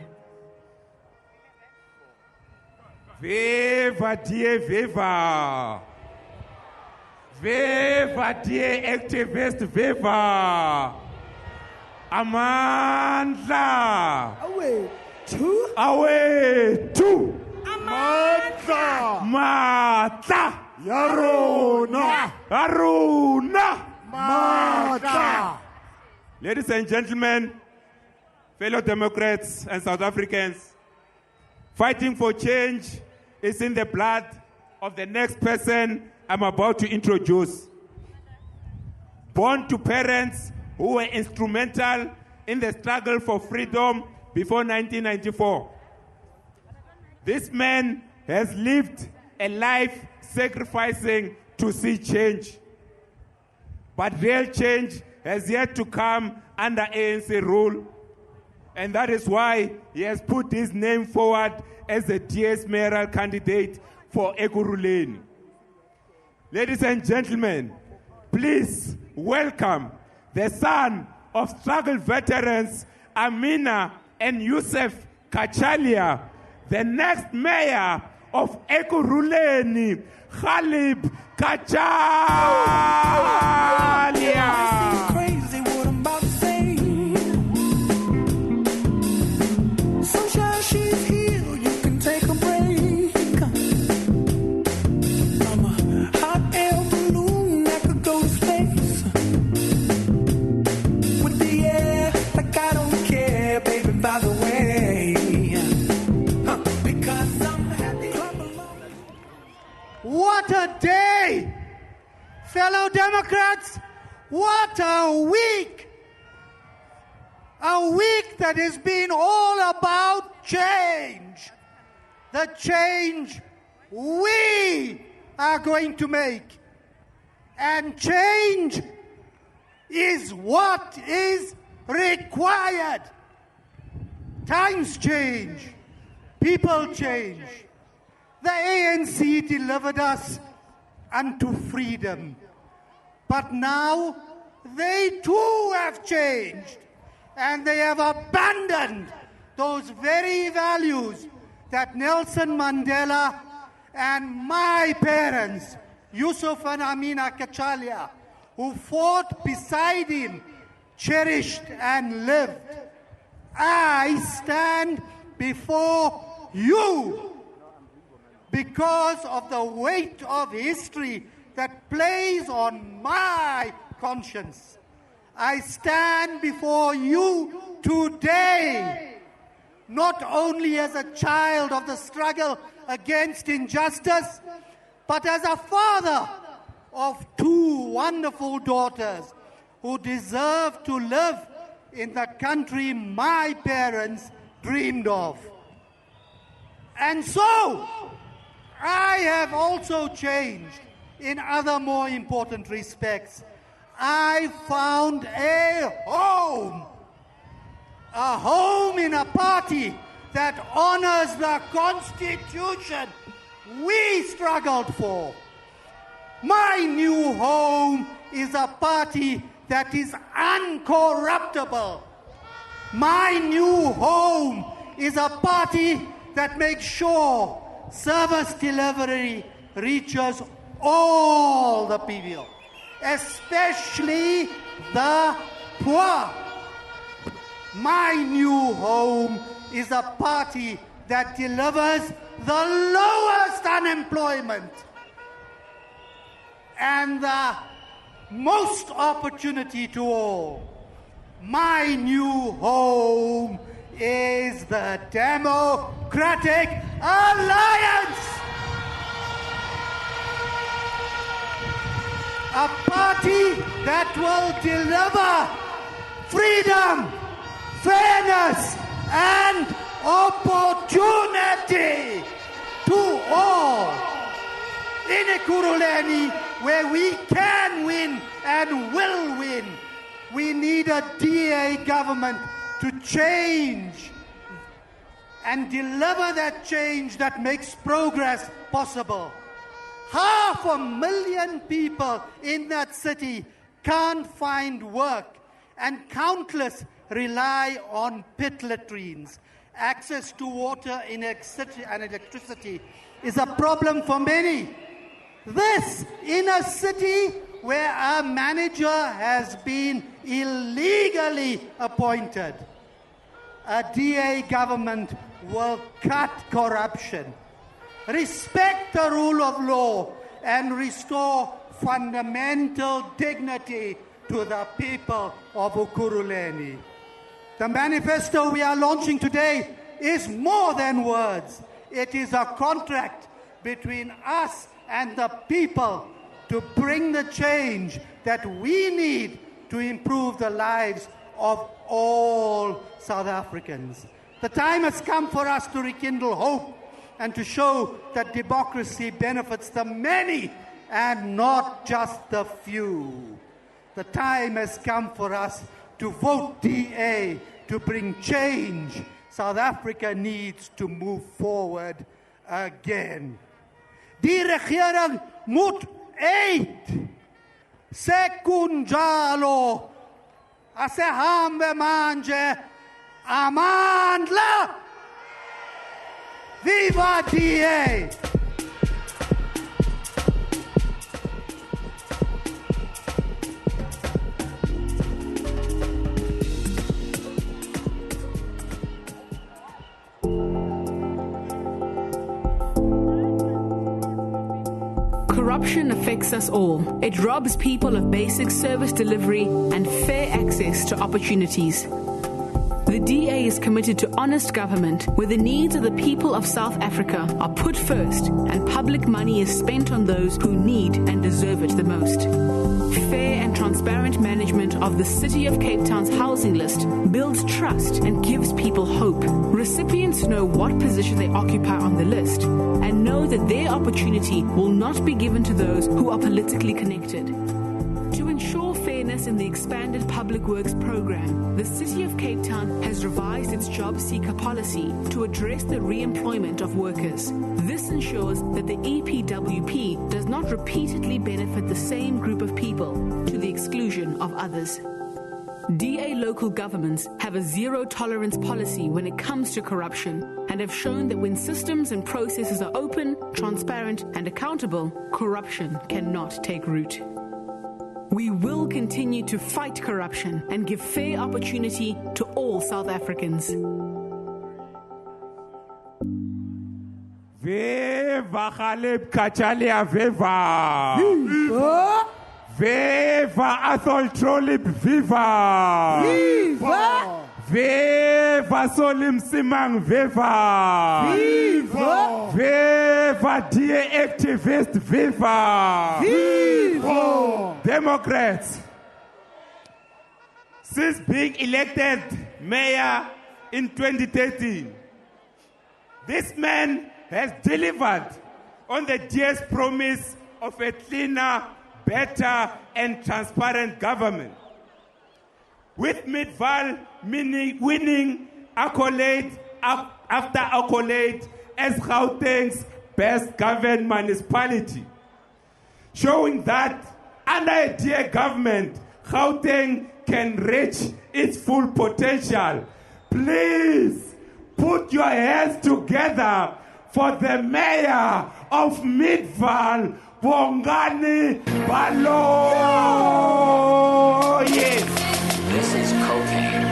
Viva DA, viva! Viva DA activist, viva! Amandla! Away two! Away two! Amandla! Mata! Yarona! Aruna! Mata! Ladies and gentlemen, fellow Democrats and South Africans, fighting for change is in the blood of the next person I'm about to introduce. Born to parents who were instrumental in the struggle for freedom before 1994. This man has lived a life sacrificing to see change. But real change has yet to come under ANC rule. And that is why he has put his name forward as the DS mayoral candidate for Ekurhuleni. Ladies and gentlemen, please welcome the son of struggle veterans Amina and Yusuf Kachalia, the next mayor of Ekurhuleni, Khalib Kachalia. Crazy what I'm about to say. Sunshine, she's here, you can take a break. I'm a hot air balloon that could go to space. With the air, like I don't care, baby, by the way. Because I'm happy. What a day! Fellow Democrats, what a week! A week that has been all about change. The change we are going to make. And change is what is required. Times change. People change. The ANC delivered us unto freedom. But now they too have changed. And they have abandoned those very values that Nelson Mandela and my parents, Yusuf and Amina Kachalia, who fought beside him, cherished and lived. I stand before you because of the weight of history that plays on my conscience. I stand before you today, not only as a child of the struggle against injustice, but as a father of two wonderful daughters who deserve to live in the country my parents dreamed of. And so, I have also changed in other more important respects. I found a home in a party that honors the Constitution we struggled for. My new home is a party that is uncorruptible. My new home is a party that makes sure service delivery reaches all the people, especially the poor. My new home is a party that delivers the lowest unemployment and the most opportunity to all. My new home is the Democratic Alliance. A party that will deliver freedom, fairness, and opportunity to all. In Ekurhuleni, where we can win and will win, we need a DA government to change and deliver that change that makes progress possible. 500,000 people in that city can't find work, and countless rely on pit latrines. Access to water and electricity is a problem for many. This in a city where a manager has been illegally appointed. A DA government will cut corruption, respect the rule of law, and restore fundamental dignity to the people of Ekurhuleni. The manifesto we are launching today is more than words. It is a contract between us and the people to bring the change that we need to improve the lives of all South Africans. The time has come for us to rekindle hope and to show that democracy benefits the many and not just the few. The time has come for us to vote DA to bring change. South Africa needs to move forward again. Die regering moet eet. Sekunjalo. Asehambe manje. Amandla. Viva DA. Corruption affects us all. It robs people of basic service delivery and fair access to opportunities. The DA is committed to honest government where the needs of the people of South Africa are put first and public money is spent on those who need and deserve it the most. Fair and transparent management of the City of Cape Town's housing list builds trust and gives people hope. Recipients know what position they occupy on the list and know that their opportunity will not be given to those who are politically connected. To ensure fairness in the expanded Public Works program, the City of Cape Town has revised its job seeker policy to address the re-employment of workers. This ensures that the EPWP does not repeatedly benefit the same group of people to the exclusion of others. DA local governments have a zero-tolerance policy when it comes to corruption and have shown that when systems and processes are open, transparent and accountable, corruption cannot take root. We will continue to fight corruption and give fair opportunity to all South Africans. Viva Khalib Kachalia Viva! Viva Athol Trolip Viva! Viva! Viva Solim Simang Viva! Viva! Viva DA activist Viva! Viva! Democrats, since being elected mayor in 2013, this man has delivered on the DA's promise of a cleaner, better and transparent government. With Midvaal winning accolade after accolade as Gauteng's best governed municipality, showing that under a DA government, Gauteng can reach its full potential. Please put your hands together for the mayor of Midvaal, Bongani Balo. Yes. This is cocaine.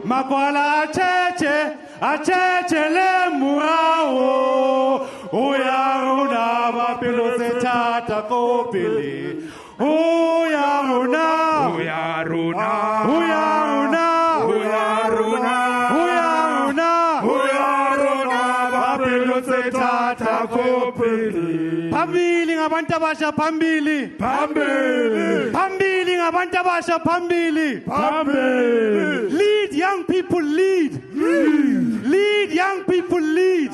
Makwala acheche le muao uyaruna bapilo se tata kopili uyaruna bapilo se tata kopili phambili ngabantu abasha phambili ngabantu abasha phambili lead young people lead young people lead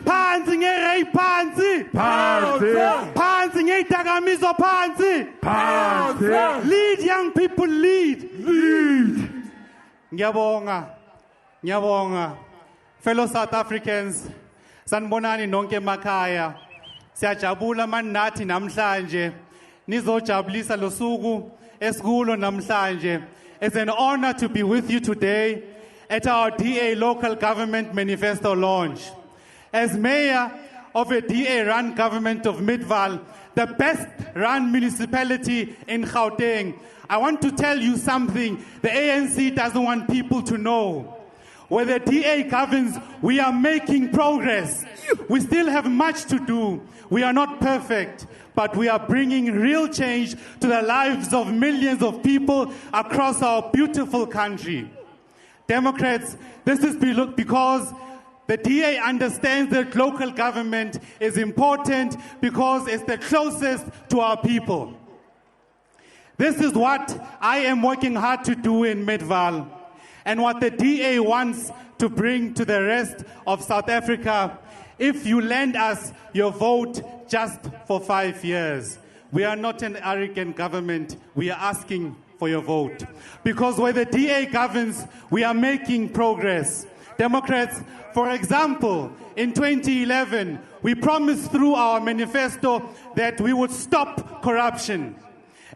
phansi ngeray phansi ngeyidakamiso phansi lead young people lead ngiyabonga fellow South Africans sanibonani nonke emakhaya siyajabula manathi namhlanje nizojabulisa losuku esikulo namhlanje. It's an honor to be with you today at our DA local government manifesto launch. As mayor of a DA-run government of Midvaal, the best-run municipality in Gauteng, I want to tell you something the ANC doesn't want people to know. Where the DA governs, we are making progress. We still have much to do. We are not perfect, but we are bringing real change to the lives of millions of people across our beautiful country. Democrats, this is because the DA understands that local government is important because it's the closest to our people. This is what I am working hard to do in Midvaal. And what the DA wants to bring to the rest of South Africa if you lend us your vote just for 5 years. We are not an arrogant government. We are asking for your vote. Because where the DA governs, we are making progress. Democrats, for example, in 2011, we promised through our manifesto that we would stop corruption.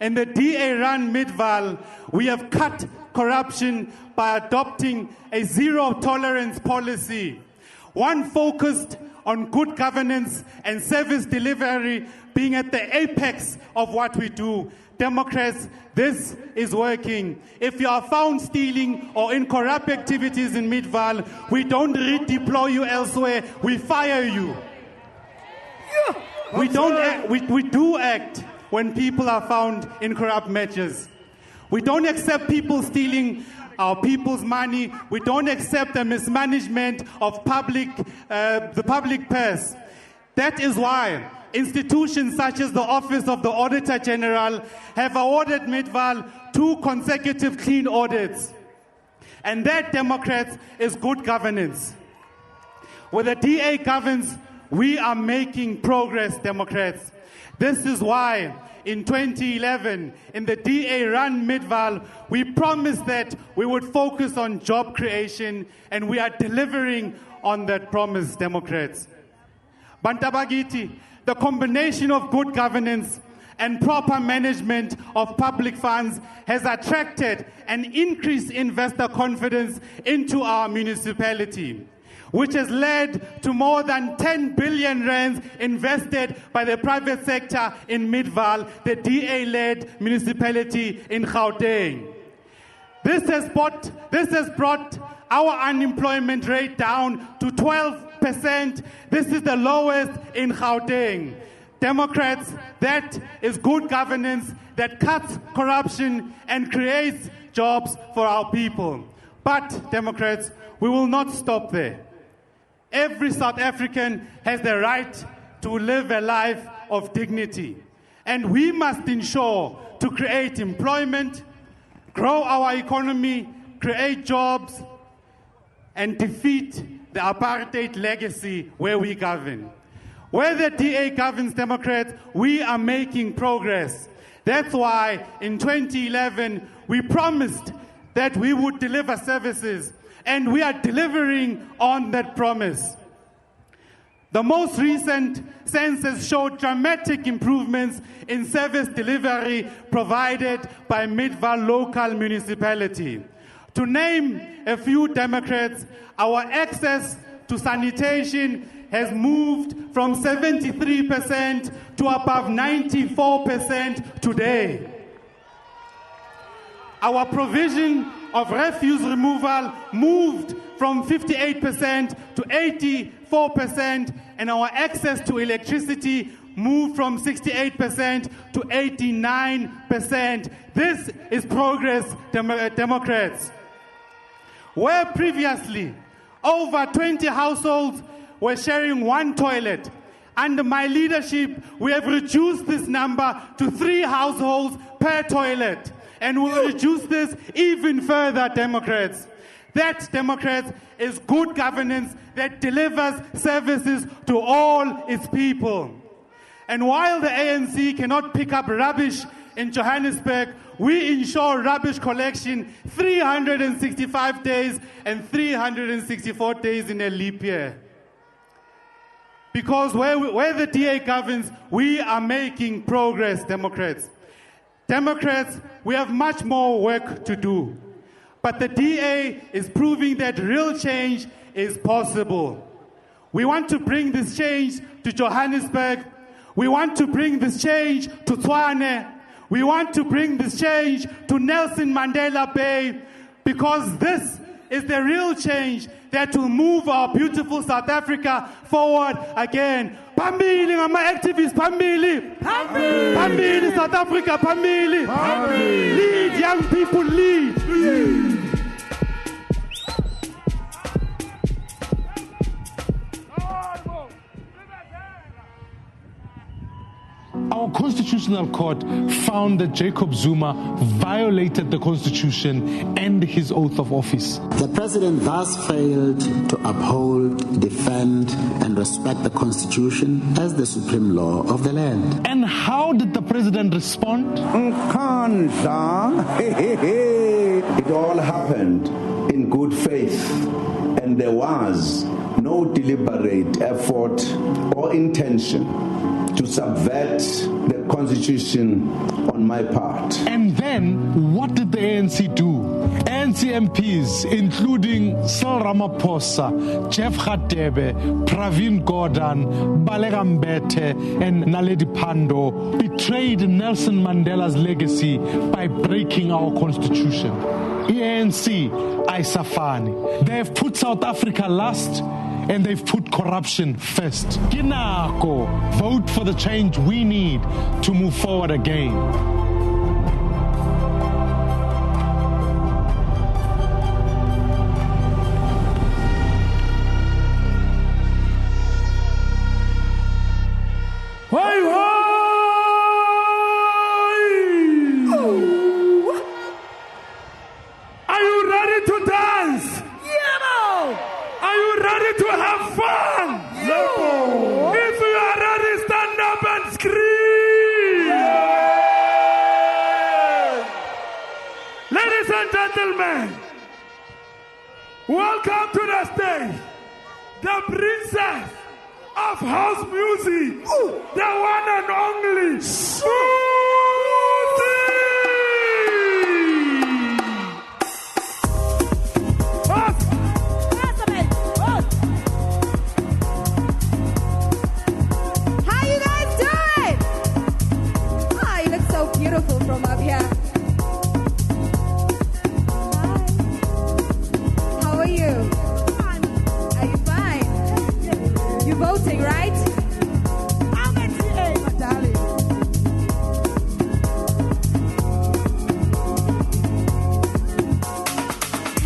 In the DA-run Midvaal, we have cut corruption by adopting a zero-tolerance policy, one focused on good governance and service delivery being at the apex of what we do. Democrats, this is working. If you are found stealing or in corrupt activities in Midvaal, we don't redeploy you elsewhere, we fire you. We do act when people are found in corrupt measures. We don't accept people stealing our people's money. We don't accept the mismanagement of the public purse. That is why institutions such as the Office of the Auditor General have awarded Midvaal 2 consecutive clean audits. And that, Democrats, is good governance. Where the DA governs, we are making progress, Democrats. This is why in 2011, in the DA-run Midvaal, we promised that we would focus on job creation, and we are delivering on that promise, Democrats. Bantabagiti, the combination of good governance and proper management of public funds has attracted and increased investor confidence into our municipality, which has led to more than 10 billion rands invested by the private sector in Midvaal, the DA-led municipality in Gauteng. This has brought our unemployment rate down to 12%. This is the lowest in Gauteng. Democrats, that is good governance that cuts corruption and creates jobs for our people. But, Democrats, we will not stop there. Every South African has the right to live a life of dignity. And we must ensure to create employment, grow our economy, create jobs, and defeat the apartheid legacy where we govern. Where the DA governs, Democrats, we are making progress. That's why in 2011, we promised that we would deliver services, and we are delivering on that promise. The most recent census showed dramatic improvements in service delivery provided by Midvaal local municipality. To name a few, Democrats, our access to sanitation has moved from 73% to above 94% today. Our provision of refuse removal moved from 58% to 84%, and our access to electricity moved from 68% to 89%. This is progress, Democrats. Where previously over 20 households were sharing one toilet, under my leadership, we have reduced this number to 3 households per toilet. And we'll reduce this even further, Democrats. That, Democrats, is good governance that delivers services to all its people. And while the ANC cannot pick up rubbish in Johannesburg, we ensure rubbish collection 365 days and 364 days in a leap year. Because where the DA governs, we are making progress, Democrats. Democrats, we have much more work to do. But the DA is proving that real change is possible. We want to bring this change to Johannesburg. We want to bring this change to Tshwane. We want to bring this change to Nelson Mandela Bay, because this is the real change that will move our beautiful South Africa forward again. Phambili ngama-activists, phambili! Phambili, South Africa, phambili! Lead, young people, lead! Our Constitutional Court found that Jacob Zuma violated the Constitution and his oath of office. The President thus failed to uphold, defend, and respect the Constitution as the supreme law of the land. And how did the President respond? It all happened in good faith, and there was no deliberate effort or intention to subvert the Constitution on my part. And then, what did the ANC do? ANC MPs, including Cyril Ramaphosa, Jeff Radebe, Pravin Gordhan, Baleka Mbete, and Naledi Pandor, betrayed Nelson Mandela's legacy by breaking our Constitution. ANC, Aisafani. They have put South Africa last, and they've put corruption first. Kinako, vote for the change we need to move forward again. Are you ready to dance? Are you ready to have fun? If you are ready, stand up and scream. Ladies and gentlemen, welcome to the stage, the princess of house music, the one and only Musi. Beautiful from up here. Hi. How are you? Fine. Are you fine? You're voting, right? I'm a TA, my darling.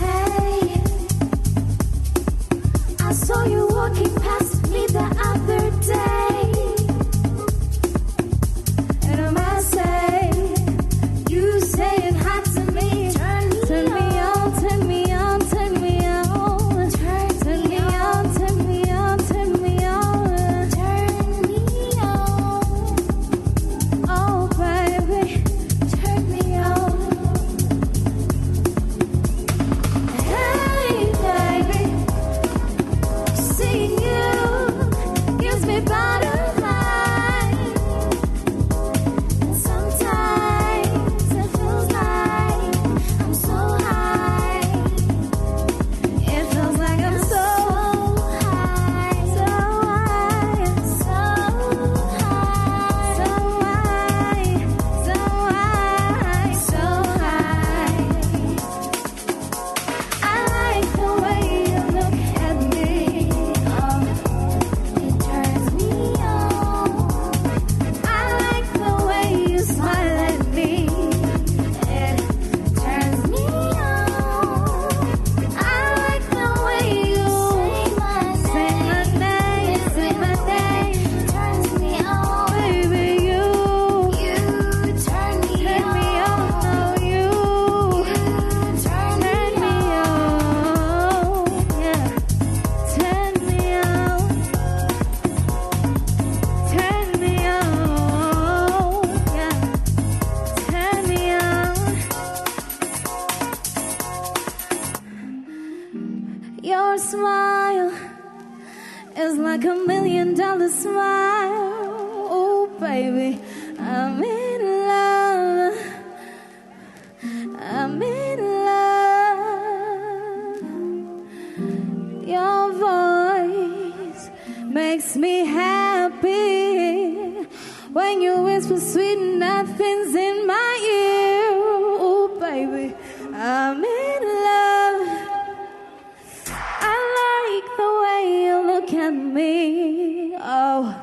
Hey, I saw you walking past me the other day. And I must say, you saying hi to me, turn me on, turn me on, turn me on, turn me on, turn me on, turn me on, turn me on. Oh baby, turn me on. Hey baby, seeing you gives me butterflies. Sometimes it feels like I'm so high. It feels like I'm so high, so high, so high, so high, so high, so high. I like the way you look at me. Oh, it turns me on. I like the way you smile at me. It turns me on. I like the way you say my name, turns me on. Baby, you turn me on. No, you turn me on. Yeah, turn me on. Turn me on. Yeah, turn me on. Your smile is like $1 million smile. Oh, baby, I'm in love. I'm in love. Your voice makes me happy when you whisper sweet nothings in my ear. Oh, baby, I'm in love. I like the way you look at me. Oh.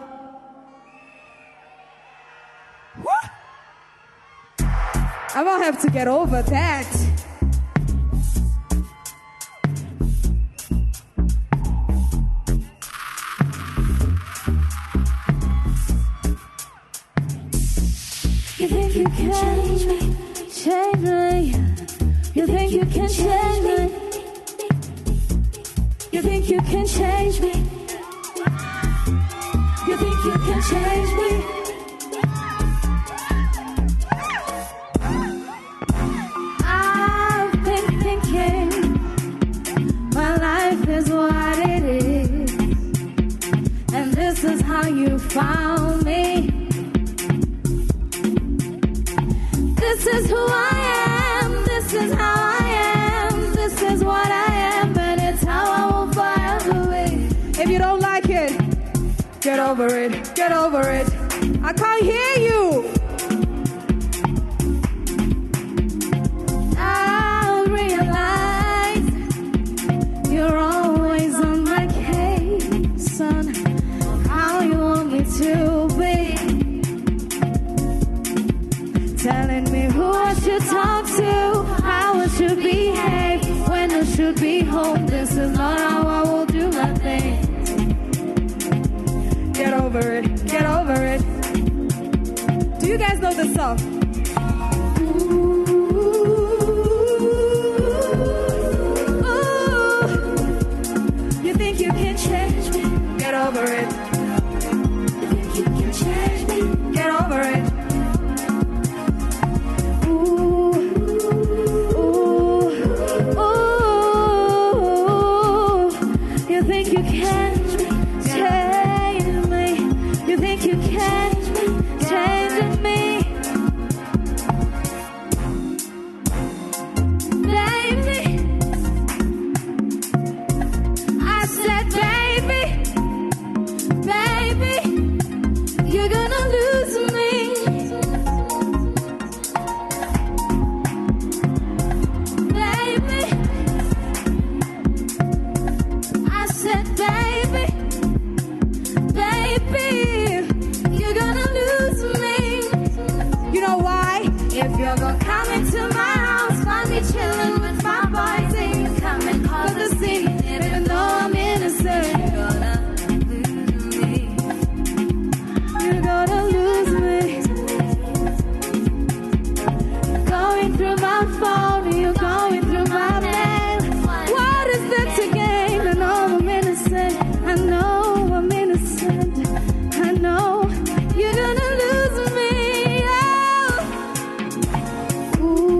I'm gonna have to get over that. You think you can change me? Change me. You think you can change me? You think you can change me? You think you can change me? I've been thinking my life is what it is, and this is how you found me. This is who I am, this is how I am, this is what I am, and it's how I will forever be. If you don't like it, get over it, get over it. I can't hear you. I realize you're always on my case, son. How you want me to be? Telling me who I should talk to, how I should behave, when I should be home. This is not how I will do my thing. Get over it, get over it. Do you guys know this song? Ooh, you think you can change me? Get over it. You think you can change me? Get over it. You think you can change me? You think you can change me? Baby, I said baby, baby, you're gonna lose me. Baby, I said baby, baby, you're gonna lose me. You know why? If you're gonna come into my house, find me chilling with my boys, and you come and cause a scene, even though I'm innocent, you're gonna lose me. You're gonna lose me. Going through my phone, you're going through my mail. What is there to gain? I know I'm innocent. I know I'm innocent. I know you're gonna lose me. Oh. Ooh.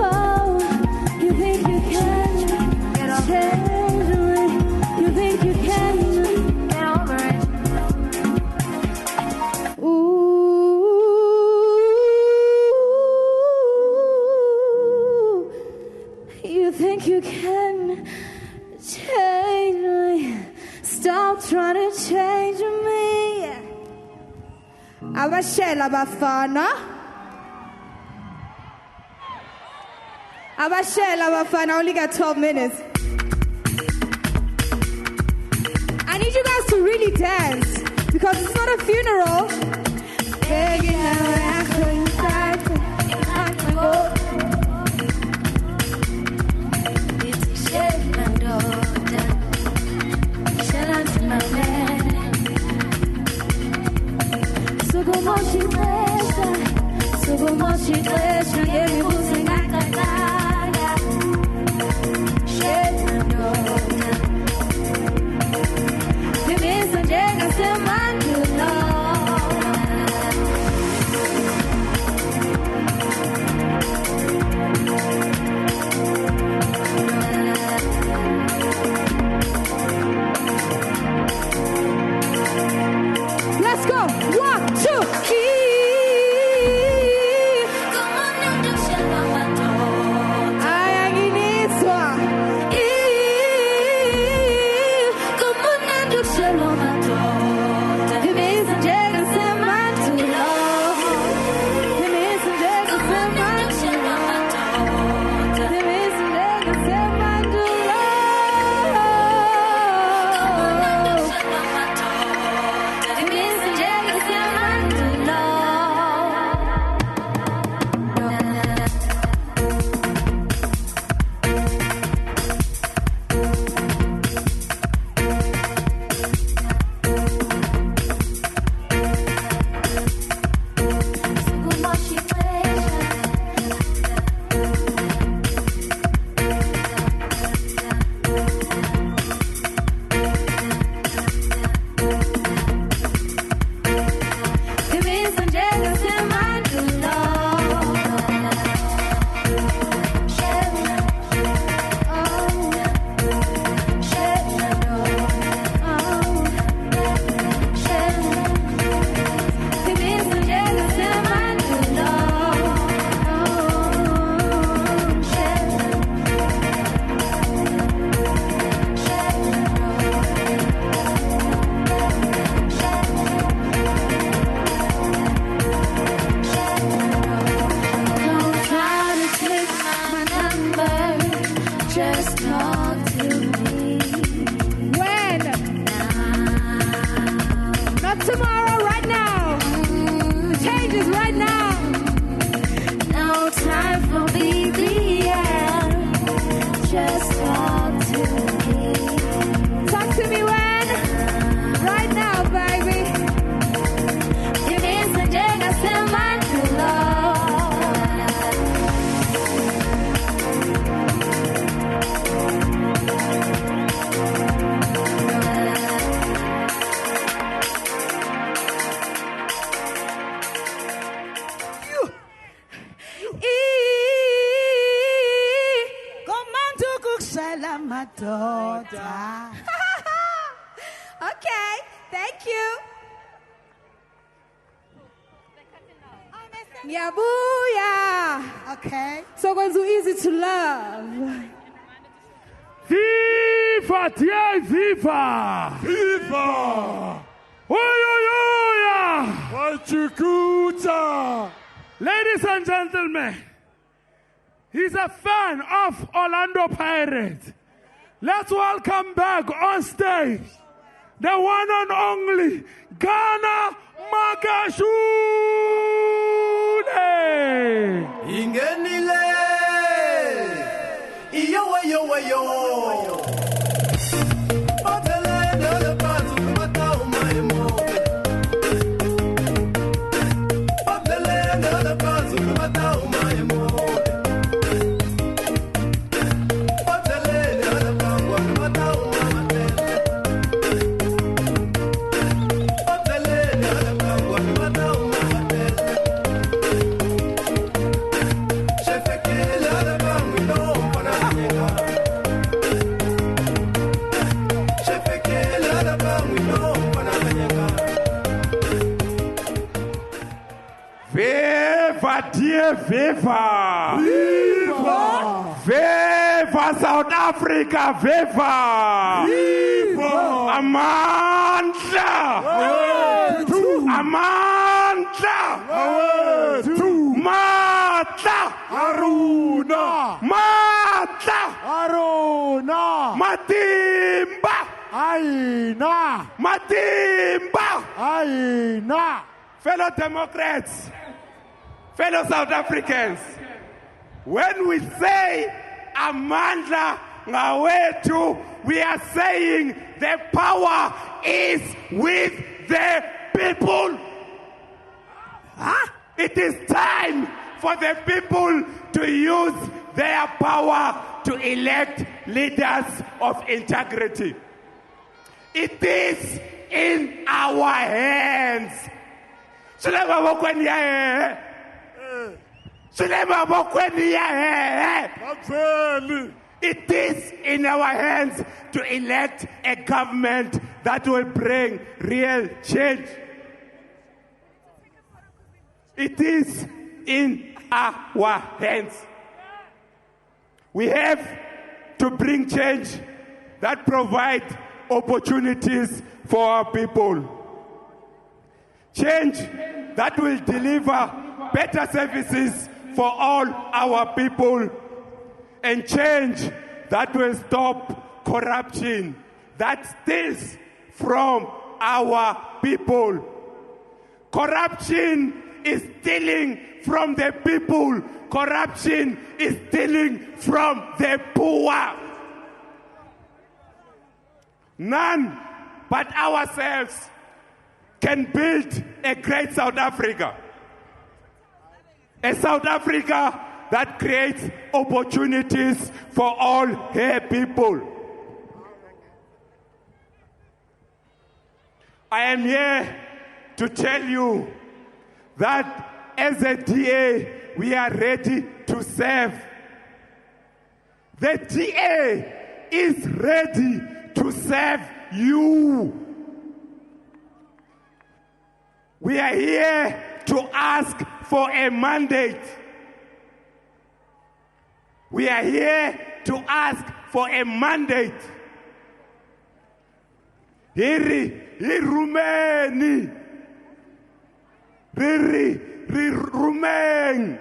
Oh. You think you can change me? You think you can get over it? Ooh. You think you can change me? Stop trying to change me. Abashela Bafana. Abashela Bafana, I only got 12 minutes. I need you guys to really dance because it's not a funeral. Begging now after you start to go. Ngiyabuya. Okay. So kwenza easy to love. Viva, tie, viva! Viva! Oyoyoya! Wachikuta! Ladies and gentlemen, he's a fan of Orlando Pirates. Let's welcome back on stage the one and only Ghana Makashule. Ingenile, iyo. Viva, dear Viva! Viva! Viva South Africa! Viva! Viva! Amandla! Amandla! Matla! Aruna! Matla! Aruna! Matimba! Aina! Matimba! Aina! Fellow Democrats, fellow South Africans, when we say Amandla Ngawetu, we are saying the power is with the people. It is time for the people to use their power to elect leaders of integrity. It is in our hands. It is in our hands to elect a government that will bring real change. It is in our hands. We have to bring change that provide opportunities for our people. Change that will deliver better services for all our people, and change that will stop corruption that steals from our people. Corruption is stealing from the people. Corruption is stealing from the poor. None but ourselves can build a great South Africa. A South Africa that creates opportunities for all her people. I am here to tell you that as a DA, we are ready to serve. The DA is ready to serve you. We are here to ask for a mandate. We are here to ask for a mandate. Rumeni. Rumen.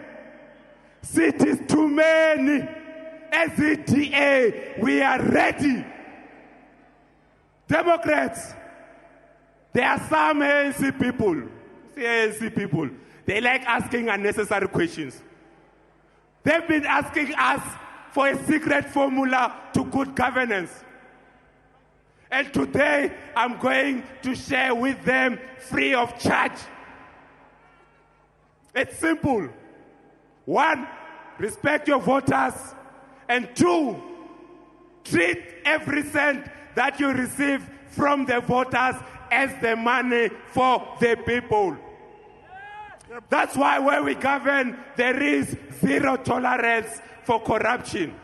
Cities too many. As a DA, we are ready. Democrats, there are some ANC people, they like asking unnecessary questions. They've been asking us for a secret formula to good governance. And today, I'm going to share with them free of charge. It's simple. 1, respect your voters. And 2, treat every cent that you receive from the voters as the money for the people. That's why when we govern, there is zero tolerance for corruption.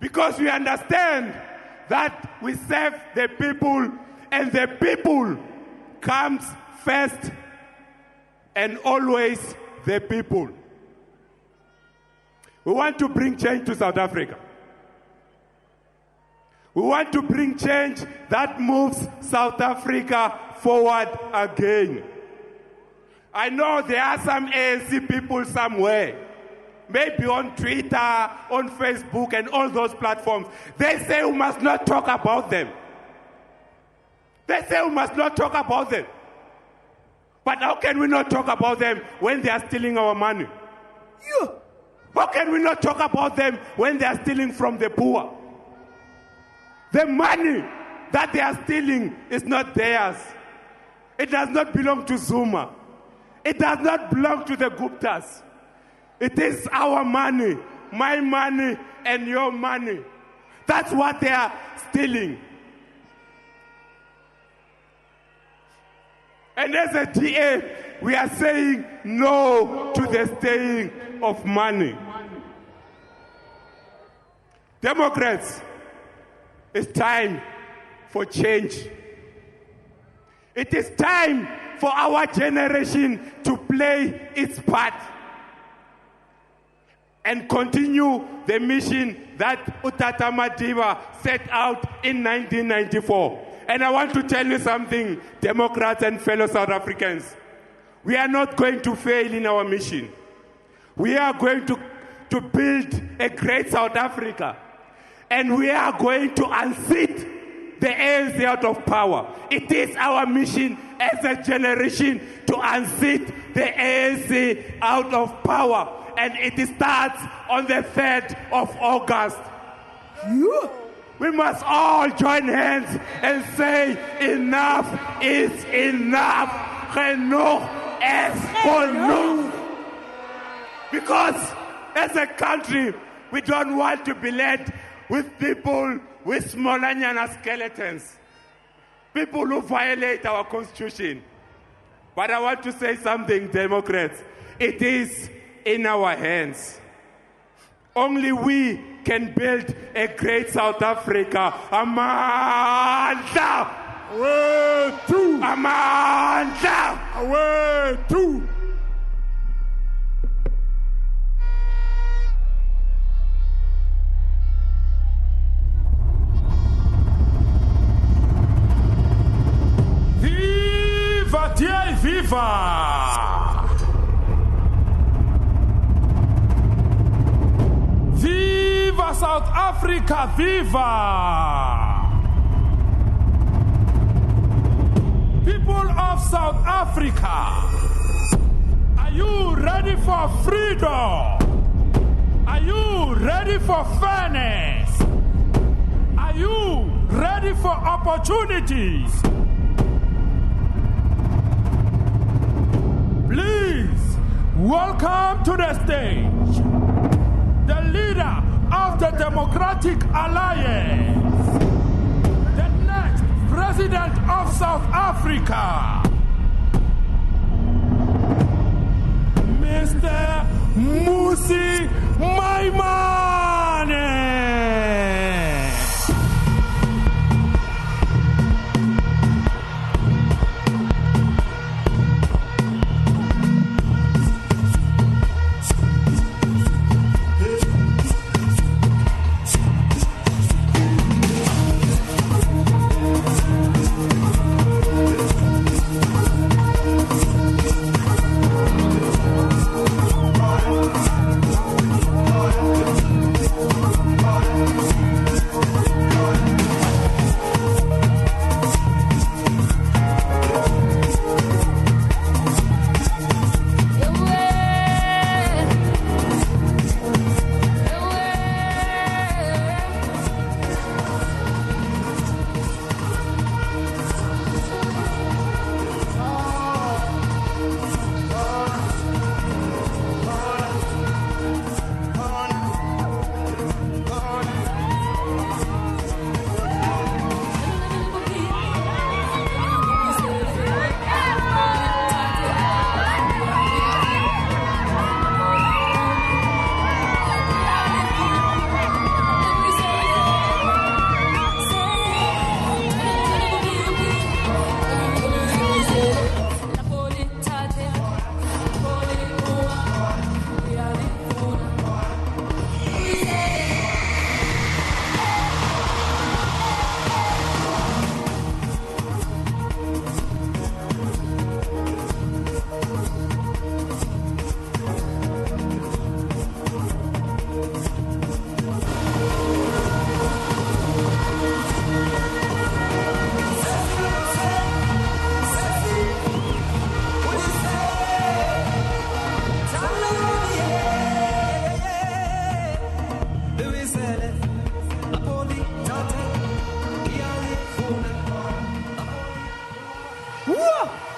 Because we understand that we serve the people, and the people comes first and always the people. We want to bring change to South Africa. We want to bring change that moves South Africa forward again. I know there are some ANC people somewhere, maybe on Twitter, on Facebook, and all those platforms. They say we must not talk about them. They say we must not talk about them. But how can we not talk about them when they are stealing our money? Yeah. How can we not talk about them when they are stealing from the poor? The money that they are stealing is not theirs. It does not belong to Zuma. It does not belong to the Guptas. It is our money, my money, and your money. That's what they are stealing. And as a DA, we are saying no to the stealing of money. Democrats, it's time for change. It is time for our generation to play its part and continue the mission that Utata Madiba set out in 1994. And I want to tell you something, Democrats and fellow South Africans. We are not going to fail in our mission. We are going to build a great South Africa. And we are going to unseat the ANC out of power. It is our mission as a generation to unseat the ANC out of power. And it starts on the 3rd of August. We must all join hands and say, enough is enough. Genoeg is genoeg. Because as a country, we don't want to be led with people with Smolanyana skeletons. People who violate our constitution. But I want to say something, Democrats. It is in our hands. Only we can build a great South Africa. Amanda! Away to! Amanda! Away to! Viva, Tia, viva! Viva South Africa, viva! People of South Africa, are you ready for freedom? Are you ready for fairness? Are you ready for opportunities? Please welcome to the stage the leader of the Democratic Alliance, the next President of South Africa, Mr. Musi Maimane.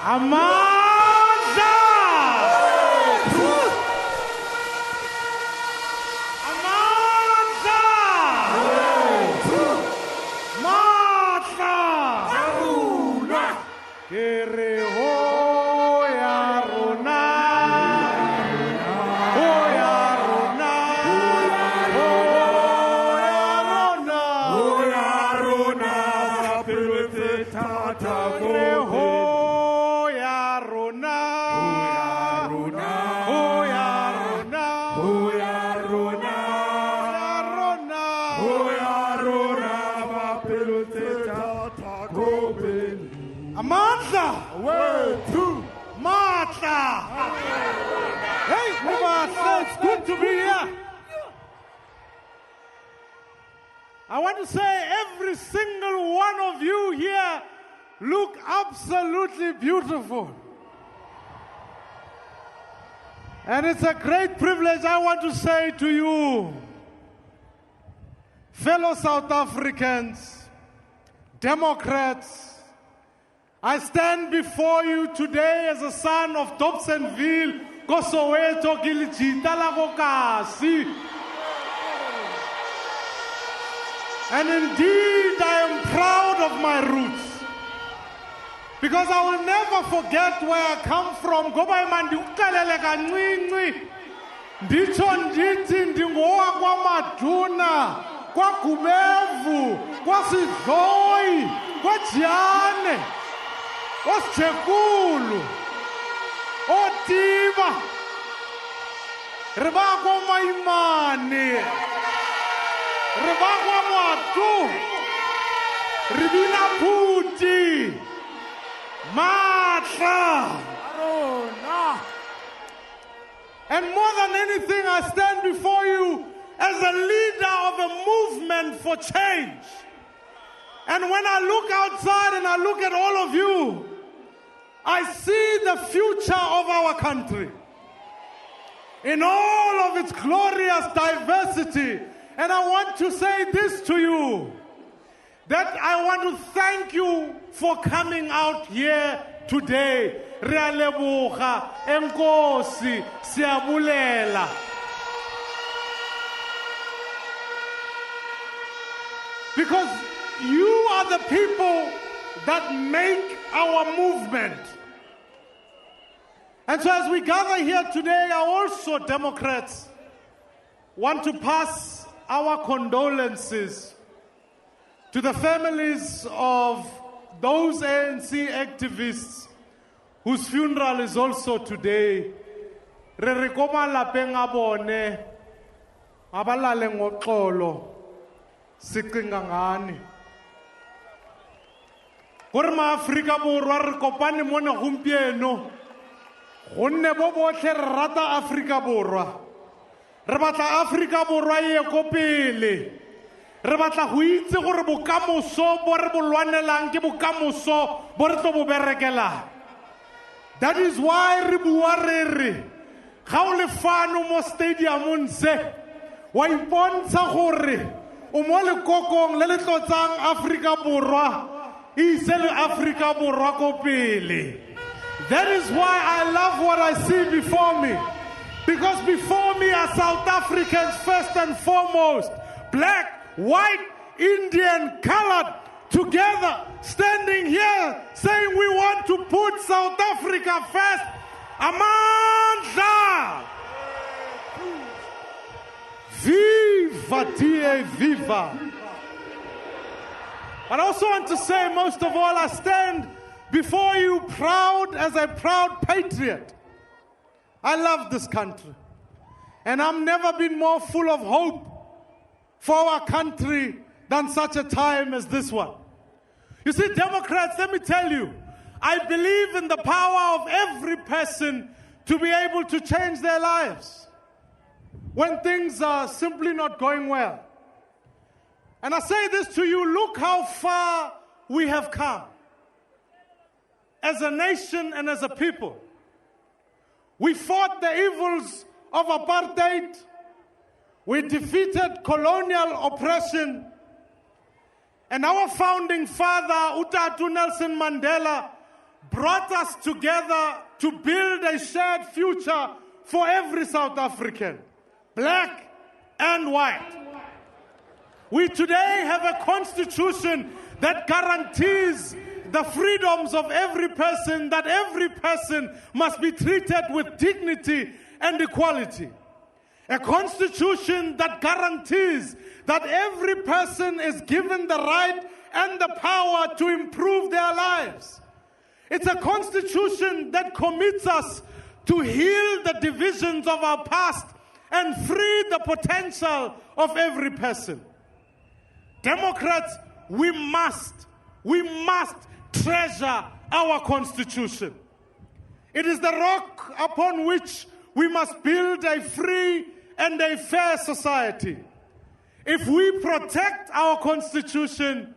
Amandla! Amandla! Matla! Ke re ho ya rona. Ho ya rona. Ho ya rona. Ho ya rona. Pelo tse thata ko ho. Amandla! Way to Matla! Hey, it's good to be here. I want to say every single one of you here look absolutely beautiful. And it's a great privilege, I want to say to you, fellow South Africans, Democrats, I stand before you today as a son of Dobsonville, Kosoweto, Gilijita, Lagokasi. And indeed, I am proud of my roots. Because I will never forget where I come from. Goba imandi ukalele kancinci. Nditsho ndithi ndingowa kwaMaduna, kwaGubevu, kwaSidloyi, kwaJane, kwaSijekulu, oTiba, re ba kwaMaimane, re ba kwaMatu, re bina Phuti, Matla. And more than anything, I stand before you as a leader of a movement for change. And when I look outside and I look at all of you, I see the future of our country in all of its glorious diversity. And I want to say this to you, that I want to thank you for coming out here today. Rea leboga, enkosi, siyabulela. Because you are the people that make our movement. And so as we gather here today, I also, Democrats, want to pass our condolences to the families of those ANC activists whose funeral is also today. Re re koma lapeng a bone, abalale ngoxolo, sicinga ngani. Gore maAfrika Borwa re kopane mona gompieno, gonne bo botlhe re rata Afrika Borwa. Re batla Afrika Borwa e ye ko pele. Re batla go itse gore bokamoso bo re bo lwanelang ke bokamoso bo re tlo bo berekelang. That is why re bua re re ga o le fano mo stadiumong se wa ipontsha gore o mo lekokong le le tlotsang Afrika Borwa ise le Afrika Borwa ko pele. That is why I love what I see before me, because before me are South Africans first and foremost, black, white, Indian, colored, together, standing here, saying we want to put South Africa first. Amandla! Viva DA, viva! But I also want to say, most of all, I stand before you proud as a proud patriot. I love this country. And I've never been more full of hope for our country than such a time as this one. You see, Democrats, let me tell you, I believe in the power of every person to be able to change their lives when things are simply not going well. And I say this to you, look how far we have come as a nation and as a people. We fought the evils of apartheid. We defeated colonial oppression. And our founding father, Utatu Nelson Mandela, brought us together to build a shared future for every South African, black and white. We today have a constitution that guarantees the freedoms of every person, that every person must be treated with dignity and equality. A constitution that guarantees that every person is given the right and the power to improve their lives. It's a constitution that commits us to heal the divisions of our past and free the potential of every person. Democrats, we must treasure our constitution. It is the rock upon which we must build a free and a fair society. If we protect our constitution,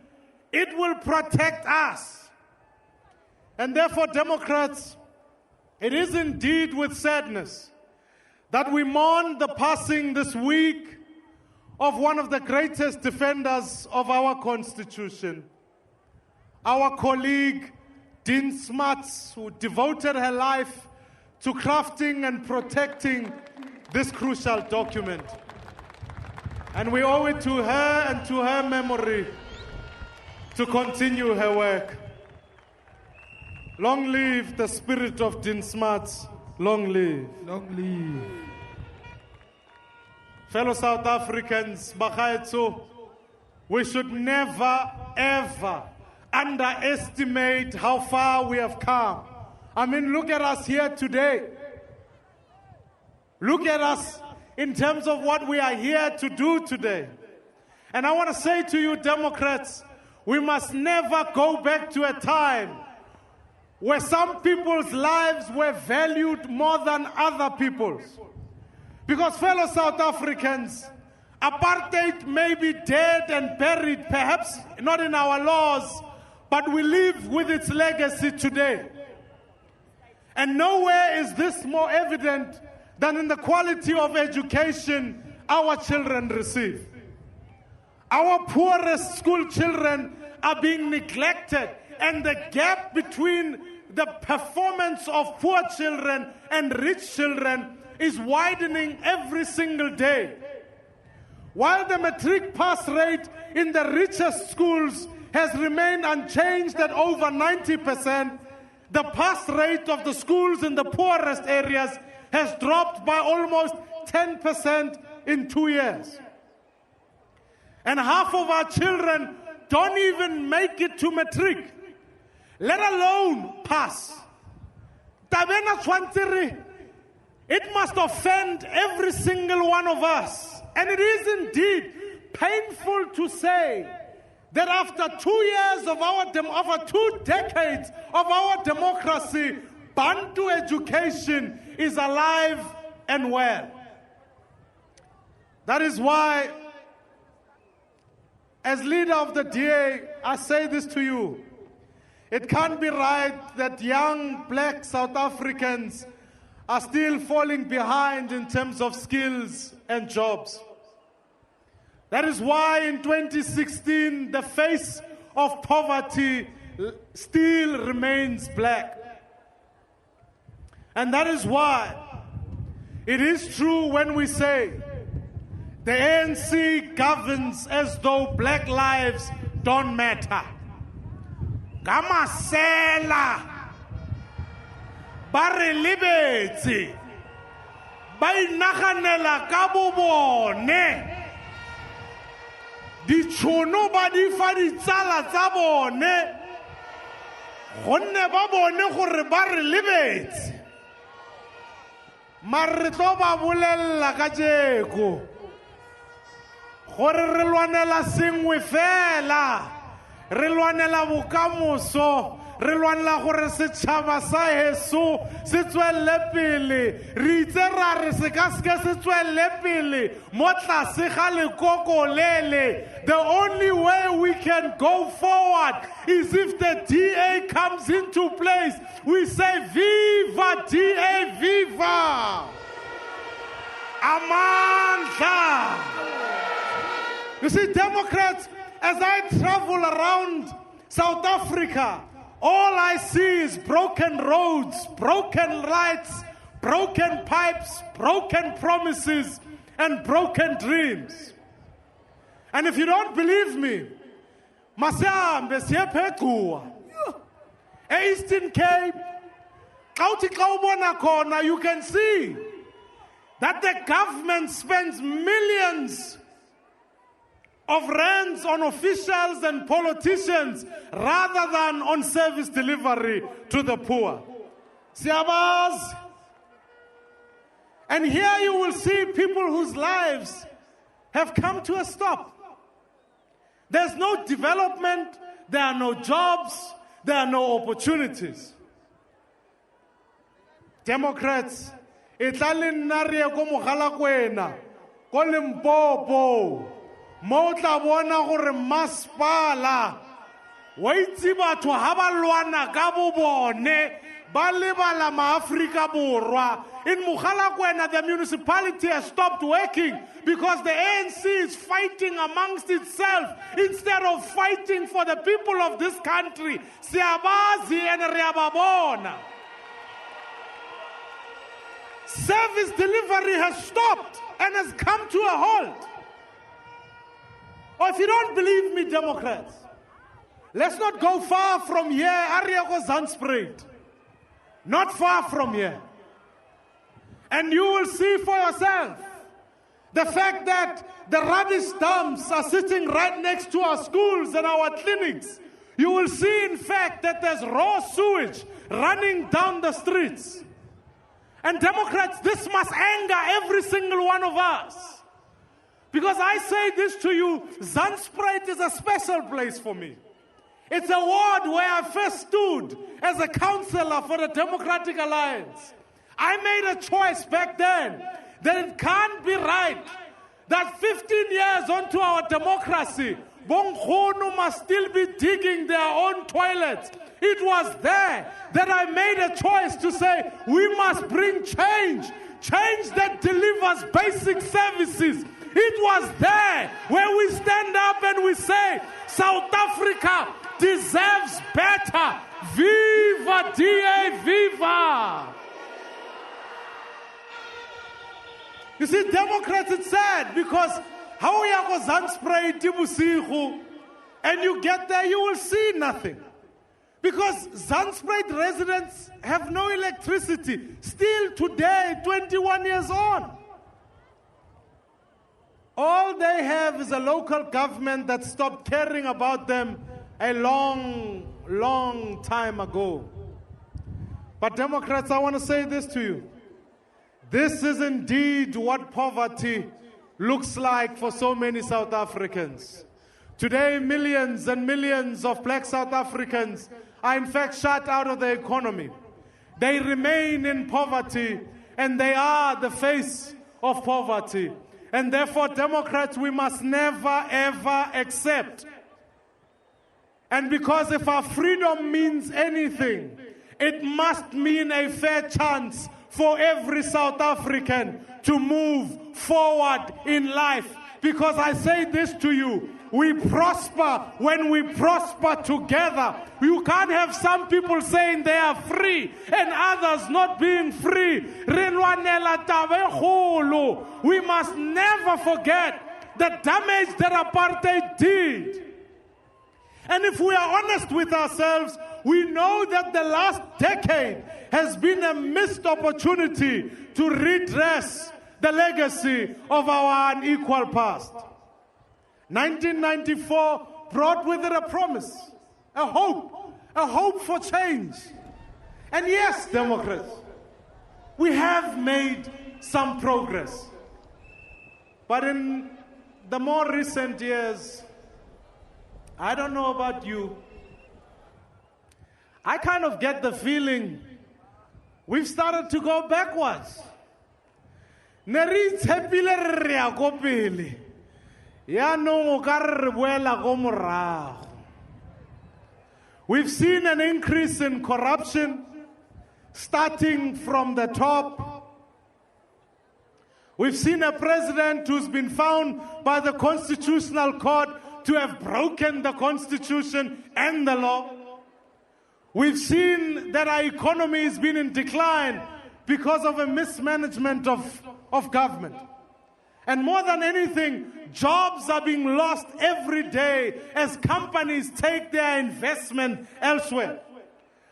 it will protect us. And therefore, Democrats, it is indeed with sadness that we mourn the passing this week of one of the greatest defenders of our Constitution, our colleague, Dean Smuts, who devoted her life to crafting and protecting this crucial document. And we owe it to her and to her memory to continue her work. Long live the spirit of Dean Smuts. Long live. Long live. Fellow South Africans, Bagaetso, we should never, ever underestimate how far we have come. I mean, look at us here today. Look at us in terms of what we are here to do today. And I want to say to you, Democrats, we must never go back to a time where some people's lives were valued more than other people's. Because, fellow South Africans, apartheid may be dead and buried, perhaps not in our laws, but we live with its legacy today. And nowhere is this more evident than in the quality of education our children receive. Our poorest school children are being neglected, and the gap between the performance of poor children and rich children is widening every single day. While the matric pass rate in the richest schools has remained unchanged at over 90%, the pass rate of the schools in the poorest areas has dropped by almost 10% in 2 years. And half of our children don't even make it to matric, let alone pass. Tabena Chwantiri, it must offend every single one of us. And it is indeed painful to say that after 2 years of over 2 decades of our democracy, Bantu education is alive and well. That is why, as leader of the DA, I say this to you. It can't be right that young black South Africans are still falling behind in terms of skills and jobs. That is why in 2016, the face of poverty still remains black. And that is why it is true when we say the ANC governs as though black lives don't matter. Gamasela bare libetsi ba inaganela ka bobone ditšhono ba di fa ditsala tsa bone gonne ba bone gore ba re lebetse mare re tlo ba bolelela ka jeko gore re lwanela sengwe fela re lwanela bokamoso re lwanela gore setšhaba sa heso se tswelele pele re itse ra re se ka se tswelele pele mo tlase ga lekoko lele. The only way we can go forward is if the DA comes into place. We say viva DA, viva Amandla. You see, Democrats, as I travel around South Africa, All I see is broken roads, broken lights, broken pipes, broken promises, and broken dreams. And if you don't believe me, masihambe siyephegcuwa e-Eastern Cape, you can see that the government spends millions of rands on officials and politicians rather than on service delivery to the poor. Siyabaz. And here you will see people whose lives have come to a stop. There's no development, there are no jobs, there are no opportunities. Democrats, itlalinnarie ko mogalakwena, ko Limpopo, mo tla bona gore masepala wa itse batho ha ba lwana ka bobone ba lebala maAfrika Borwa. In Mogalakwena, the municipality has stopped working because the ANC is fighting amongst itself instead of fighting for the people of this country. Siyabazi and Riababona. Service delivery has stopped and has come to a halt. Or if you don't believe me, Democrats, let's not go far from here. Ariako Zandspruit. Not far from here. And you will see for yourself the fact that the rubbish dumps are sitting right next to our schools and our clinics. You will see, in fact, that there's raw sewage running down the streets. And Democrats, this must anger every single one of us. Because I say this to you, Zandspruit is a special place for me. It's a ward where I first stood as a councillor for the Democratic Alliance. I made a choice back then that it can't be right that 15 years onto our democracy, Bonghono must still be digging their own toilets. It was there that I made a choice to say, we must bring change that delivers basic services. It was there where we stand up and we say, South Africa deserves better. Viva DA, viva! You see, Democrats, it's sad because how you go Zandspruit, and you get there, you will see nothing. Because Zandspruit residents have no electricity. Still today, 21 years on. All they have is a local government that stopped caring about them a long time ago. But Democrats, I want to say this to you. This is indeed what poverty looks like for so many South Africans. Today, millions and millions of black South Africans are in fact shut out of the economy. They remain in poverty and they are the face of poverty. And therefore, Democrats, we must never ever accept. And because if our freedom means anything, it must mean a fair chance for every South African to move forward in life. Because I say this to you, we prosper when we prosper together. You can't have some people saying they are free and others not being free. We must never forget the damage that apartheid did. And if we are honest with ourselves, we know that the last decade has been a missed opportunity to redress the legacy of our unequal past. 1994 brought with it a promise, a hope for change. And yes, Democrats, we have made some progress. But in the more recent years, I don't know about you, I kind of get the feeling we've started to go backwards. We've seen an increase in corruption starting from the top. We've seen a president who's been found by the Constitutional Court to have broken the Constitution and the law. We've seen that our economy has been in decline because of a mismanagement of government. And more than anything, jobs are being lost every day as companies take their investment elsewhere.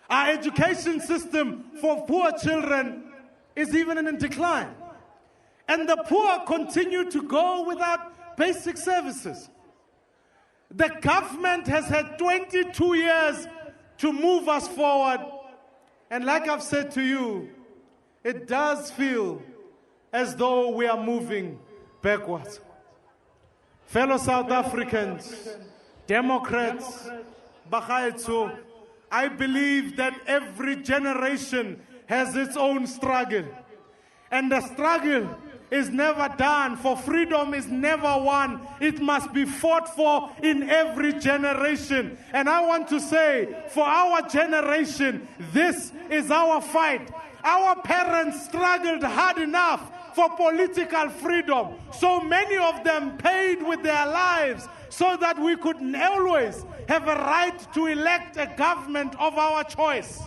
Our education system for poor children is even in decline. And the poor continue to go without basic services. The government has had 22 years to move us forward. And like I've said to you, it does feel as though we are moving backwards. Fellow South Africans, Democrats, Bagaetso, I believe that every generation has its own struggle. And the struggle is never done, for freedom is never won. It must be fought for in every generation. And I want to say, for our generation, this is our fight. Our parents struggled hard enough for political freedom. So many of them paid with their lives so that we could always have a right to elect a government of our choice.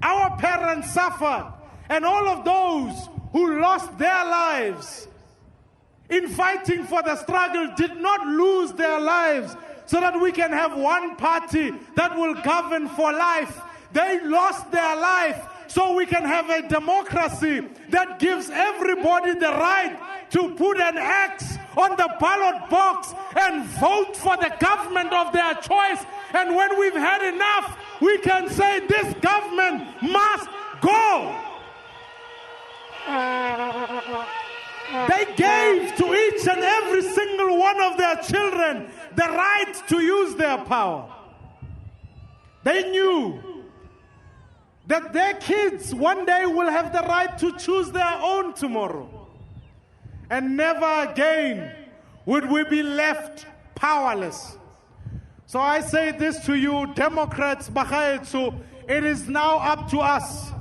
Our parents suffered, and all of those who lost their lives in fighting for the struggle did not lose their lives so that we can have one party that will govern for life. They lost their life so we can have a democracy that gives everybody the right to put an X on the ballot box and vote for the government of their choice. And when we've had enough, we can say this government must go. They gave to each and every single one of their children the right to use their power. They knew that their kids one day will have the right to choose their own tomorrow. And never again would we be left powerless. So I say this to you, Democrats, Bagaetso, it is now up to us,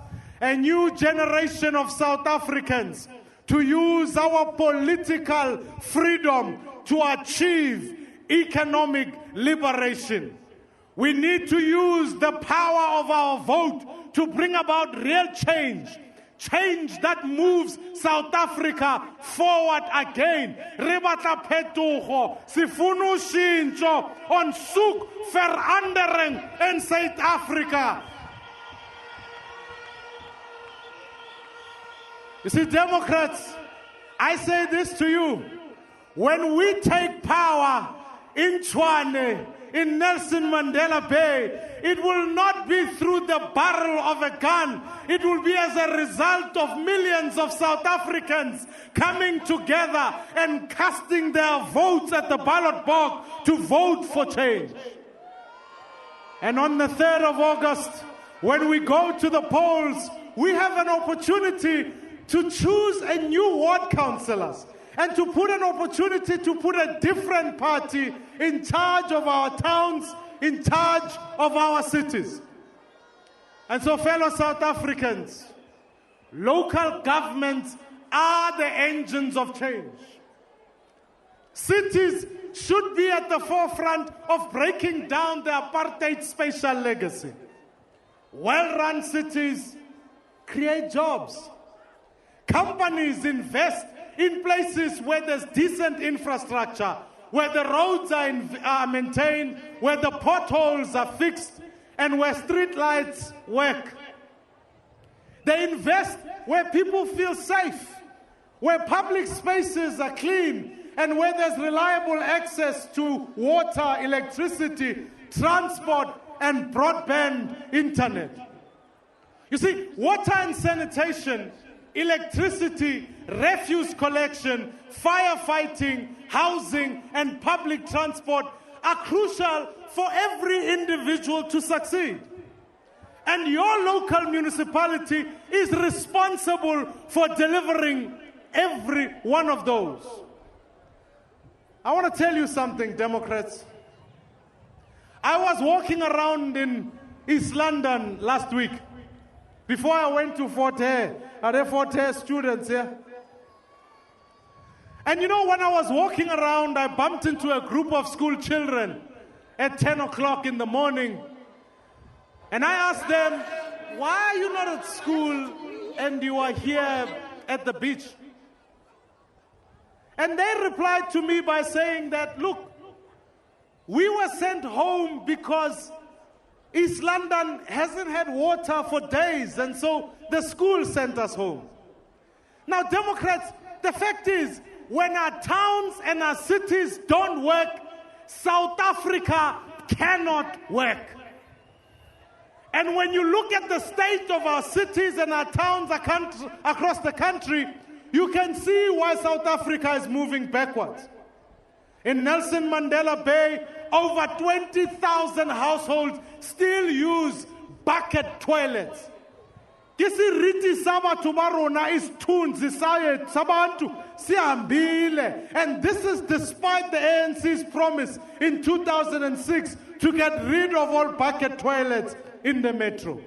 a new generation of South Africans, to use our political freedom to achieve economic liberation. We need to use the power of our vote to bring about real change. Change that moves South Africa forward again. Re batla phetogo, sifuna ushintsho, on soek verandering in South Africa. You see, Democrats, I say this to you. When we take power in Tshwane, in Nelson Mandela Bay, it will not be through the barrel of a gun. It will be as a result of millions of South Africans coming together and casting their votes at the ballot box to vote for change. And on the 3rd of August, when we go to the polls, we have an opportunity to choose a new ward councillors and to put an opportunity to put a different party in charge of our towns, in charge of our cities. And so, fellow South Africans, local governments are the engines of change. Cities should be at the forefront of breaking down the apartheid spatial legacy. Well-run cities create jobs. Companies invest in places where there's decent infrastructure, where the roads are maintained, where the potholes are fixed, and where street lights work. They invest where people feel safe, where public spaces are clean, and where there's reliable access to water, electricity, transport, and broadband internet. You see, water and sanitation, electricity, refuse collection, firefighting, housing, and public transport are crucial for every individual to succeed. And your local municipality is responsible for delivering every one of those. I want to tell you something, Democrats. I was walking around in East London last week before I went to Fort Hare. Are there Fort Hare students here? And you know, when I was walking around, I bumped into a group of school children at 10 o'clock in the morning. And I asked them, why are you not at school and you are here at the beach? And they replied to me by saying that, look, we were sent home because East London hasn't had water for days, and so the school sent us home. Now, Democrats, the fact is, when our towns and our cities don't work, South Africa cannot work. And when you look at the state of our cities and our towns across the country, you can see why South Africa is moving backwards. In Nelson Mandela Bay, over 20,000 households still use bucket toilets. Kisiriti sabathu barona is tunzi saye sabantu siambile. And this is despite the ANC's promise in 2006 to get rid of all bucket toilets in the metro.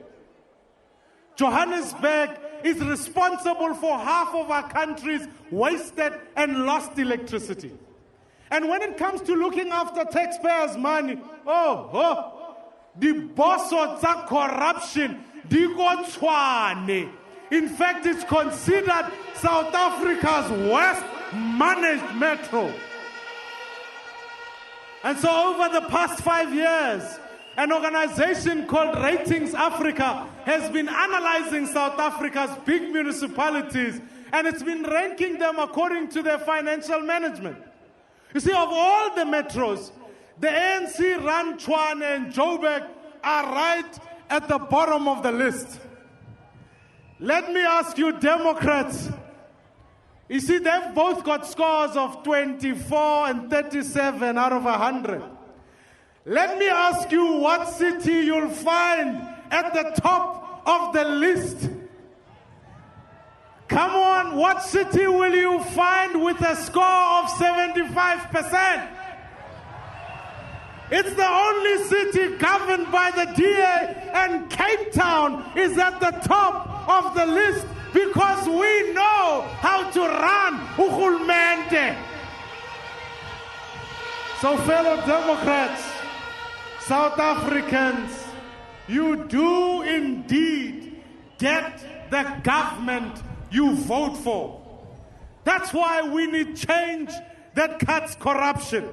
Johannesburg is responsible for half of our country's wasted and lost electricity. And when it comes to looking after taxpayers' money, the boss of that corruption, in fact, it's considered South Africa's worst managed metro. And so over the past 5 years, an organization called Ratings Africa has been analyzing South Africa's big municipalities, and it's been ranking them according to their financial management. You see, of all the metros, the ANC-run Tshwane and Joburg are right at the bottom of the list. Let me ask you, Democrats, you see, they've both got scores of 24 and 37 out of 100. Let me ask you what city you'll find at the top of the list. Come on, what city will you find with a score of 75%? It's the only city governed by the DA, and Cape Town is at the top of the list because we know how to run Uhulmente. So fellow Democrats, South Africans, you do indeed get the government you vote for. That's why we need change that cuts corruption.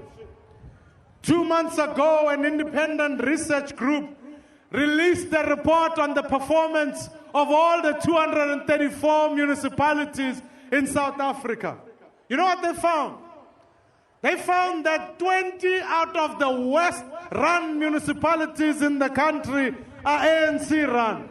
2 months ago, an independent research group released a report on the performance of all the 234 municipalities in South Africa. You know what they found? They found that 20 out of the West-run municipalities in the country are ANC-run.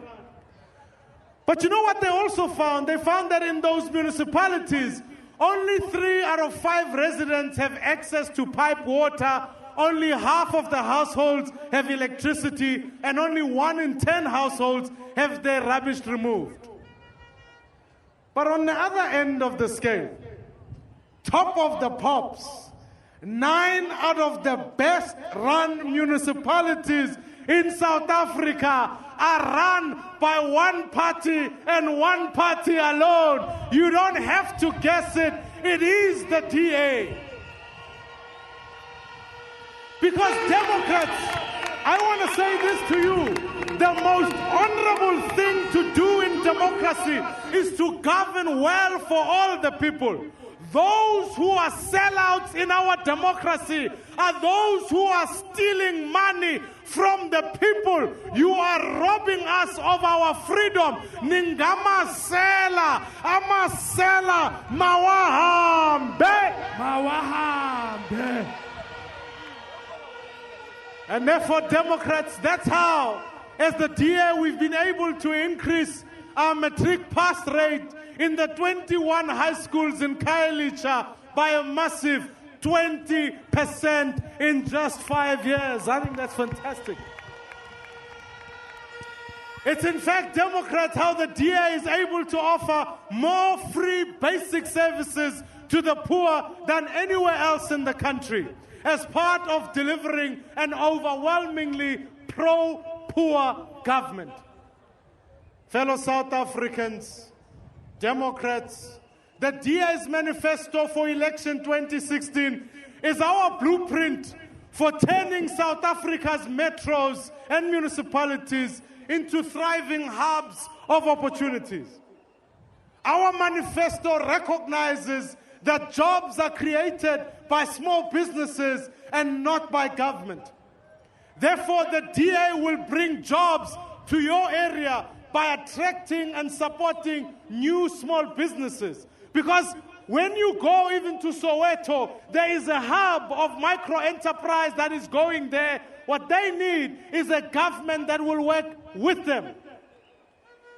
But you know what they also found? They found that in those municipalities, only 3 out of 5 residents have access to pipe water, only half of the households have electricity, and only 1 in 10 households have their rubbish removed. But on the other end of the scale, top of the pops, 9 out of the best-run municipalities in South Africa are run by one party and one party alone. You don't have to guess it. It is the DA. Because Democrats, I want to say this to you. The most honorable thing to do in democracy is to govern well for all the people. Those who are sellouts in our democracy are those who are stealing money from the people. You are robbing us of our freedom. Ningamasela, amasela, mawahambe, mawahambe. And therefore, Democrats, that's how, as the DA, we've been able to increase our matric pass rate in the 21 high schools in Khayelitsha by a massive 20% in just 5 years. I think that's fantastic. It's in fact, Democrats, how the DA is able to offer more free basic services to the poor than anywhere else in the country, as part of delivering an overwhelmingly pro-poor government. Fellow South Africans, Democrats, the DA's Manifesto for election 2016 is our blueprint for turning South Africa's metros and municipalities into thriving hubs of opportunities. Our manifesto recognizes that jobs are created by small businesses and not by government. Therefore, the DA will bring jobs to your area by attracting and supporting new small businesses. Because when you go even to Soweto, there is a hub of micro-enterprise that is going there. What they need is a government that will work with them.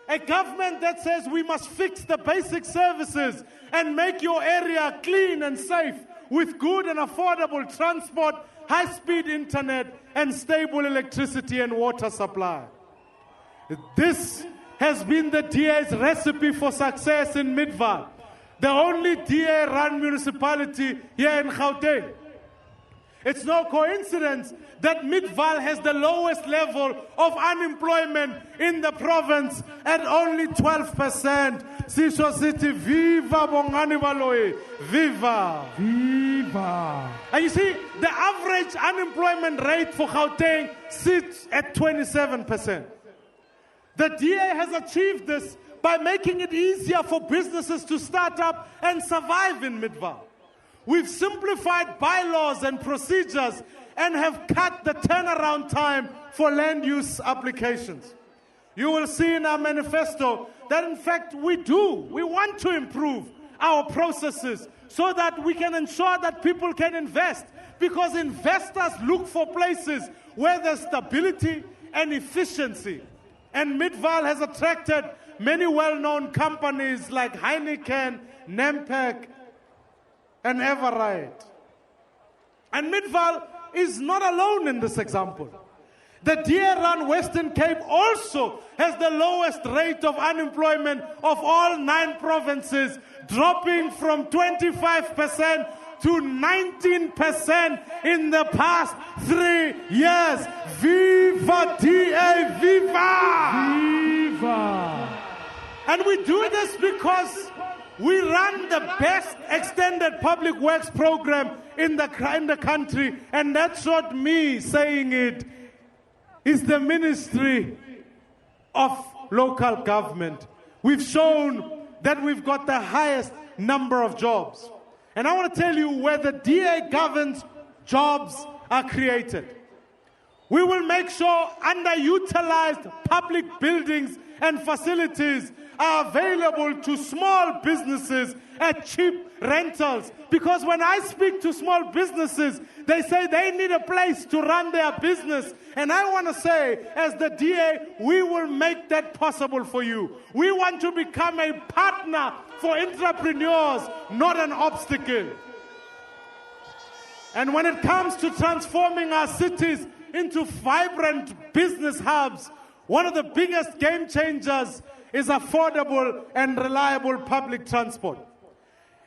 A government that says we must fix the basic services and make your area clean and safe with good and affordable transport, high-speed internet, and stable electricity and water supply. This has been the DA's recipe for success in Midvaal, the only DA-run municipality here in Gauteng. It's no coincidence that Midvaal has the lowest level of unemployment in the province at only 12%. Sisho City, viva Bongani Baloyi, viva. Viva. And you see, the average unemployment rate for Gauteng sits at 27%. The DA has achieved this by making it easier for businesses to start up and survive in Midvaal. We've simplified bylaws and procedures and have cut the turnaround time for land use applications. You will see in our manifesto that in fact we want to improve our processes so that we can ensure that people can invest, because investors look for places where there's stability and efficiency. And Midvaal has attracted many well-known companies like Heineken, Nempak, and Everite. And Midvaal is not alone in this example. The DA-run Western Cape also has the lowest rate of unemployment of all 9 provinces, dropping from 25% to 19% in the past 3 years. Viva DA, viva! Viva! And we do this because we run the best extended public works program in the country, and that's not me saying it. It's the Ministry of Local Government. We've shown that we've got the highest number of jobs. And I want to tell you where the DA governs, jobs are created. We will make sure underutilized public buildings and facilities are available to small businesses at cheap rentals. Because when I speak to small businesses, they say they need a place to run their business. And I want to say, as the DA, we will make that possible for you. We want to become a partner for entrepreneurs, not an obstacle. And when it comes to transforming our cities into vibrant business hubs, one of the biggest game changers is affordable and reliable public transport.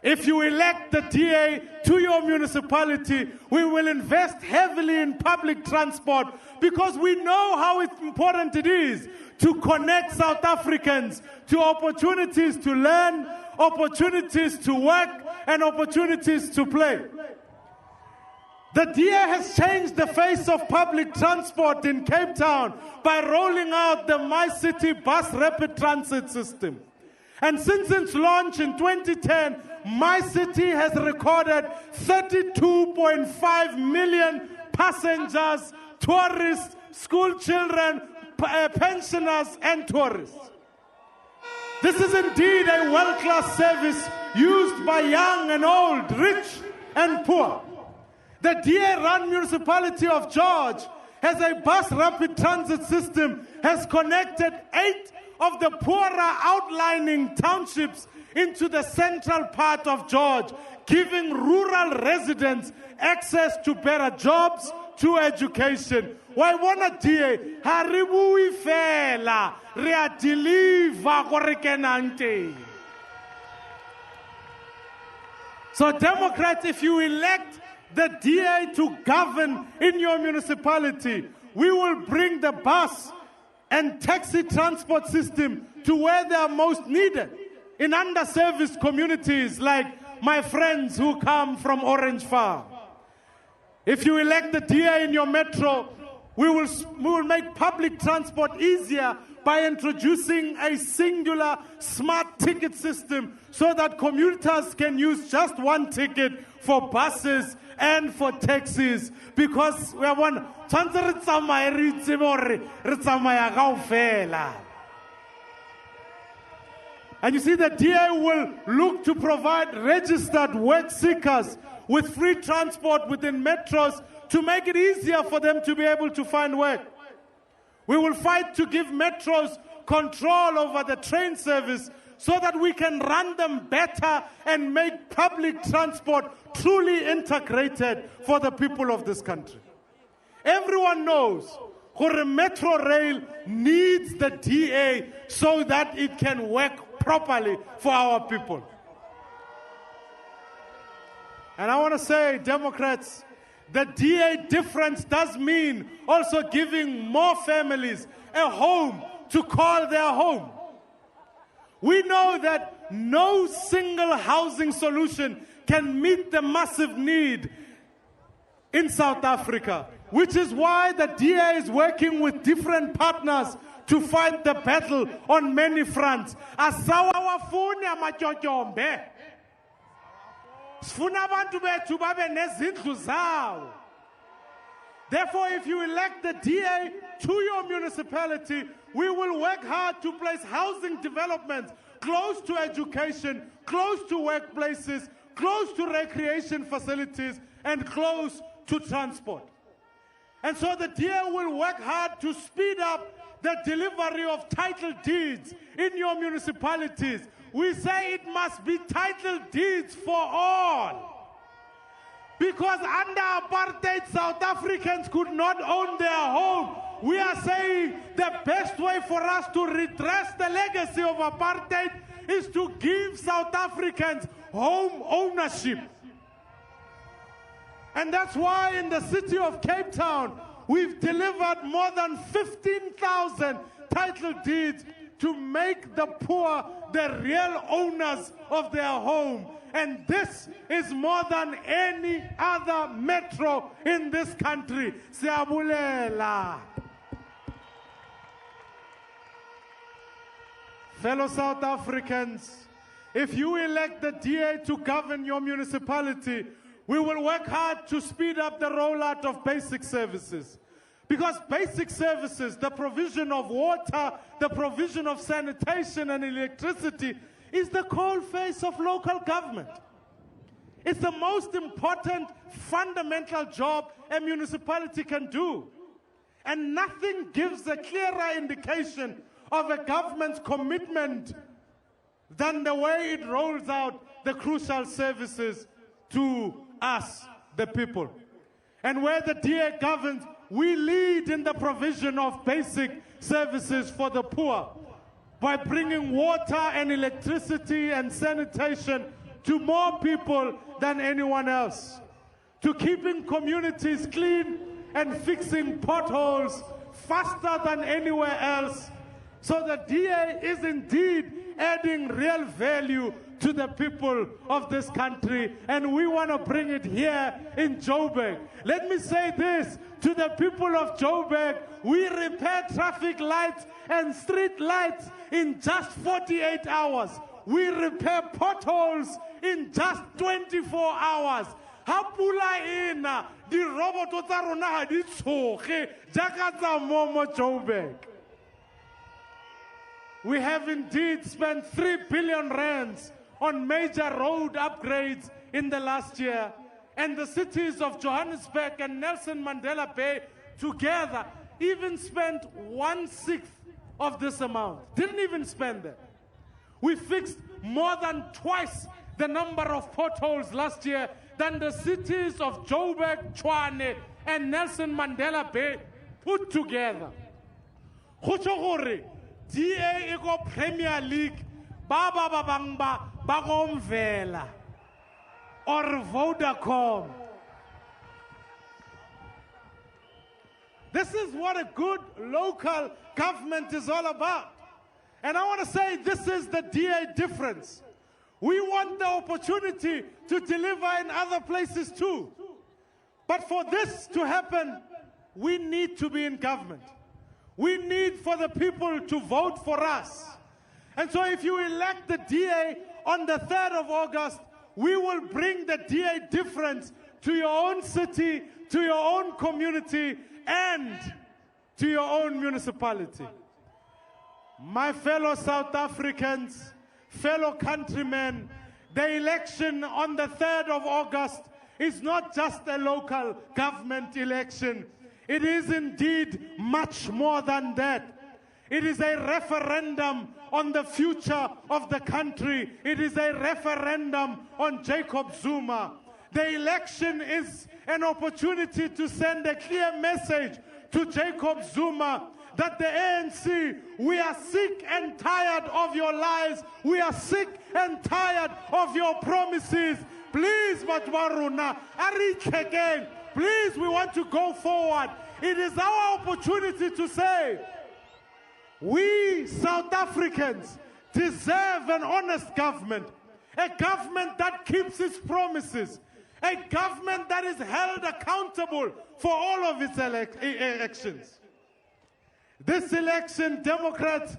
If you elect the DA to your municipality, we will invest heavily in public transport because we know how important it is to connect South Africans to opportunities to learn, opportunities to work, and opportunities to play. The DA has changed the face of public transport in Cape Town by rolling out the My City Bus Rapid Transit System. And since its launch in 2010, My City has recorded 32.5 million passengers, tourists, school children, pensioners, and tourists. This is indeed a world-class service used by young and old, rich and poor. The DA-run municipality of George has a bus rapid transit system, has connected 8 of the poorer outlying townships into the central part of George, giving rural residents access to better jobs, to education. Why wanna DA? Haribui fela, rea deliver korekenante. So Democrats, if you elect the DA to govern in your municipality, we will bring the bus and taxi transport system to where they are most needed, in underserviced communities like my friends who come from Orange Farm. If you elect the DA in your metro, We will make public transport easier by introducing a singular smart ticket system so that commuters can use just one ticket for buses and for taxis. Because we are one. And you see, the DA will look to provide registered work seekers with free transport within metros to make it easier for them to be able to find work. We will fight to give metros control over the train service so that we can run them better and make public transport truly integrated for the people of this country. Everyone knows that Metro Rail needs the DA so that it can work properly for our people. And I want to say, Democrats, the DA difference does mean also giving more families a home to call their home. We know that no single housing solution can meet the massive need in South Africa, which is why the DA is working with different partners to fight the battle on many fronts. Therefore, if you elect the DA to your municipality, we will work hard to place housing developments close to education, close to workplaces, close to recreation facilities, and close to transport. And so the DA will work hard to speed up the delivery of title deeds in your municipalities. We say it must be title deeds for all. Because under apartheid, South Africans could not own their home. We are saying the best way for us to redress the legacy of apartheid is to give South Africans home ownership. And that's why in the city of Cape Town, we've delivered more than 15,000 title deeds to make the poor the real owners of their home. And this is more than any other metro in this country. Siyabulela. Fellow South Africans, if you elect the DA to govern your municipality, we will work hard to speed up the rollout of basic services. Because basic services, the provision of water, the provision of sanitation and electricity, is the cold face of local government. It's the most important fundamental job a municipality can do. And nothing gives a clearer indication of a government's commitment than the way it rolls out the crucial services to us, the people. And where the DA governs, we lead in the provision of basic services for the poor by bringing water and electricity and sanitation to more people than anyone else, to keeping communities clean and fixing potholes faster than anywhere else. So the DA is indeed adding real value to the people of this country, and we want to bring it here in Joburg. Let me say this to the people of Joburg: we repair traffic lights and street lights in just 48 hours. We repair potholes in just 24 hours. Hapula ina di roboto tsa rona ha di tshoge jaaka tsa mo Joburg. We have indeed spent 3 billion rands on major road upgrades in the last year, and the cities of Johannesburg and Nelson Mandela Bay together even spent 1/6 of this amount. Didn't even spend that. We fixed more than twice the number of potholes last year than the cities of Joburg, Tshwane, and Nelson Mandela Bay put together. DA ego Premier League, Baba Babangba, Bagomvela, or Vodacom. This is what a good local government is all about. And I want to say this is the DA difference. We want the opportunity to deliver in other places too. But for this to happen, we need to be in government. We need for the people to vote for us. And so if you elect the DA on the 3rd of August, we will bring the DA difference to your own city, to your own community, and to your own municipality. My fellow South Africans, fellow countrymen, the election on the 3rd of August is not just a local government election. It is indeed much more than that. It is a referendum on the future of the country. It is a referendum on Jacob Zuma. The election is an opportunity to send a clear message to Jacob Zuma that the ANC, we are sick and tired of your lies. We are sick and tired of your promises. Please, Matwaruna, again. Please, we want to go forward. It is our opportunity to say, we South Africans deserve an honest government, a government that keeps its promises, a government that is held accountable for all of its elections. This election, Democrats,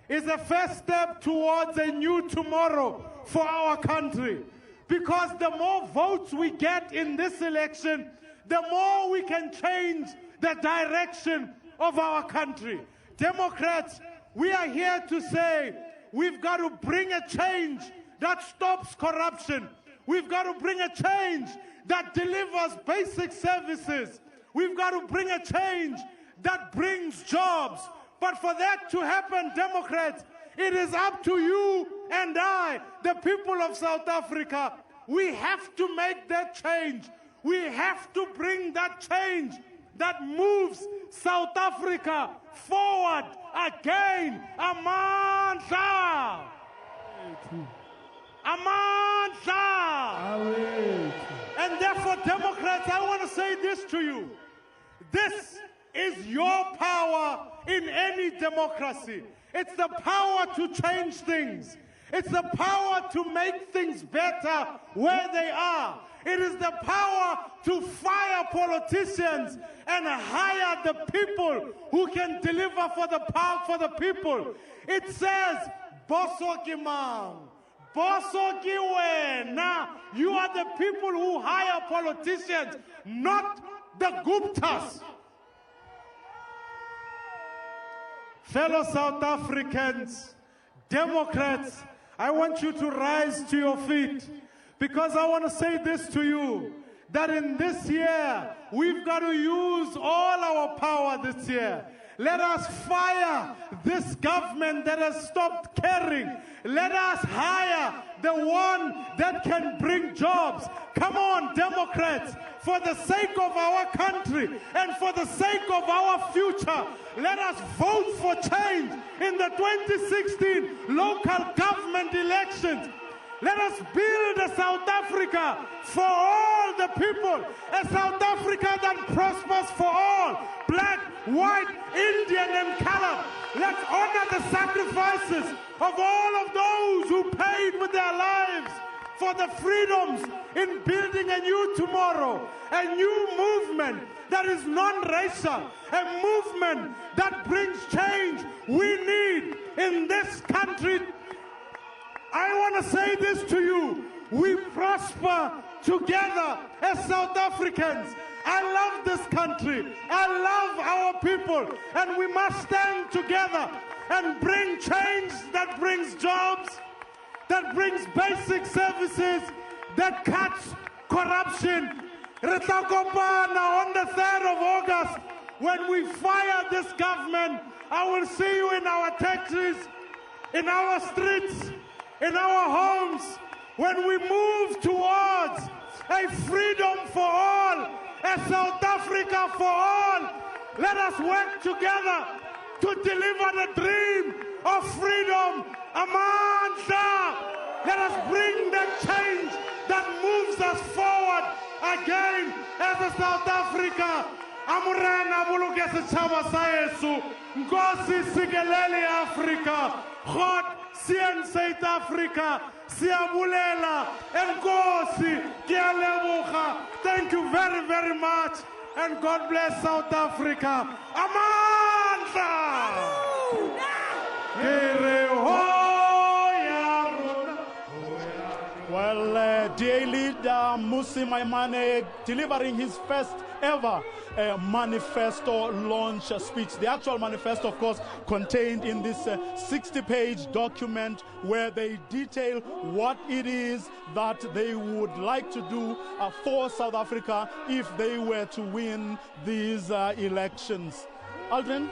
is a first step towards a new tomorrow for our country. Because the more votes we get in this election, the more we can change the direction of our country. Democrats, we are here to say we've got to bring a change that stops corruption. We've got to bring a change that delivers basic services. We've got to bring a change that brings jobs. But for that to happen, Democrats, it is up to you and I, the people of South Africa. We have to make that change. We have to bring that change that moves South Africa forward again. Amandla! Amandla! And therefore, Democrats, I want to say this to you. This is your power in any democracy. It's the power to change things. It's the power to make things better where they are. It is the power to fire politicians and hire the people who can deliver for the people. It says, Bosoki man, Bosoki wena. You are the people who hire politicians, not the Guptas. Fellow South Africans, Democrats, I want you to rise to your feet, because I want to say this to you, that in this year, we've got to use all our power this year. Let us fire this government that has stopped caring. Let us hire the one that can bring jobs. Come on, Democrats, for the sake of our country and for the sake of our future, let us vote for change in the 2016 local government elections. Let us build a South Africa for all the people, a South Africa that prospers for all, black, white, Indian, and colored. Let's honor the sacrifices of all of those who paid with their lives for the freedoms in building a new tomorrow, a new movement that is non-racial, a movement that brings change we need in this country. I want to say this to you. We prosper together as South Africans. I love this country. I love our people. And we must stand together and bring change that brings jobs, that brings basic services, that cuts corruption. Retakopana on the 3rd of August, when we fire this government, I will see you in our taxis, in our streets, in our homes, when we move towards a freedom for all, a South Africa for all. Let us work together to deliver the dream of freedom. Amandla! Let us bring the change that moves us forward again as a South Africa. Amurena buluke setšhaba sa yesu, Nkosi sikelele Africa, God sien South Africa, siabulela, Nkosi ke a leboga. Thank you very, very much. and God bless South Africa. Amandla! Well, DA leader Musi Maimane delivering his first ever manifesto launch speech. The actual manifesto, of course, contained in this 60-page document where they detail what it is that they would like to do for South Africa if they were to win these elections. Aldrin?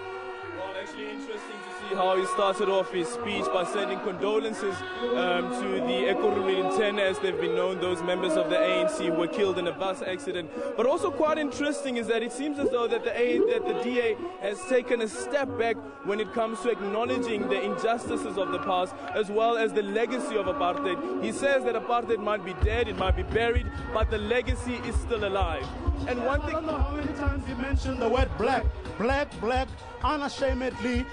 Well, actually interesting to see how he started off his speech by sending condolences to the Ekurhuleni 10, as they've been known, those members of the ANC who were killed in a bus accident. But also quite interesting is that it seems as though that the DA has taken a step back when it comes to acknowledging the injustices of the past as well as the legacy of apartheid. He says that apartheid might be dead, it might be buried, but the legacy is still alive. And one thing... I don't know how many times he mentioned the word black, unashamedly.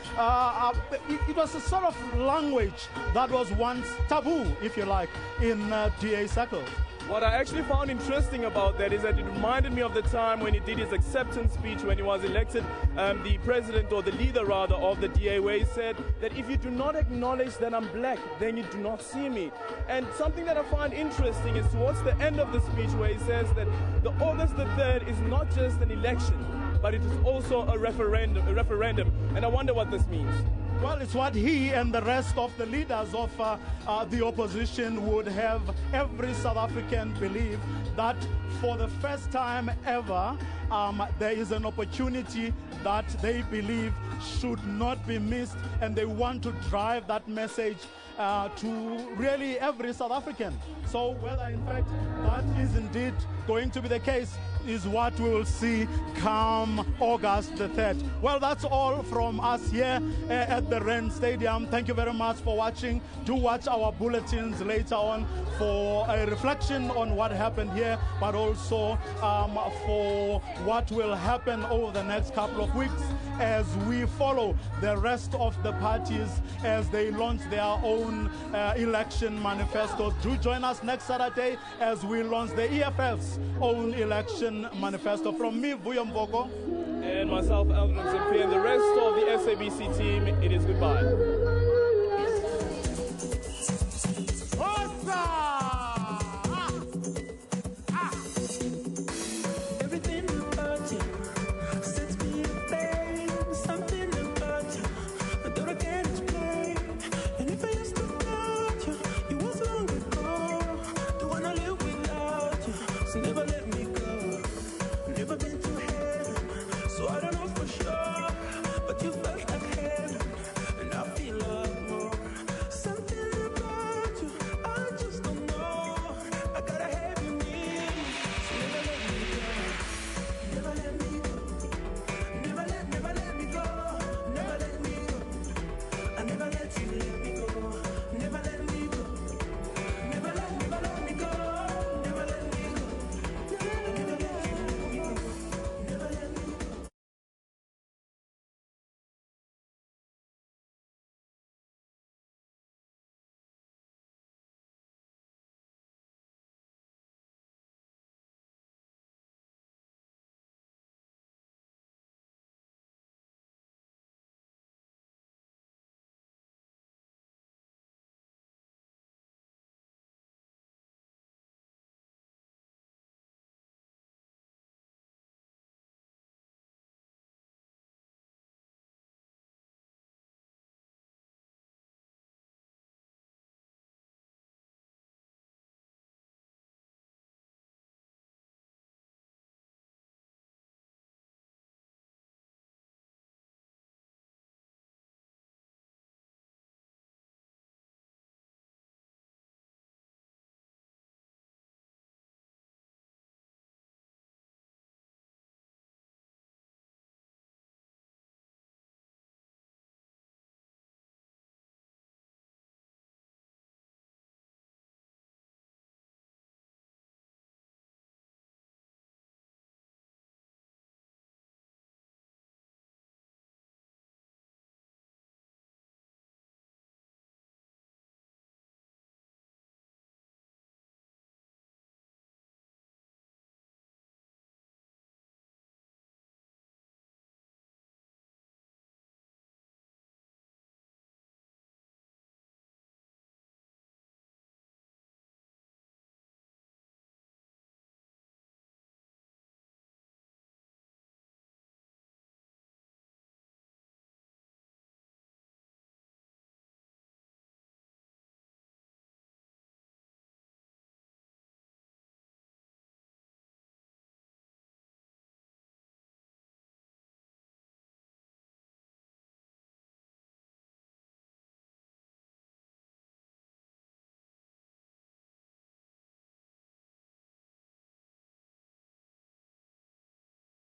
It was a sort of language that was once taboo, if you like, in DA circles. What I actually found interesting about that is that it reminded me of the time when he did his acceptance speech when he was elected the president, or the leader rather, of the DA, where he said that if you do not acknowledge that I'm black, then you do not see me. And something that I find interesting is towards the end of the speech where he says that the August the 3rd is not just an election, but it is also a referendum. And I wonder what this means. Well, it's what he and the rest of the leaders of the opposition would have every South African believe, that for the first time ever, there is an opportunity that they believe should not be missed, and they want to drive that message to really every South African. So whether in fact that is indeed going to be the case is what we will see come August the 3rd. Well, that's all from us here at the Ren Stadium. Thank you very much for watching. Do watch our bulletins later on for a reflection on what happened here, but also for what will happen over the next couple of weeks as we follow the rest of the parties as they launch their own election manifestos. Do join us next Saturday as we launch the EFF's own election manifesto. From me, Vuyo Mboko, and myself, Aldrin Zimpi, and the rest of the SABC team, it is goodbye.